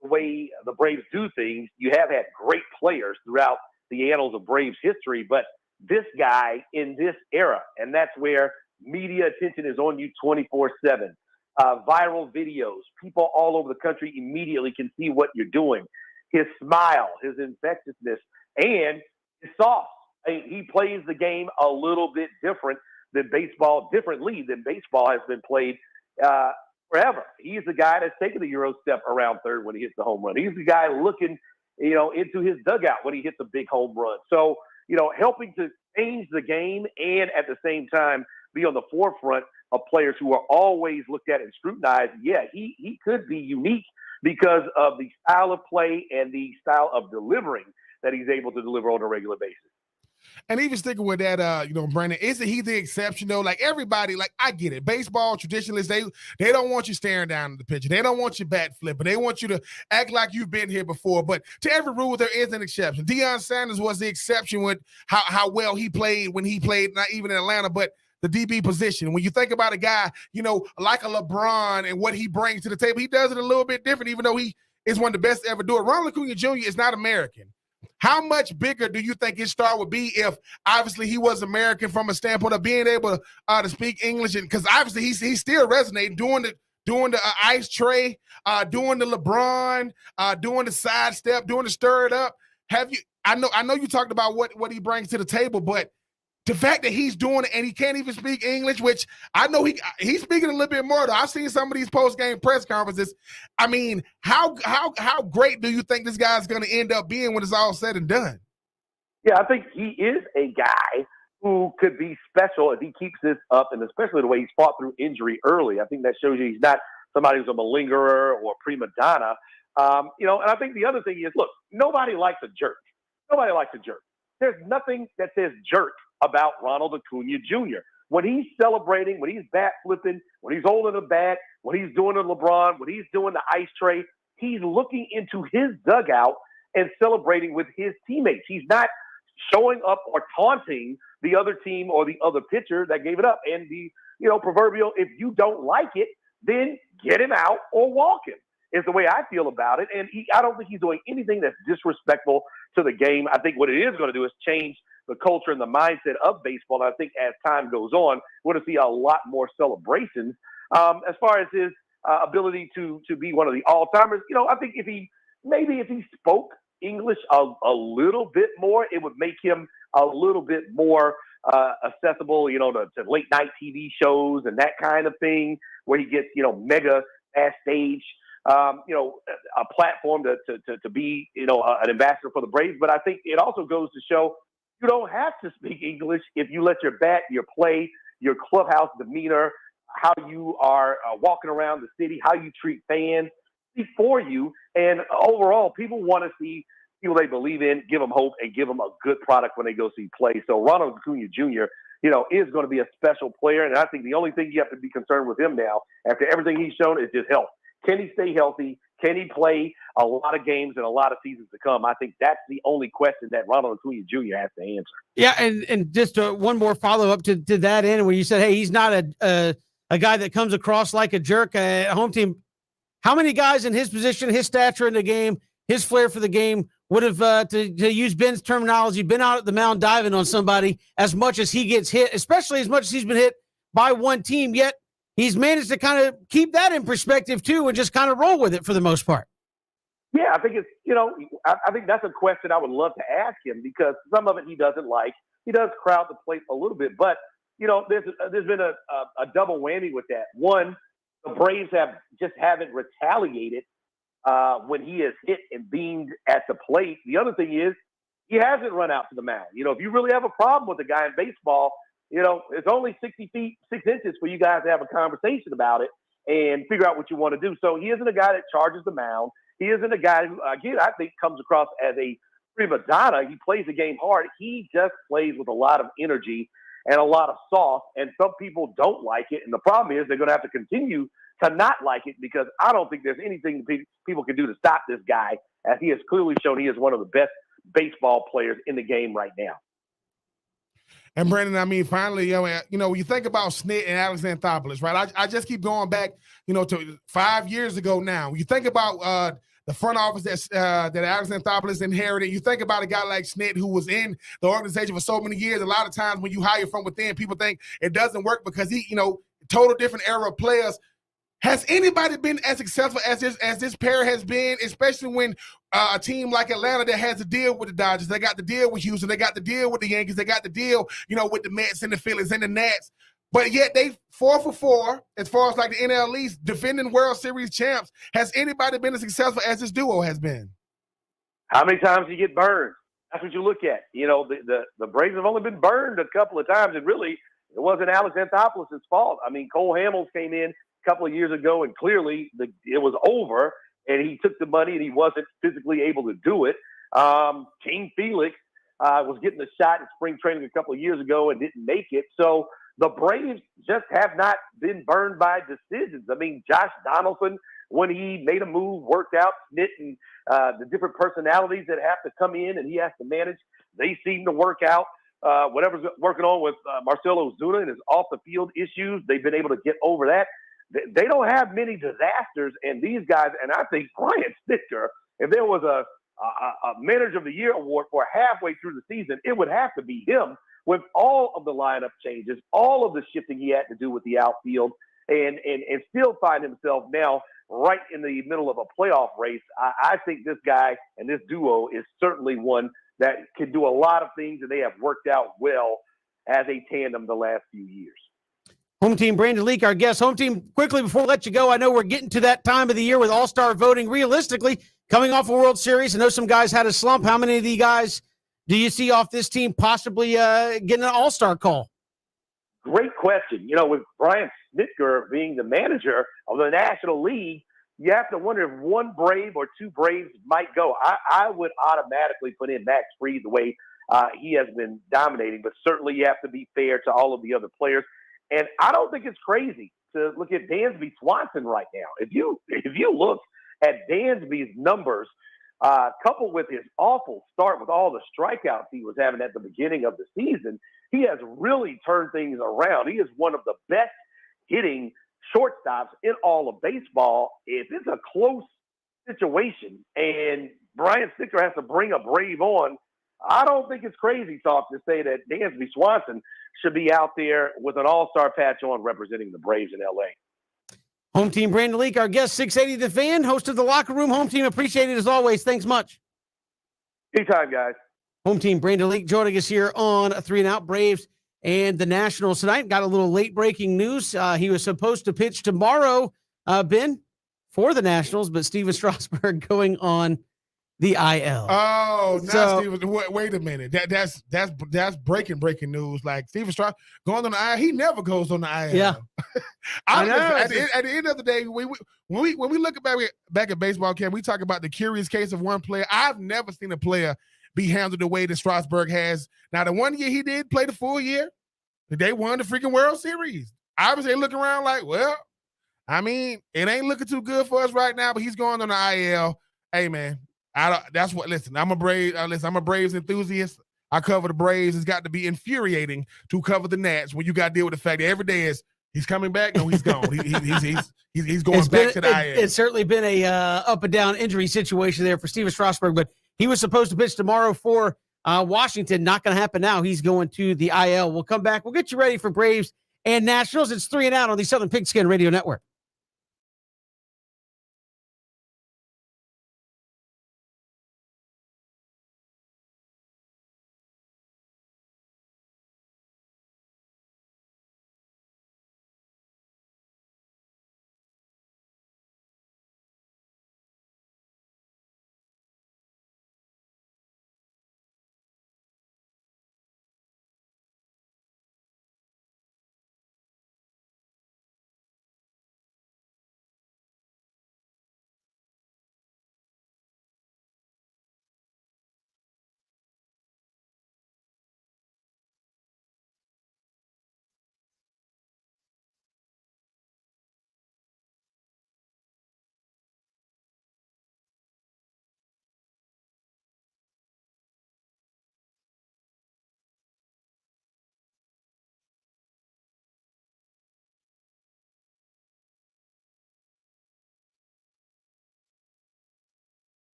the way the Braves do things, you have had great players throughout the annals of Braves history, but this guy in this era, and that's where media attention is on you 24/7. Viral videos, people all over the country immediately can see what you're doing. His smile, his infectiousness, and his sauce. He plays the game a little bit differently than baseball has been played forever. He's the guy that's taking the Euro step around third when he hits the home run. He's the guy looking, into his dugout when he hits a big home run. So, helping to change the game and at the same time be on the forefront of players who are always looked at and scrutinized. Yeah, he could be unique because of the style of play and the style of delivering that he's able to deliver on a regular basis. And even sticking with that, Brandon, isn't he the exception though? Like everybody, I get it. Baseball traditionalists, they don't want you staring down at the pitcher. They don't want you bat flipping. They want you to act like you've been here before. But to every rule, there is an exception. Deion Sanders was the exception with how well he played when he played, not even in Atlanta, but the DB position. When you think about a guy, like a LeBron and what he brings to the table, he does it a little bit different, even though he is one of the best to ever do it. Ronald Acuna Jr. is not American. How much bigger do you think his star would be if obviously he was American from a standpoint of being able to speak English? And because obviously he's still resonating, doing the ice tray, doing the LeBron, doing the sidestep, doing the stir it up. I know you talked about what he brings to the table, but the fact that he's doing it and he can't even speak English, which I know he's speaking a little bit more though. I've seen some of these post-game press conferences. I mean, how great do you think this guy's going to end up being when it's all said and done? Yeah, I think he is a guy who could be special if he keeps this up, and especially the way he's fought through injury early. I think that shows you he's not somebody who's a malingerer or a prima donna. And I think the other thing is, look, nobody likes a jerk. Nobody likes a jerk. There's nothing that says jerk about Ronald Acuna Jr. When he's celebrating, when he's bat flipping, when he's holding a bat, when he's doing the LeBron, when he's doing the ice tray, he's looking into his dugout and celebrating with his teammates. He's not showing up or taunting the other team or the other pitcher that gave it up. And the, proverbial, if you don't like it, then get him out or walk him, is the way I feel about it. And I don't think he's doing anything that's disrespectful to the game. I think what it is going to do is change the culture and the mindset of baseball. And I think as time goes on, we're going to see a lot more celebrations. As far as his ability to be one of the all-timers, I think if he spoke English a little bit more, it would make him a little bit more accessible, to late night TV shows and that kind of thing, where he gets, mega fast stage, a platform to be, an ambassador for the Braves. But I think it also goes to show you don't have to speak English if you let your bat, your play, your clubhouse demeanor, how you are walking around the city, how you treat fans speak for you. And overall, people want to see people they believe in, give them hope, and give them a good product when they go see play. So Ronald Acuna Jr., is going to be a special player. And I think the only thing you have to be concerned with him now, after everything he's shown, is just health. Can he stay healthy? Can he play a lot of games and a lot of seasons to come. I think that's the only question that Ronald Acuna Jr. has to answer. Yeah, and just one more follow up to that end, where you said, hey, he's not a guy that comes across like a jerk at home team. How many guys in his position, his stature in the game, his flair for the game would have, to use Ben's terminology, been out at the mound diving on somebody as much as he gets hit, especially as much as he's been hit by one team, yet he's managed to kind of keep that in perspective too and just kind of roll with it for the most part. Yeah, I think it's, I think that's a question I would love to ask him, because some of it he doesn't like. He does crowd the plate a little bit, but, there's been a double whammy with that. One, the Braves haven't retaliated when he is hit and beamed at the plate. The other thing is he hasn't run out to the mound. If you really have a problem with a guy in baseball, it's only 60 feet, 6 inches for you guys to have a conversation about it and figure out what you want to do. So he isn't a guy that charges the mound. He isn't a guy who, again, I think comes across as a prima donna. He plays the game hard. He just plays with a lot of energy and a lot of sauce, and some people don't like it. And the problem is they're going to have to continue to not like it, because I don't think there's anything people can do to stop this guy, as he has clearly shown he is one of the best baseball players in the game right now. And Brandon, I mean, finally, when you think about Snit and Alex Anthopoulos, right? I just keep going back, to 5 years ago now. When you think about the front office that Alex Anthopoulos inherited, you think about a guy like Snit, who was in the organization for so many years. A lot of times when you hire from within, people think it doesn't work because he, total different era of players. Has anybody been as successful as this pair has been, especially when a team like Atlanta that has to deal with the Dodgers, they got to deal with Houston, they got to deal with the Yankees, they got to deal, with the Mets and the Phillies and the Nats, but yet they 4 for 4 as far as like the NL East, defending World Series champs. Has anybody been as successful as this duo has been? How many times do you get burned? That's what you look at. The Braves have only been burned a couple of times, and really it wasn't Alex Anthopoulos' fault. I mean, Cole Hamels came in couple of years ago, and clearly it was over, and he took the money and he wasn't physically able to do it. King Felix was getting a shot in spring training a couple of years ago and didn't make it. So the Braves just have not been burned by decisions. I mean, Josh Donaldson, when he made a move, worked out, Snit, and the different personalities that have to come in and he has to manage, they seem to work out. Whatever's working on with Marcell Ozuna and his off-the-field issues, they've been able to get over that. They don't have many disasters, and these guys, and I think Brian Snitker, if there was a Manager of the Year award for halfway through the season, it would have to be him, with all of the lineup changes, all of the shifting he had to do with the outfield, and still find himself now right in the middle of a playoff race. I think this guy and this duo is certainly one that can do a lot of things, and they have worked out well as a tandem the last few years. Home team, Brandon Leake, our guest. Home team, quickly before I let you go, I know we're getting to that time of the year with all-star voting. Realistically, coming off a World Series, I know some guys had a slump. How many of the guys do you see off this team possibly getting an all-star call? Great question. With Brian Snitker being the manager of the National League, you have to wonder if one Brave or two Braves might go. I would automatically put in Max Fried the way he has been dominating, but certainly you have to be fair to all of the other players. And I don't think it's crazy to look at Dansby Swanson right now. If you look at Dansby's numbers, coupled with his awful start with all the strikeouts he was having at the beginning of the season, he has really turned things around. He is one of the best hitting shortstops in all of baseball. If it's a close situation and Brian Snitker has to bring a Brave on, I don't think it's crazy talk to say that Dansby Swanson should be out there with an all-star patch on representing the Braves in L.A. Home team, Brandon Leake, our guest, 680 The Fan, host of the Locker Room. Home team, appreciate it as always. Thanks much. Anytime, guys. Home team, Brandon Leake, joining us here on 3 and Out. Braves and the Nationals tonight. Got a little late breaking news. He was supposed to pitch tomorrow, Ben, for the Nationals, but Steven Strasburg going on the IL. Oh, now So- Steven, wait a minute. That's breaking news. Like Steven Strasburg going on the IL, he never goes on the IL. Yeah. I know. At the end of the day, when we look back at baseball camp, we talk about the curious case of one player. I've never seen a player be handled the way that Strasburg has. Now, the 1 year he did play the full year, they won the freaking World Series. Obviously, they look around like, well, I mean, it ain't looking too good for us right now, but he's going on the IL. Hey man, that's what. Listen, I'm a Braves enthusiast. I cover the Braves. It's got to be infuriating to cover the Nats when you got to deal with the fact that every day is he's coming back. No, he's gone. He's going back to the IL. It's certainly been a up and down injury situation there for Steven Strasburg, but he was supposed to pitch tomorrow for Washington. Not going to happen now. He's going to the IL. We'll come back. We'll get you ready for Braves and Nationals. It's 3 and Out on the Southern Pigskin Radio Network.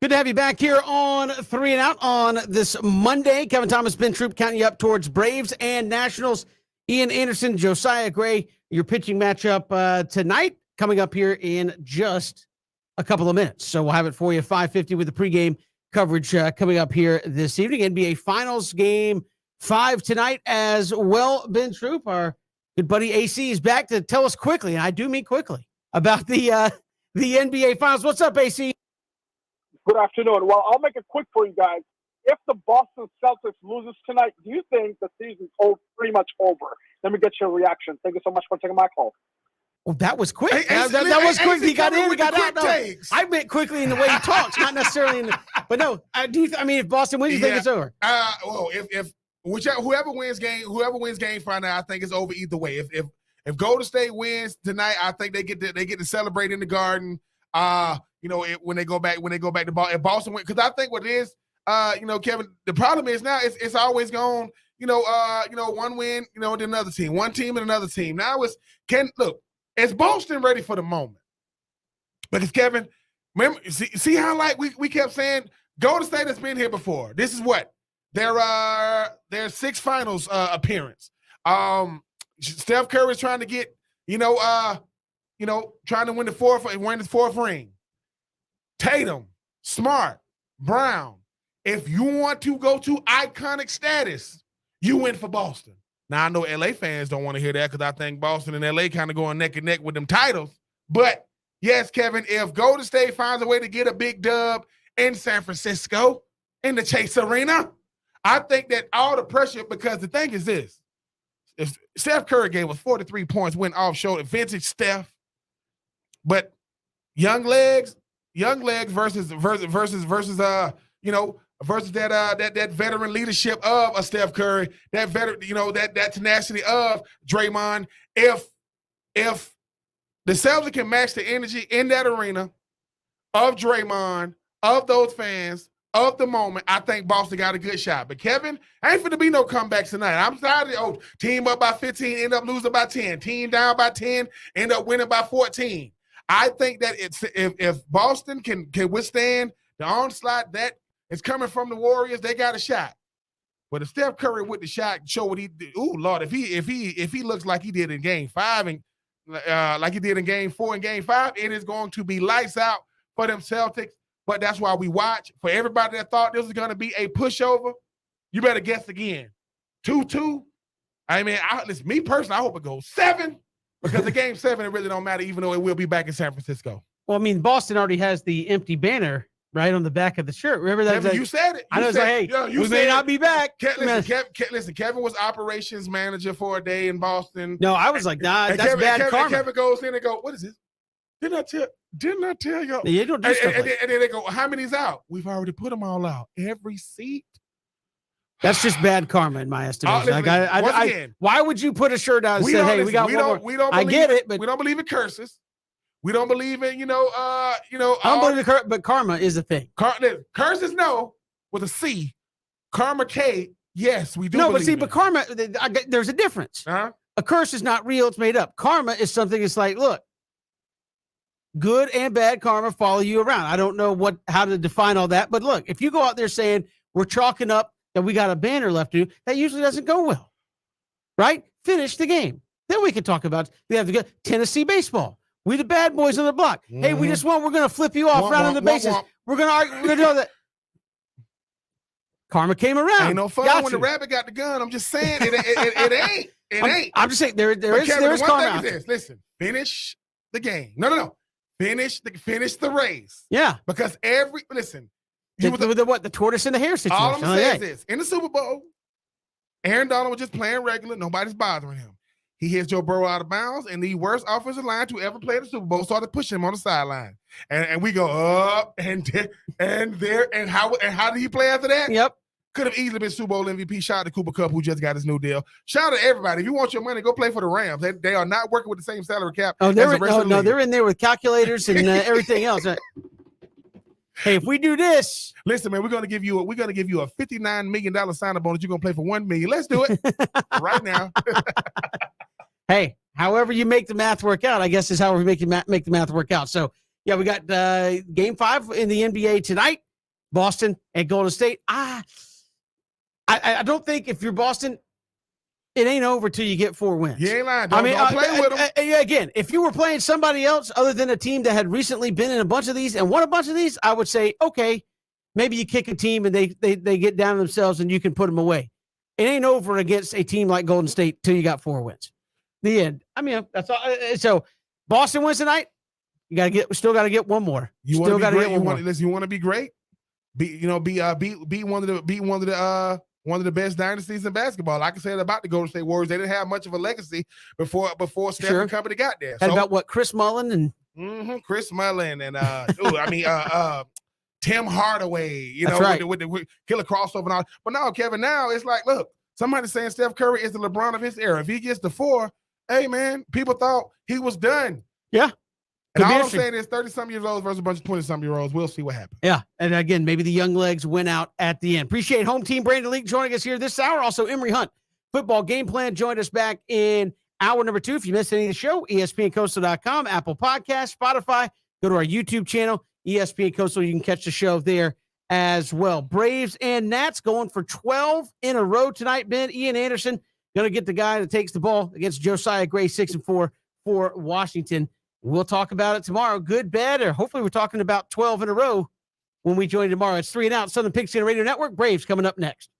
Good to have you back here on 3 and Out on this Monday. Kevin Thomas, Ben Troop counting you up towards Braves and Nationals. Ian Anderson, Josiah Gray, your pitching matchup tonight, coming up here in just a couple of minutes. So we'll have it for you 5:50 with the pregame coverage coming up here this evening. NBA Finals Game 5 tonight as well. Ben Troop, our good buddy AC, is back to tell us quickly, and I do mean quickly, about the NBA Finals. What's up, AC? Good afternoon. Well, I'll make it quick for you guys. If the Boston Celtics loses tonight, do you think the season's pretty much over? Let me get your reaction. Thank you so much for taking my call. Oh, that was quick. Hey, that was quick. He got in, he got out. No, takes. I meant quickly in the way he talks, not necessarily in the. But no, I do. I mean, if Boston wins, you think it's over? Well, if whoever wins game 5 now, I think it's over either way. If Golden State wins tonight, I think they get to celebrate in the Garden. When they go back to Boston, if Boston wins, because I think what it is, Kevin, the problem is now it's always gone. One win, to another team, one team and another team. Now is Boston ready for the moment? Because Kevin, remember, see how like we kept saying Golden State has been here before. This is what their 6th finals appearance. Steph Curry is trying to get trying to win the fourth ring. Tatum, Smart, Brown. If you want to go to iconic status, you win for Boston. Now, I know LA fans don't want to hear that because I think Boston and LA kind of going neck and neck with them titles. But, yes, Kevin, if Golden State finds a way to get a big dub in San Francisco, in the Chase Arena, I think that all the pressure, because the thing is this, if Steph Curry gave us 43 points, went off shoulder, vintage Steph, but young legs versus that veteran leadership of a Steph Curry, that veteran, that tenacity of Draymond. If the Celtics can match the energy in that arena of Draymond, of those fans, of the moment, I think Boston got a good shot. But Kevin, ain't finna be no comebacks tonight. I'm tired of team up by 15, end up losing by 10, team down by 10, end up winning by 14. I think that if Boston can withstand the onslaught that is coming from the Warriors, they got a shot. But if Steph Curry with the shot show what he did, ooh Lord, if he looks like he did in Game 5 and like he did in Game 4 and Game 5, it is going to be lights out for them Celtics. But that's why we watch. For everybody that thought this was going to be a pushover, you better guess again. 2-2. I mean, listen, me personally, I hope it goes 7. Because the Game 7, it really don't matter, even though it will be back in San Francisco. Well, I mean, Boston already has the empty banner right on the back of the shirt. Remember that? Kevin, you said it. I was like, hey, we may not be back. Listen, Kevin was operations manager for a day in Boston. No, I was like, nah, that's bad karma. Kevin goes in and go, what is this? Didn't I tell y'all? You don't do stuff like and then they go, how many's out? We've already put them all out. Every seat. That's just bad karma in my estimation. Why would you put a shirt out and say, "Hey, we got one more"? I get it, but we don't believe in curses. We don't believe in I don't believe in but karma is a thing. Curses, no, with a C. Karma, K. Yes, we do. No, but see, but karma, there's a difference. Uh-huh. A curse is not real; it's made up. Karma is something. It's like, look, good and bad karma follow you around. I don't know how to define all that, but look, if you go out there saying we're chalking up that we got a banner left to do, that usually doesn't go well, right? Finish the game. Then we can talk about, we have to go Tennessee baseball. We the bad boys on the block. Mm-hmm. Hey, we just won. We're going to flip you off round on the bases. We're going to argue. We're going to do that. Karma came around. Ain't no fun when the rabbit got the gun. I'm just saying it ain't. It ain't. I'm just saying there is karma. Listen, finish the game. No. Finish the race. Yeah. Because the tortoise and the hare situation. All I'm saying is this. In the Super Bowl, Aaron Donald was just playing regular. Nobody's bothering him. He hits Joe Burrow out of bounds, and the worst offensive line to ever play the Super Bowl started pushing him on the sideline. And we go up and how did he play after that? Yep. Could have easily been Super Bowl MVP. Shout out to Cooper Kupp, who just got his new deal. Shout out to everybody. If you want your money, go play for the Rams. They are not working with the same salary cap. Oh, they're in there with calculators and everything else. Hey, if we do this, listen, man, we're gonna give you a $59 million sign-up bonus. You're gonna play for $1 million. Let's do it right now. Hey, however you make the math work out, I guess is how we make the math work out. So yeah, we got Game 5 in the NBA tonight. Boston and Golden State. I don't think if you're Boston, it ain't over till you get 4 wins. You ain't lying. Don't play with them. Again, if you were playing somebody else other than a team that had recently been in a bunch of these and won a bunch of these, I would say, okay, maybe you kick a team and they get down to themselves and you can put them away. It ain't over against a team like Golden State till you got 4 wins. The end. I mean, that's all. So Boston wins tonight. You still got to get one more. You still got to get one more. You want to be great. Beat one of the best dynasties in basketball. Like I said about the Golden State Warriors, they didn't have much of a legacy before Steph and company got there. Had about what, Chris Mullin and Chris Mullin and Tim Hardaway, That's right. with the killer crossover and all. But now, Kevin, now it's like, look, somebody's saying Steph Curry is the LeBron of his era. If he gets to 4, hey man, people thought he was done. Yeah. And all I'm saying is 30-some years old versus a bunch of 20-some year olds. We'll see what happens. Yeah. And again, maybe the young legs win out at the end. Appreciate home team Brandon Leak joining us here this hour. Also, Emory Hunt, football game plan, joined us back in hour number 2. If you missed any of the show, ESPNCoastal.com, Apple Podcasts, Spotify, go to our YouTube channel, ESPN Coastal. You can catch the show there as well. Braves and Nats going for 12 in a row tonight, Ben. Ian Anderson going to get the guy that takes the ball against Josiah Gray, 6-4 for Washington. We'll talk about it tomorrow. Good, bad, or hopefully we're talking about 12 in a row when we join tomorrow. It's 3 and Out, Southern Pigskin Radio Network. Braves coming up next.